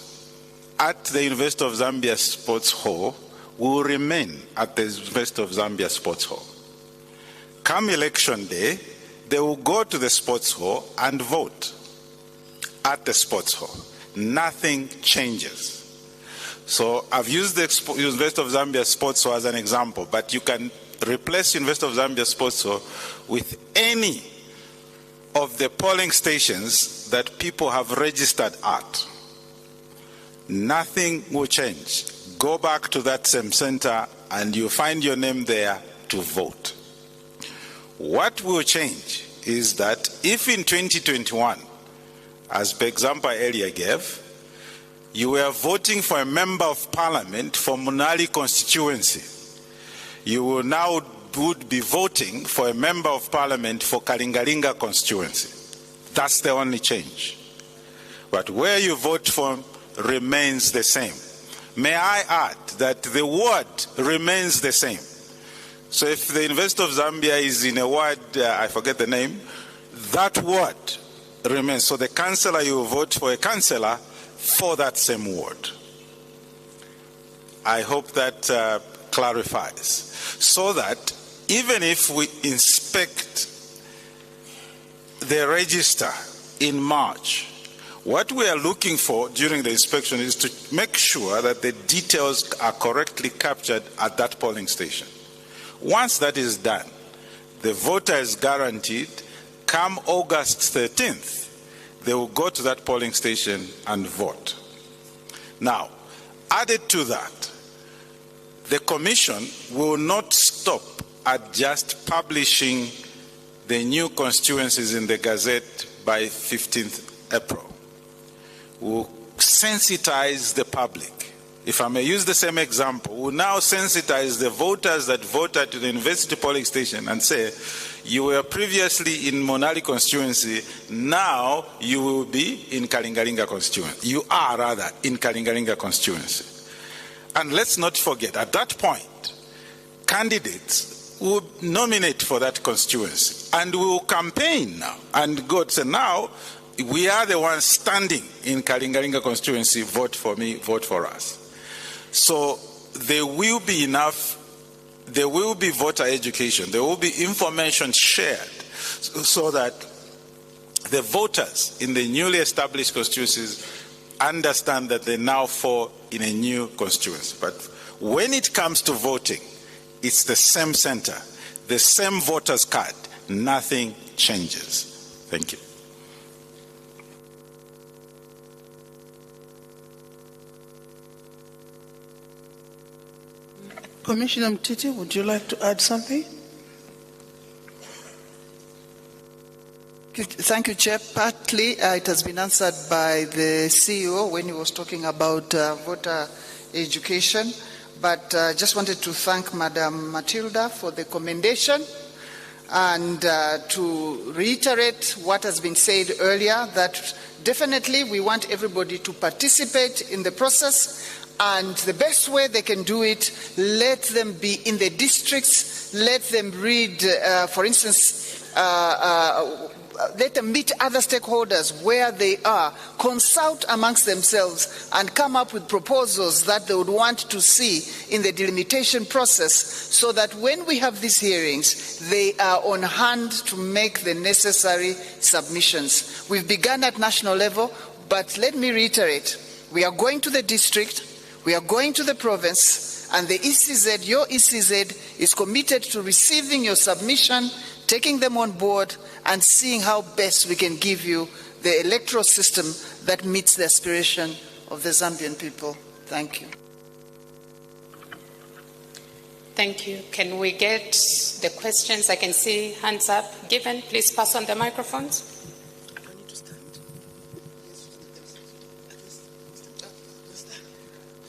at the University of Zambia Sports Hall will remain at the University of Zambia Sports Hall. Come election day, they will go to the sports hall and vote at the sports hall. Nothing changes. So I've used the University of Zambia Sports Hall as an example, but you can replace University of Zambia Sports Hall with any of the polling stations that people have registered at. Nothing will change. Go back to that same center and you find your name there to vote. What will change is that if in 2021, as per example I earlier gave, you were voting for a member of parliament for Monali constituency, you will now would be voting for a member of parliament for Kalingalinga constituency. That's the only change. But where you vote for remains the same. May I add that the ward remains the same. So if the University of Zambia is in a ward, I forget the name, that ward remains. So the councillor, you vote for a councillor for that same ward. I hope that clarifies. So that even if we inspect the register in March, what we are looking for during the inspection is to make sure that the details are correctly captured at that polling station. Once that is done, the voter is guaranteed, come August 13th, they will go to that polling station and vote. Now, added to that, the Commission will not stop at just publishing the new constituencies in the Gazette by 15th April. We'll sensitize the public. If I may use the same example, we'll now sensitize the voters that voted to the university polling station and say, you were previously in Monali constituency, now you will be in Kalingalinga constituency. You are rather in Kalingalinga constituency. And let's not forget, at that point, candidates will nominate for that constituency and we will campaign now and go to say, now we are the ones standing in Kalingalinga constituency, vote for me, vote for us. So there will be enough, there will be voter education, there will be information shared so that the voters in the newly established constituencies understand that they now fall in a new constituency. But when it comes to voting, it's the same center, the same voter's card, nothing changes. Thank you. Commissioner Mtiti, would you like to add something? Thank you, Chair. Partly it has been answered by the CEO when he was talking about voter education, but just wanted to thank Madam Matilda for the commendation and to reiterate what has been said earlier, that definitely we want everybody to participate in the process. And the best way they can do it, let them be in the districts, let them read, for instance, let them meet other stakeholders where they are, consult amongst themselves and come up with proposals that they would want to see in the delimitation process so that when we have these hearings, they are on hand to make the necessary submissions. We've begun at national level, but let me reiterate, we are going to the district, we are going to the province, and the ECZ, your ECZ, is committed to receiving your submission, taking them on board, and seeing how best we can give you the electoral system that meets the aspiration of the Zambian people. Thank you. Thank you. Can we get the questions? I can see hands up given. Please pass on the microphones.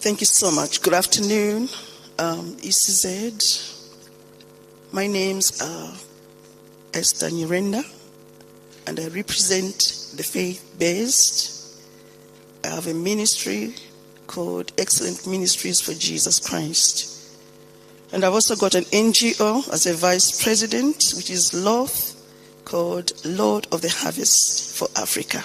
Thank you so much. Good afternoon, ECZ. My name's Esther Nyirenda, and I represent the faith-based. I have a ministry called Excellent Ministries for Jesus Christ. And I've also got an NGO as a vice president, which is LOTH, called Lord of the Harvest for Africa.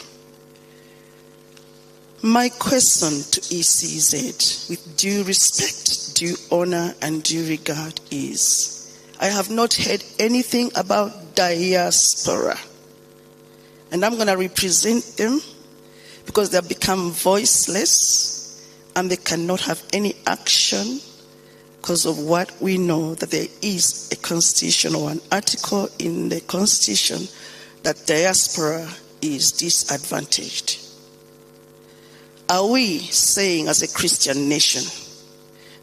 My question to ECZ, with due respect, due honor, and due regard is, I have not heard anything about diaspora. And I'm going to represent them because they have become voiceless and they cannot have any action because of what we know, that there is a constitution or an article in the constitution that diaspora is disadvantaged. Are we saying as a Christian nation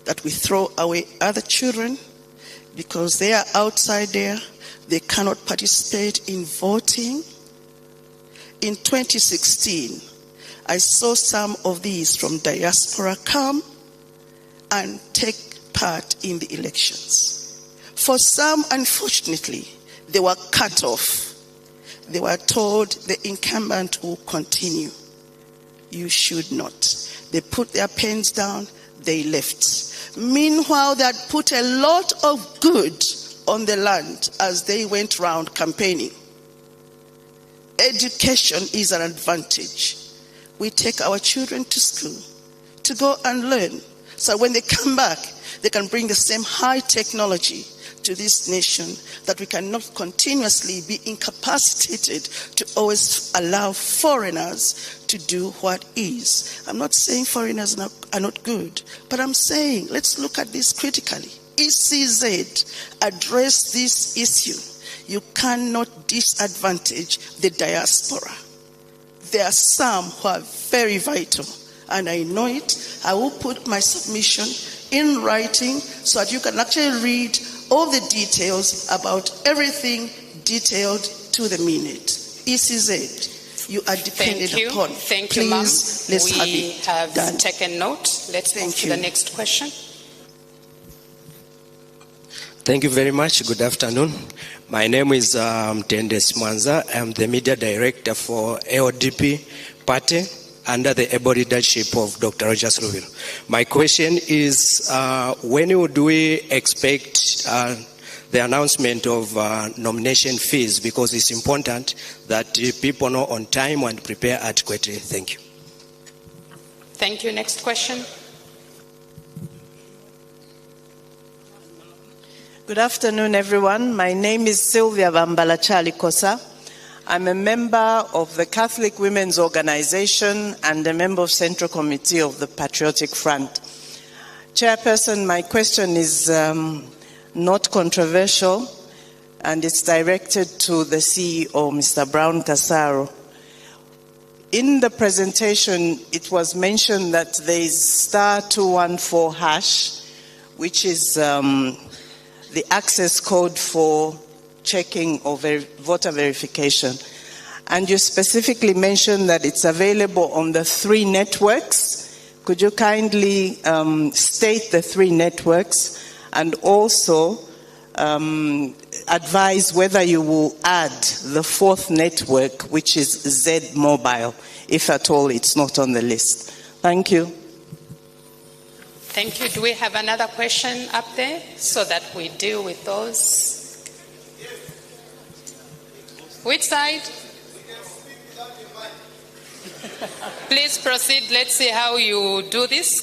that we throw away other children because they are outside there, they cannot participate in voting? In 2016, I saw some of these from diaspora come and take part in the elections. For some, unfortunately, they were cut off. They were told the incumbent will continue. You should not. They put their pens down, they left. Meanwhile, they had put a lot of good on the land as they went round campaigning. Education is an advantage. We take our children to school to go and learn. So when they come back, they can bring the same high technology to this nation, that we cannot continuously be incapacitated to always allow foreigners to do what is. I'm not saying foreigners are not good, but I'm saying let's look at this critically. ECZ, address this issue. You cannot disadvantage the diaspora. There are some who are very vital, and I know it. I will put my submission in writing so that you can actually read all the details about everything detailed to the minute. ECZ, you are dependent upon. Thank you, ma'am. Let's have it done. Taken note. Let's move to the next question. Thank you very much. Good afternoon. My name is Tendes Mwanza. I'm the media director for LDP party under the able leadership of Dr. Rogers Rubio. My question is, when would we expect the announcement of nomination fees? Because it's important that people know on time and prepare adequately. Thank you. Thank you. Next question. Good afternoon, everyone. My name is Sylvia Vambalachali Kosa. I'm a member of the Catholic Women's Organization and a member of Central Committee of the Patriotic Front. Chairperson, my question is not controversial, and it's directed to the CEO, Mr. Brown Kasaro. In the presentation, it was mentioned that there is *214#, which is the access code for checking or voter verification. And you specifically mentioned that it's available on the 3 networks. Could you kindly state the 3 networks and also advise whether you will add the 4th network, which is Z Mobile, if at all it's not on the list? Thank you. Thank you. Do we have another question up there so that we deal with those? Which side? Please proceed. Let's see how you do this.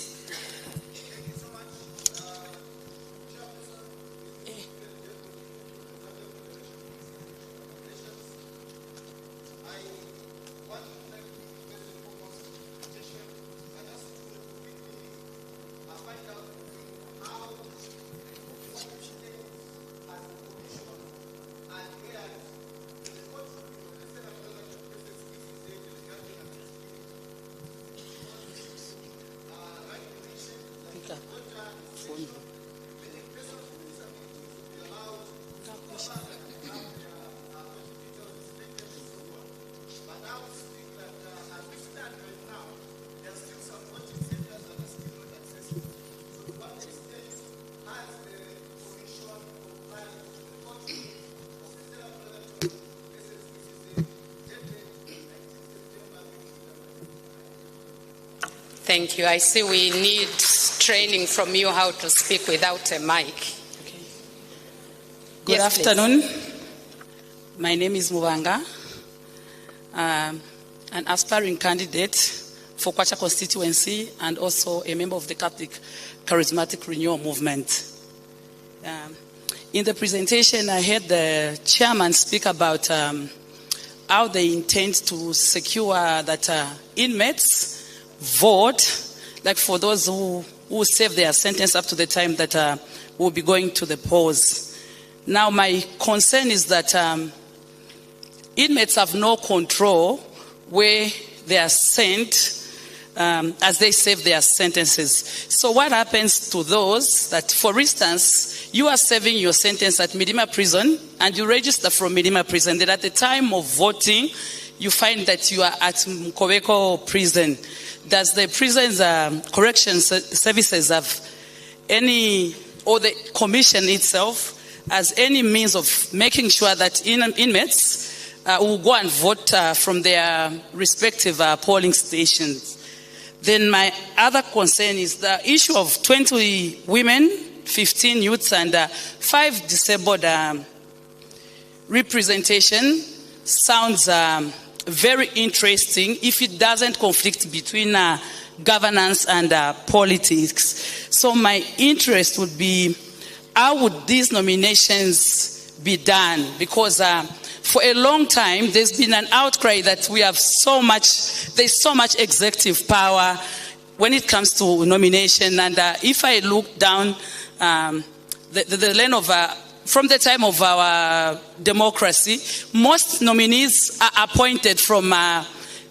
Thank you. I see we need training from you how to speak without a mic. Good Yes, afternoon. My name is Mubanga. An aspiring candidate for Kwacha constituency and also a member of the Catholic Charismatic Renewal Movement. In the presentation, I heard the chairman speak about how they intend to secure that inmates vote, like for those who serve their sentence up to the time that will be going to the polls. Now, my concern is that inmates have no control where they are sent as they serve their sentences. So what happens to those that, for instance, you are serving your sentence at Midima Prison and you register from Midima Prison, then at the time of voting, you find that you are at Mkoweko Prison. Does the prison's corrections services have any, or the commission itself, has any means of making sure that inmates will go and vote from their respective polling stations? Then my other concern is the issue of 20 women, 15 youths, and 5 disabled representation sounds very interesting if it doesn't conflict between governance and politics. So my interest would be, how would these nominations be done? Because for a long time, there's been an outcry that we have there's so much executive power when it comes to nomination. And if I look down the lane of, from the time of our democracy, most nominees are appointed from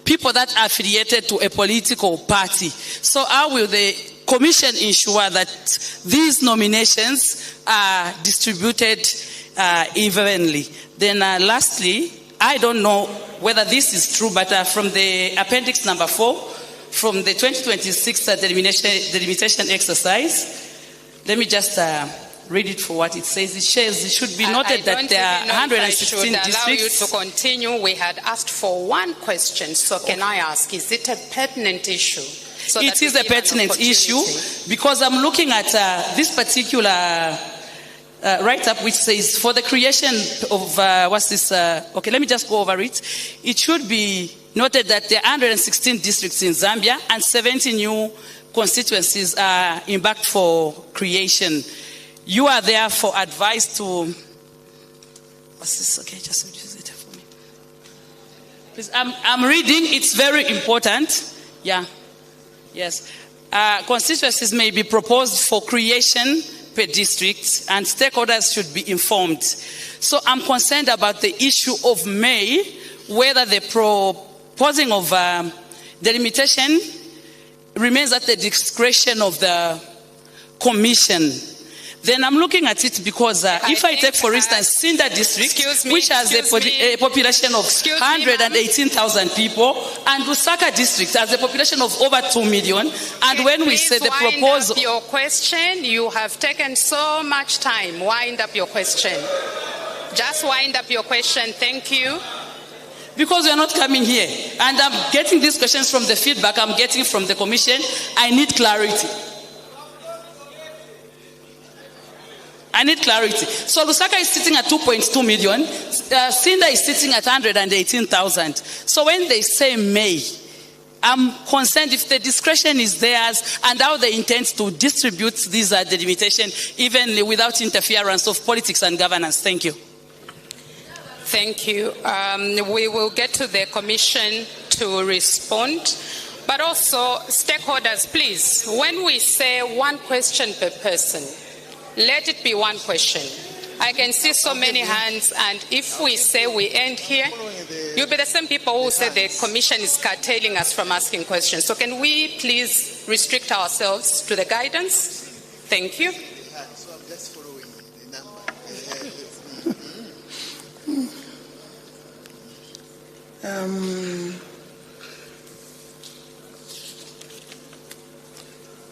people that are affiliated to a political party. So how will the commission ensure that these nominations are distributed evenly? Then lastly, I don't know whether this is true, but from the appendix number 4, from the 2026 delimitation exercise, let me just read it for what it says. It should be noted that there are 116 districts. Allow you to continue. We had asked for one question, so can I ask, is it a pertinent issue? So it is a pertinent issue because I'm looking at this particular write-up which says for the creation of, okay, let me just go over it. It should be noted that there are 116 districts in Zambia and 70 new constituencies are embarked for creation. You are there for advice to, what's this? Okay, just use it for me. Please, I'm reading, it's very important. Yeah, yes. Constituencies may be proposed for creation per district and stakeholders should be informed. So I'm concerned about the issue of May, whether the proposing of delimitation remains at the discretion of the commission. Then I'm looking at it because if I take, for instance, Sinda district, which has a population of 118,000 people, and Lusaka district has a population of over 2 million. And when we say the proposal... Wind up your question. You have taken so much time. Wind up your question. Just wind up your question. Thank you. Because we are not coming here. And I'm getting these questions from the feedback I'm getting from the commission. I need clarity. I need clarity. So Lusaka is sitting at 2.2 million. Sinda is sitting at 118,000. So when they say May, I'm concerned if the discretion is theirs and how they intend to distribute these delimitation evenly without interference of politics and governance. Thank you. Thank you. We will get to the commission to respond. But also, stakeholders, please, when we say one question per person, let it be one question. I can see so many hands, and if we say we end here, you'll be the same people who say the commission is curtailing us from asking questions. So can we please restrict ourselves to the guidance? Thank you. So I'm just following the number.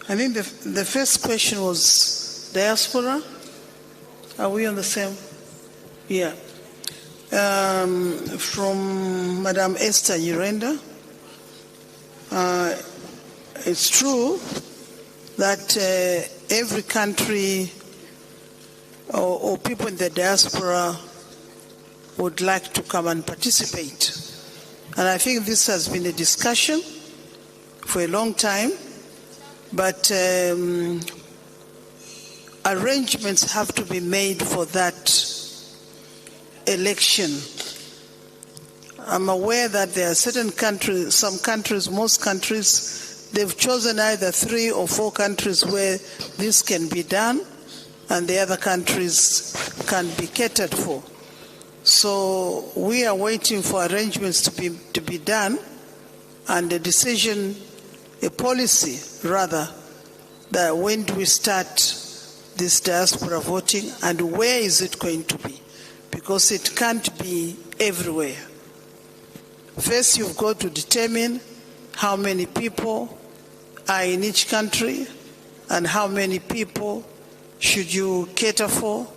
I think the first question was diaspora. Are we on the same? Yeah. From Madam Esther Urenda. it's true that every country or people in the diaspora would like to come and participate. And I think this has been a discussion for a long time, but arrangements have to be made for that election. I'm aware that there are certain countries, some countries, most countries, they've chosen either 3 or 4 countries where this can be done, and the other countries can be catered for. So we are waiting for arrangements to be done, and a decision, a policy rather, that when do we start this diaspora voting and where is it going to be? Because it can't be everywhere. First, you've got to determine how many people are in each country and how many people should you cater for.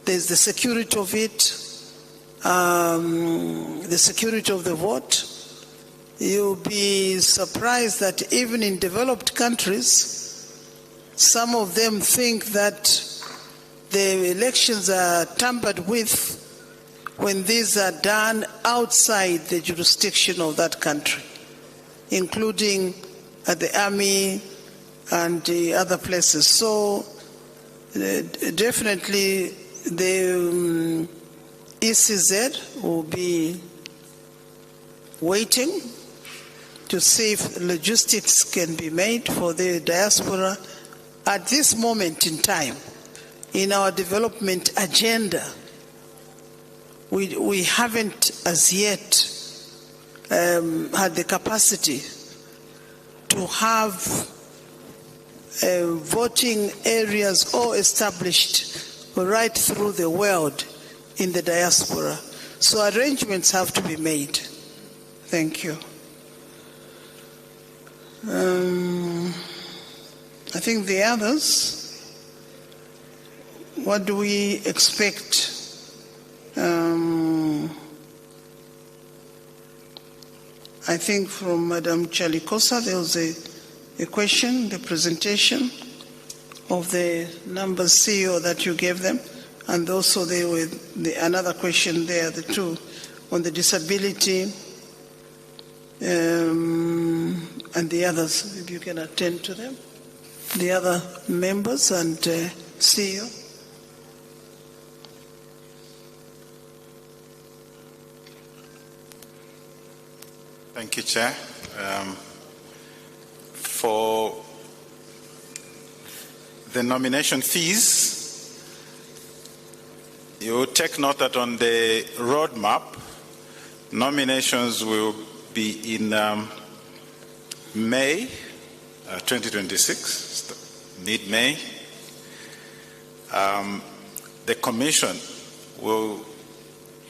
There's the security of it, the security of the vote. You'll be surprised that even in developed countries, some of them think that the elections are tampered with when these are done outside the jurisdiction of that country, including at the army and the other places. So definitely the ECZ will be waiting to see if logistics can be made for the diaspora at this moment in time. In our development agenda, we haven't as yet had the capacity to have voting areas all established right through the world in the diaspora. So arrangements have to be made. Thank you. I think the others, what do we expect? I think from Madam Chalikosa there was a question, the presentation of the numbers CEO that you gave them, and also there were another question there, the two on the disability and the others, if you can attend to them, the other members and CEO. Thank you, Chair. For the nomination fees, you take note that on the roadmap, nominations will be in May 2026, mid-May. The Commission will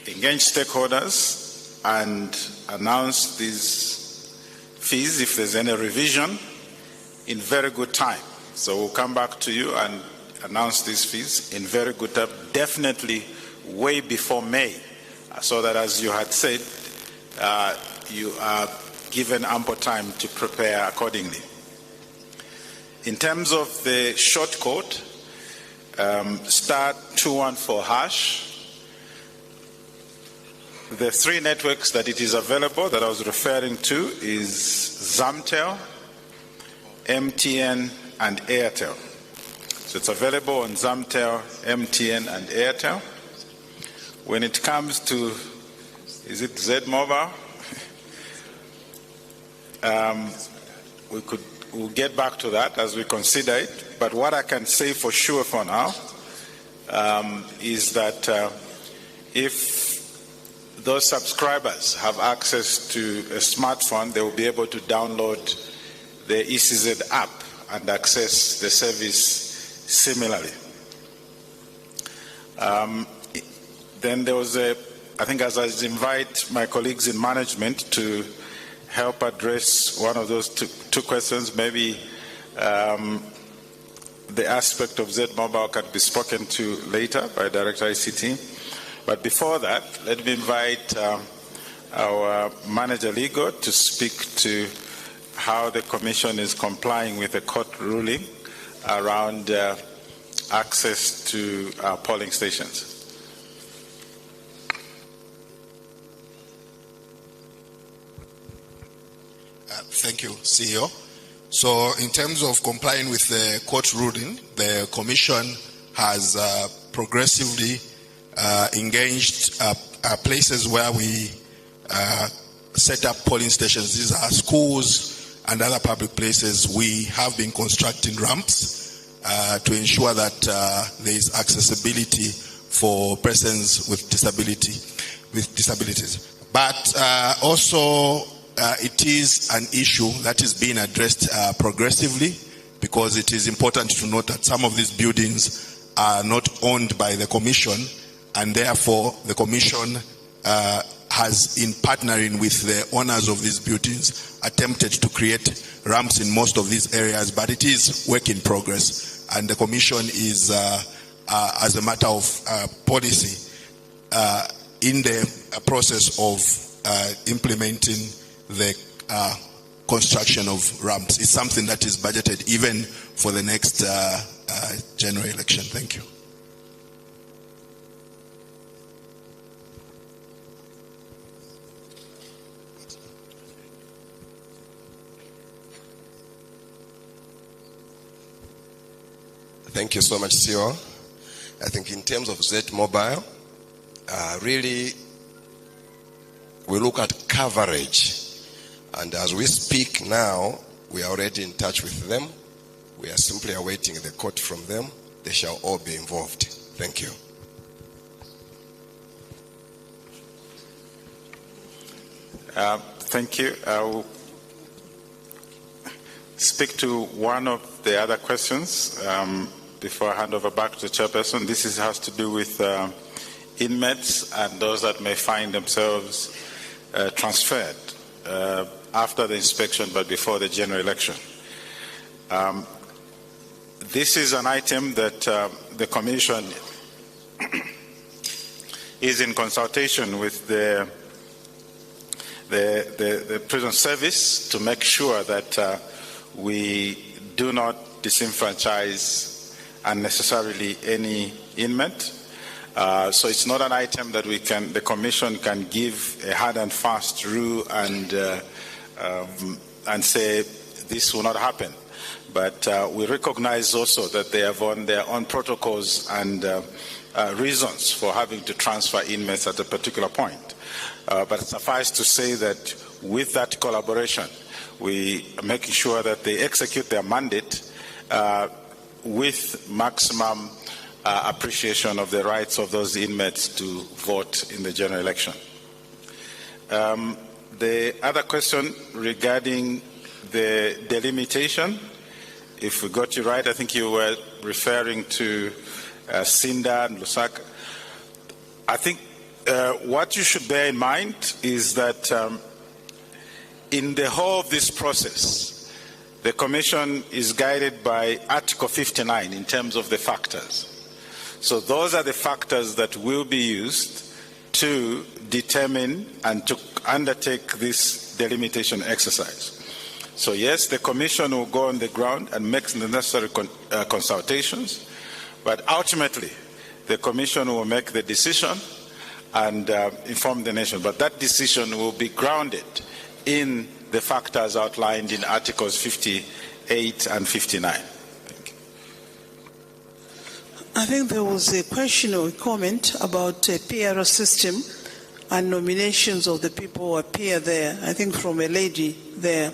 engage stakeholders and announce these fees if there's any revision in very good time. So we'll come back to you and announce these fees in very good time, definitely way before May, so that, as you had said, you are given ample time to prepare accordingly. In terms of the short code, *214#, the 3 networks that it is available that I was referring to is Zamtel, MTN, and Airtel. So it's available on Zamtel, MTN, and Airtel. When it comes to, is it Z Mobile? We'll get back to that as we consider it. But what I can say for sure for now is that if those subscribers have access to a smartphone, they will be able to download the ECZ app and access the service similarly. Then there was I think as I invite my colleagues in management to help address one of those two questions, maybe the aspect of Z Mobile can be spoken to later by Director ICT. But before that, let me invite our manager legal to speak to how the Commission is complying with the court ruling around access to polling stations. Thank you, CEO. So in terms of complying with the court ruling, the Commission has progressively engaged places where we set up polling stations. These are schools and other public places. We have been constructing ramps to ensure that there is accessibility for persons with disabilities. But also it is an issue that is being addressed progressively, because it is important to note that some of these buildings are not owned by the Commission, and therefore the Commission has, in partnering with the owners of these buildings, attempted to create ramps in most of these areas, but it is work in progress, and the Commission is, as a matter of policy, in the process of implementing the construction of ramps. It's something that is budgeted even for the next general election. Thank you. Thank you so much, CEO. I think in terms of Z Mobile, really we look at coverage. And as we speak now, we are already in touch with them. We are simply awaiting the court from them. They shall all be involved. Thank you. Thank you. I will speak to one of the other questions before I hand over back to the chairperson. This has to do with inmates and those that may find themselves transferred after the inspection but before the general election. This is an item that the Commission is in consultation with the prison service to make sure that we do not disenfranchise unnecessarily any inmate. So it's not an item that the Commission can give a hard and fast rule and say this will not happen. But we recognize also that they have their own protocols and reasons for having to transfer inmates at a particular point. But suffice to say that with that collaboration, we are making sure that they execute their mandate with maximum appreciation of the rights of those inmates to vote in the general election. The other question regarding the delimitation, if we got you right, I think you were referring to Sinda and Lusaka. I think what you should bear in mind is that in the whole of this process, the Commission is guided by Article 59 in terms of the factors. So those are the factors that will be used to determine and to undertake this delimitation exercise. So yes, the Commission will go on the ground and make the necessary consultations, but ultimately the Commission will make the decision and inform the nation. But that decision will be grounded in the factors outlined in Articles 58 and 59. I think there was a question or a comment about a PR system and nominations of the people who appear there. I think from a lady there.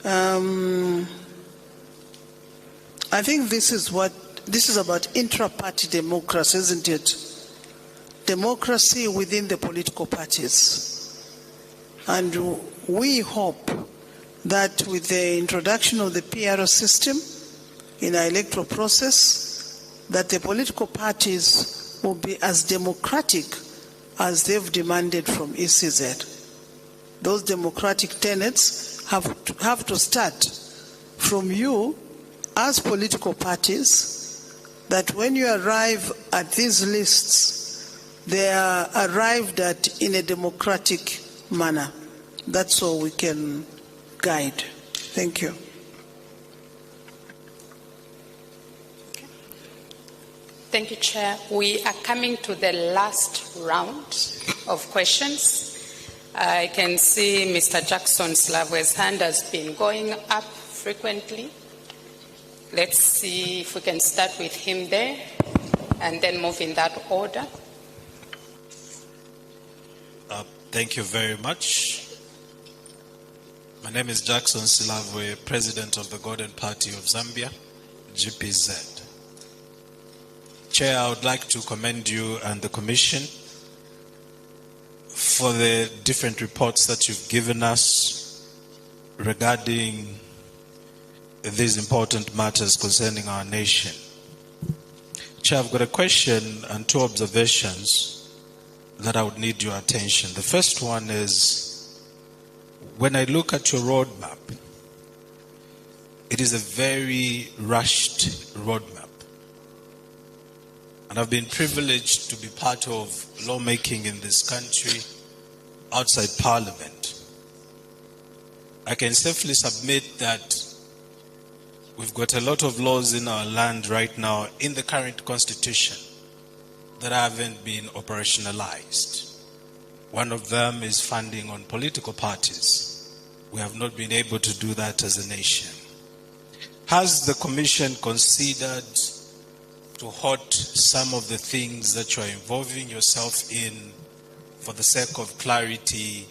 I think this is about intra-party democracy, isn't it? Democracy within the political parties. And we hope that with the introduction of the PR system in our electoral process, that the political parties will be as democratic as they've demanded from ECZ. Those democratic tenets have to start from you as political parties, that when you arrive at these lists, they are arrived at in a democratic manner. That's all we can guide. Thank you. Thank you, Chair. We are coming to the last round of questions. I can see Mr. Jackson Slave's hand has been going up frequently. Let's see if we can start with him there and then move in that order. Thank you very much. My name is Jackson Silabwe, President of the Golden Party of Zambia, GPZ. Chair, I would like to commend you and the Commission for the different reports that you've given us regarding these important matters concerning our nation. Chair, I've got a question and two observations that I would need your attention. The first one is, when I look at your roadmap, it is a very rushed roadmap. And I've been privileged to be part of lawmaking in this country outside Parliament. I can safely submit that we've got a lot of laws in our land right now in the current constitution that haven't been operationalized. One of them is funding on political parties. We have not been able to do that as a nation. Has the Commission considered to halt some of the things that you are involving yourself in for the sake of clarity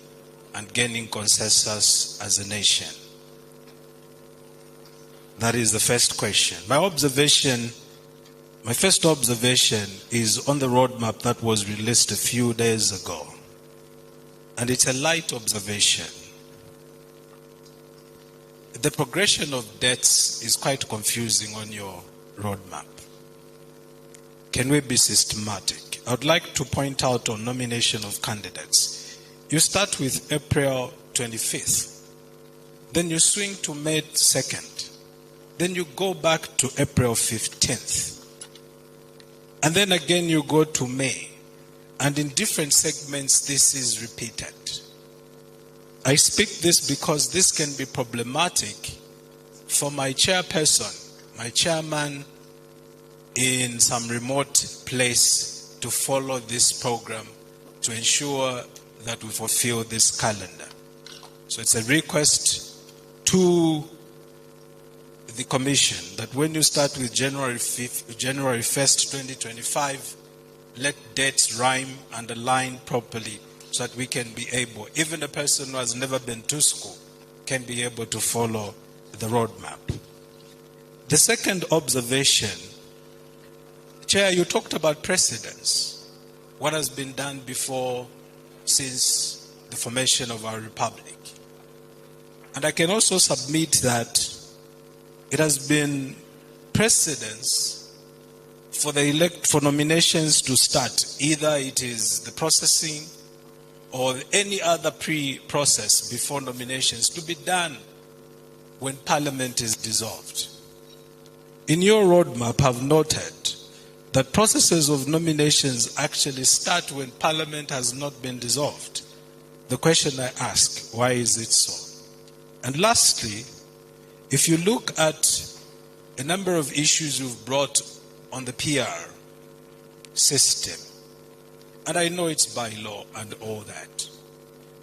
and gaining consensus as a nation? That is the first question. My first observation is on the roadmap that was released a few days ago. And it's a light observation. The progression of debts is quite confusing on your roadmap. Can we be systematic? I would like to point out on nomination of candidates. You start with April 25th. Then you swing to May 2nd. Then you go back to April 15th. And then again you go to May. And in different segments this is repeated. I speak this because this can be problematic for my chairperson, my chairman in some remote place to follow this program to ensure that we fulfill this calendar. So it's a request to the Commission that when you start with January 1st, 2025, let dates rhyme and align properly so that we can be able, even a person who has never been to school, can be able to follow the roadmap. The second observation, Chair, you talked about precedents. What has been done before since the formation of our republic. And I can also submit that it has been precedence for nominations to start. Either it is the processing or any other pre-process before nominations to be done when Parliament is dissolved. In your roadmap, I've noted that processes of nominations actually start when Parliament has not been dissolved. The question I ask, why is it so? And lastly, if you look at a number of issues you've brought on the PR system, and I know it's by law and all that,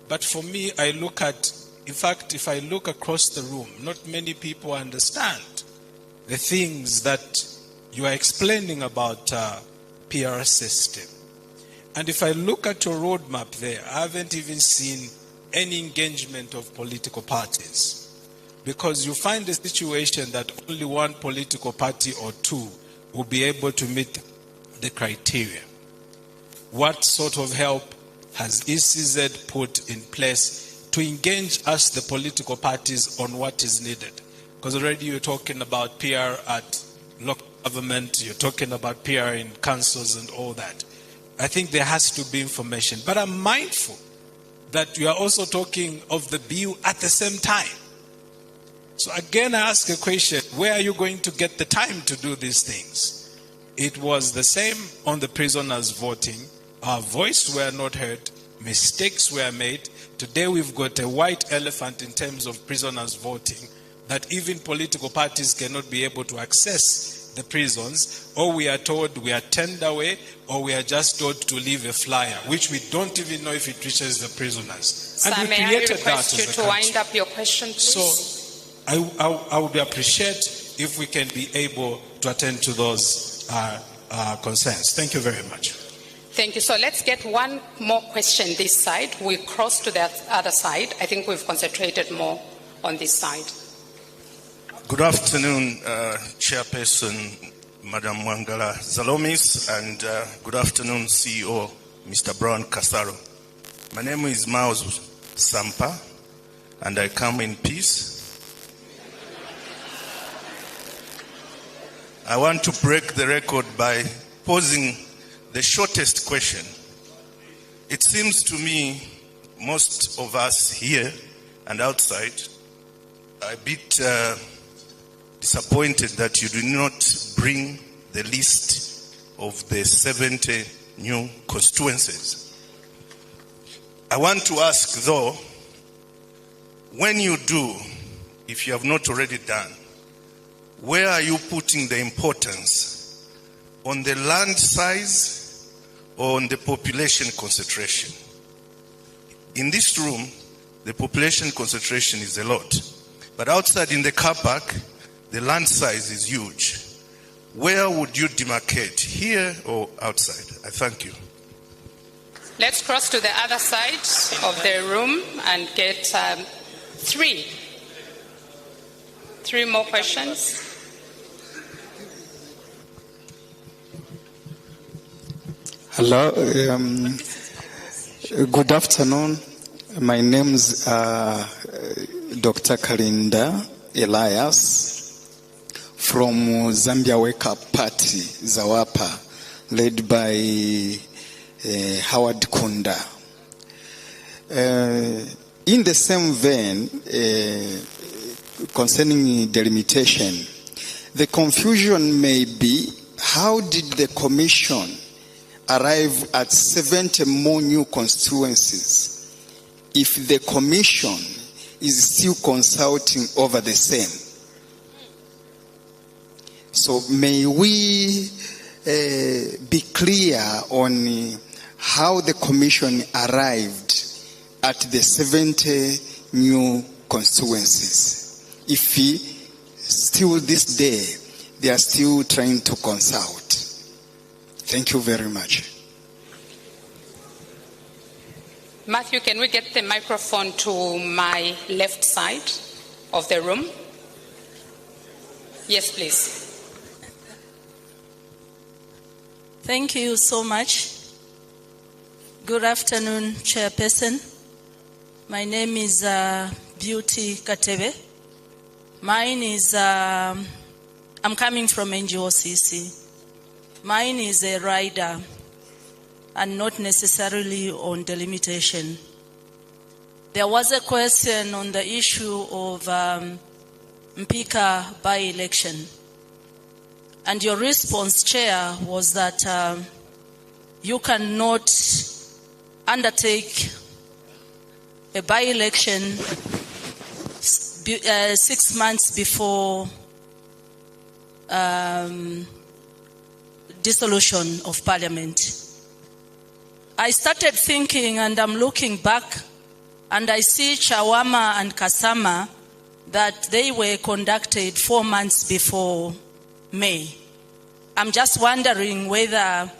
but for me, I look at, in fact, if I look across the room, not many people understand the things that you are explaining about PR system. And if I look at your roadmap there, I haven't even seen any engagement of political parties. Because you find a situation that only one political party or two will be able to meet the criteria. What sort of help has ECZ put in place to engage us, the political parties, on what is needed? Because already you're talking about PR at local government, you're talking about PR in councils and all that. I think there has to be information. But I'm mindful that you are also talking of the bill at the same time. So again, I ask a question, where are you going to get the time to do these things? It was the same on the prisoners voting. Our voice were not heard. Mistakes were made. Today we've got a white elephant in terms of prisoners voting. that even political parties cannot be able to access the prisons, or we are told we are turned away, or we are just told to leave a flyer, which we don't even know if it reaches the prisoners. Sir, and we may created I request that you as a to country. wind up your question, please? So I would appreciate if we can be able to attend to those concerns. Thank you very much. Thank you. So let's get one more question this side. We cross to the other side. I think we've concentrated more on this side. Good afternoon, Chairperson Madam Mwangala Zalomis, and good afternoon, CEO Mr. Brown Kasaro. My name is Maus Sampa, and I come in peace. I want to break the record by posing the shortest question. It seems to me most of us here and outside are a bit disappointed that you do not bring the list of the 70 new constituencies. I want to ask though, when you do, if you have not already done, where are you putting the importance? On the land size or on the population concentration? In this room, the population concentration is a lot. But outside in the car park, the land size is huge. Where would you demarcate, here or outside? I thank you. Let's cross to the other side of the room and get three more questions. Hello, good afternoon. My name is Dr. Kalinda Elias from Zambia Wake Up Party, Zawapa, led by Howard Kunda. In the same vein, concerning delimitation, the confusion may be, how did the Commission arrive at 70 more new constituencies if the Commission is still consulting over the same? So may we be clear on how the Commission arrived at the 70 new constituencies, if still this day they are still trying to consult. Thank you very much. Matthew, can we get the microphone to my left side of the room? Yes, please. Thank you so much. Good afternoon, Chairperson. My name is Beauty Katebe. Mine is, I'm coming from NGOCC. Mine is a rider and not necessarily on delimitation. There was a question on the issue of Mpika by-election. And your response, Chair, was that you cannot undertake a by-election 6 months before dissolution of Parliament. I started thinking, and I'm looking back, and I see Chawama and Kasama, that they were conducted 4 months before May. I'm just wondering whether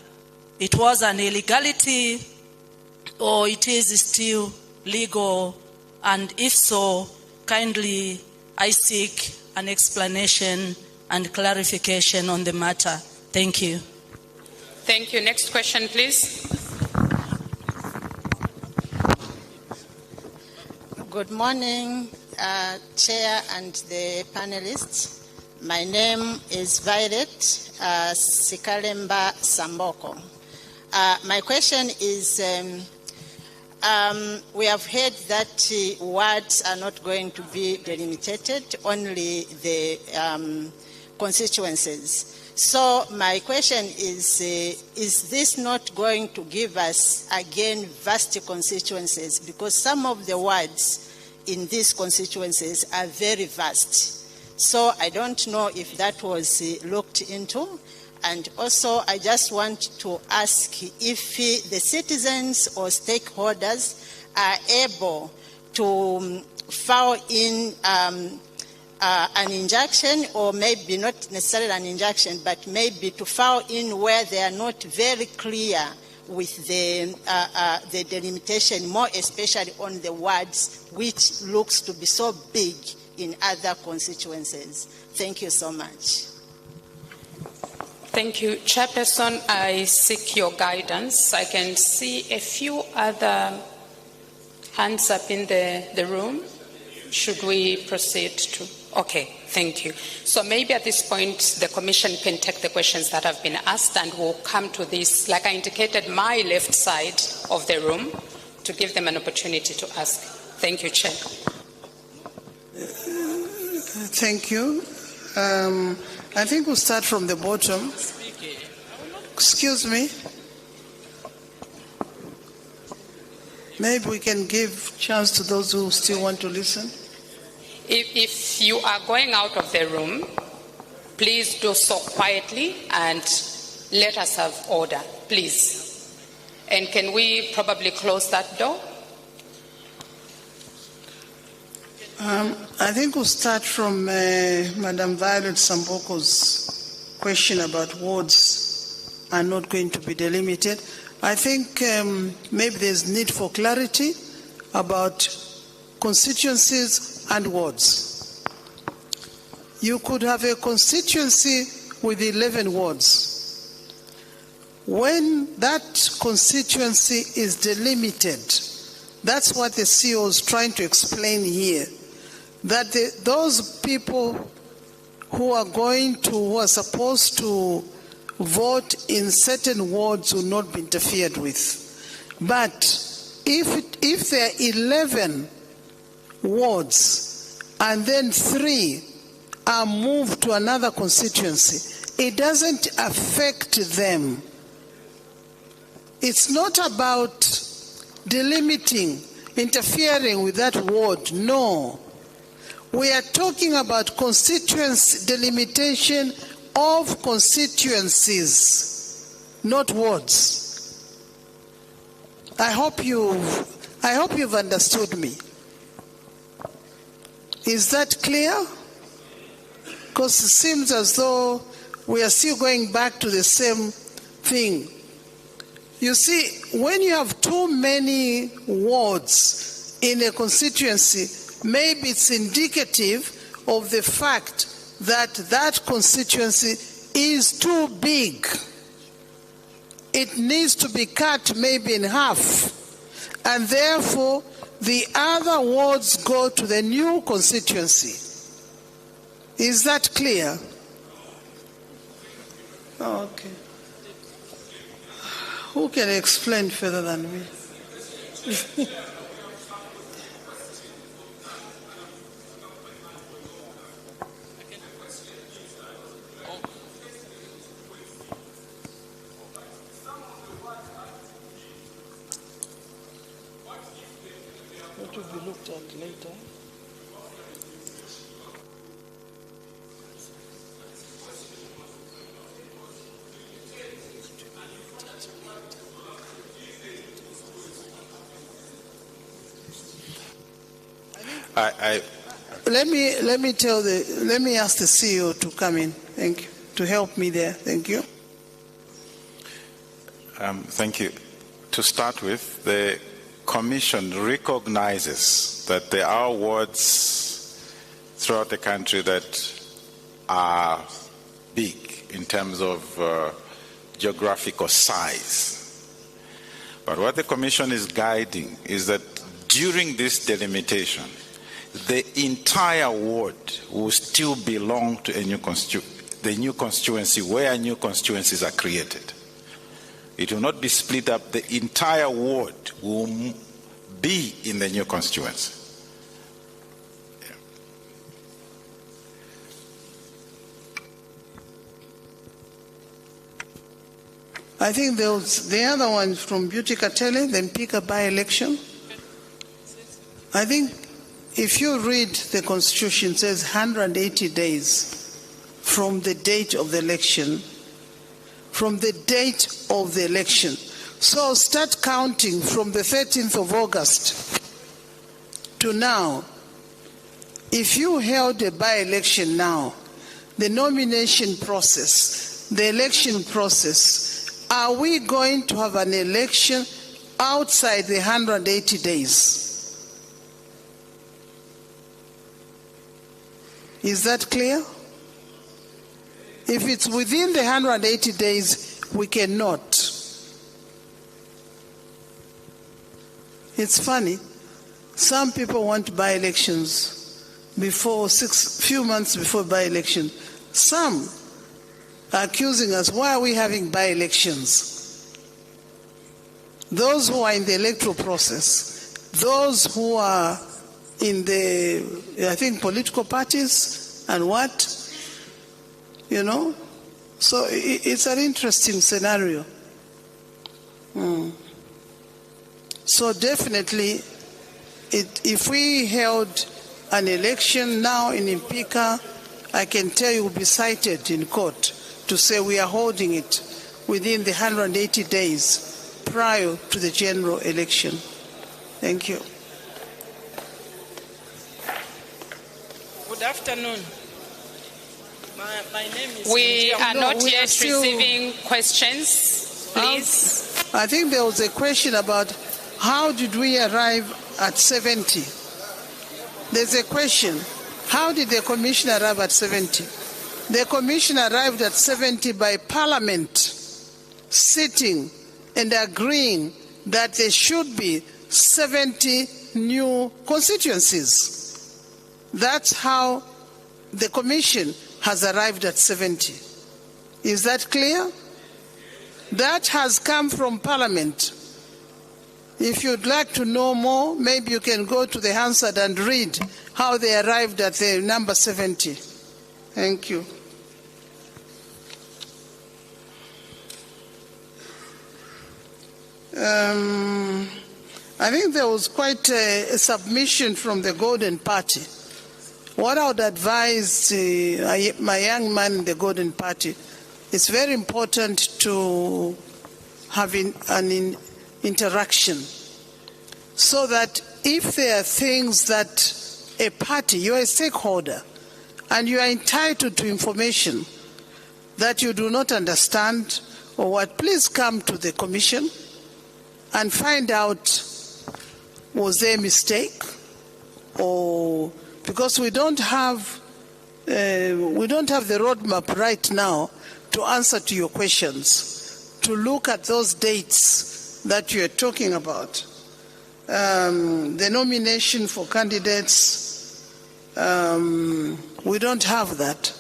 it was an illegality or it is still legal, and if so, kindly I seek an explanation and clarification on the matter. Thank you. Thank you. Next question, please. Good morning, Chair and the panelists. My name is Violet Sikalemba Samboko. My question is, we have heard that wards are not going to be delimited, only the constituencies. So my question is this not going to give us, again, vast constituencies? Because some of the wards in these constituencies are very vast. So I don't know if that was looked into. And also, I just want to ask if the citizens or stakeholders are able to file in an injunction, or maybe not necessarily an injunction, but maybe to file in where they are not very clear with the delimitation, more especially on the wards, which looks to be so big in other constituencies. Thank you so much. Thank you, Chairperson. I seek your guidance. I can see a few other hands up in the room. Should we proceed to? Okay, thank you. So maybe at this point, the Commission can take the questions that have been asked, and we'll come to this, like I indicated, my left side of the room, to give them an opportunity to ask. Thank you, Chair. Thank you. I think we'll start from the bottom. Excuse me. Maybe we can give chance to those who still want to listen. If you are going out of the room, please do so quietly and let us have order, please. And can we probably close that door? I think we'll start from Madam Violet Samboko's question about wards are not going to be delimited. I think maybe there's need for clarity about constituencies and wards. You could have a constituency with 11 wards. When that constituency is delimited, that's what the CEO is trying to explain here, that those people who are supposed to vote in certain wards will not be interfered with. But if there are 11 wards and then 3 are moved to another constituency, it doesn't affect them. It's not about delimiting, interfering with that ward, no. We are talking about constituency delimitation of constituencies, not wards. I hope you've understood me. Is that clear? Because it seems as though we are still going back to the same thing. You see, when you have too many wards in a constituency, maybe it's indicative of the fact that that constituency is too big. It needs to be cut maybe in half, and therefore the other wards go to the new constituency. Is that clear? Oh, okay. Who can explain further than me? What will be looked at later? Let me ask the CEO to come in. Thank you. To help me there. Thank you. Thank you. To start with, the Commission recognizes that there are wards throughout the country that are big in terms of geographical size. But what the Commission is guiding is that during this delimitation, the entire ward will still belong to a new the new constituency where new constituencies are created. It will not be split up. The entire ward will be in the new constituency. Yeah. I think there was the other one from Beauty Katele, then pick a by-election. I think if you read the Constitution, it says 180 days from the date of the election. From the date of the election. So start counting from the 13th of August to now. If you held a by-election now, the nomination process, the election process, are we going to have an election outside the 180 days? Is that clear? If it's within the 180 days, we cannot. It's funny. Some people want by-elections before few months before by-election. Some are accusing us, why are we having by-elections? Those who are in the electoral process, those who are in the, I think, political parties and what? You know? So it's an interesting scenario. So definitely, if we held an election now in Impika, I can tell you will be cited in court to say we are holding it within the 180 days prior to the general election. Thank you. Good afternoon. My name is... We are not yet receiving questions, please. I think there was a question about how did we arrive at 70? There's a question. How did the commission arrive at 70? The commission arrived at 70 by Parliament sitting and agreeing that there should be 70 new constituencies. That's how the commission has arrived at 70. Is that clear? That has come from Parliament. If you'd like to know more, maybe you can go to the Hansard and read how they arrived at the number 70. Thank you. I think there was quite a submission from the Golden Party. What I would advise my young man in the Golden Party, it's very important to have an interaction so that if there are things that a party, you are a stakeholder, and you are entitled to information that you do not understand or what, please come to the commission and find out, was there a mistake? Or because we don't have the roadmap right now to answer to your questions, to look at those dates that you are talking about. The nomination for candidates, we don't have that.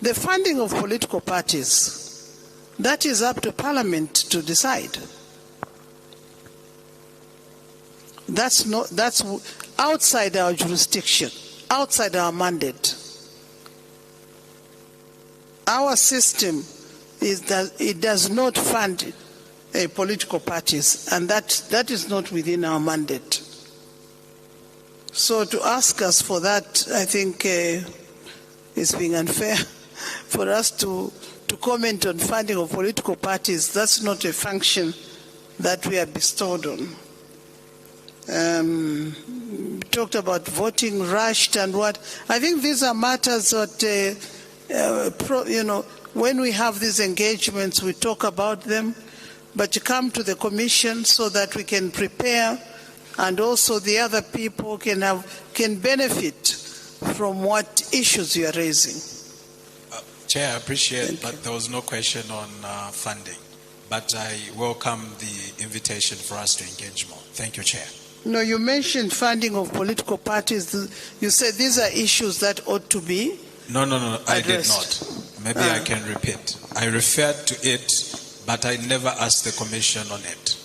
The funding of political parties, that is up to Parliament to decide. That's outside our jurisdiction, outside our mandate. Our system is that it does not fund political parties, and that is not within our mandate. So to ask us for that, I think is being unfair for us to comment on funding of political parties. That's not a function that we are bestowed on. Talked about voting rushed and what. I think these are matters that, when we have these engagements, we talk about them, but you come to the commission so that we can prepare, and also the other people can benefit from what issues you are raising. Chair, I appreciate, but there was no question on funding. But I welcome the invitation for us to engage more. Thank you, Chair. No, you mentioned funding of political parties. You said these are issues that ought to be No, I did addressed. not. Maybe I can repeat. I referred to it, but I never asked the Commission on it.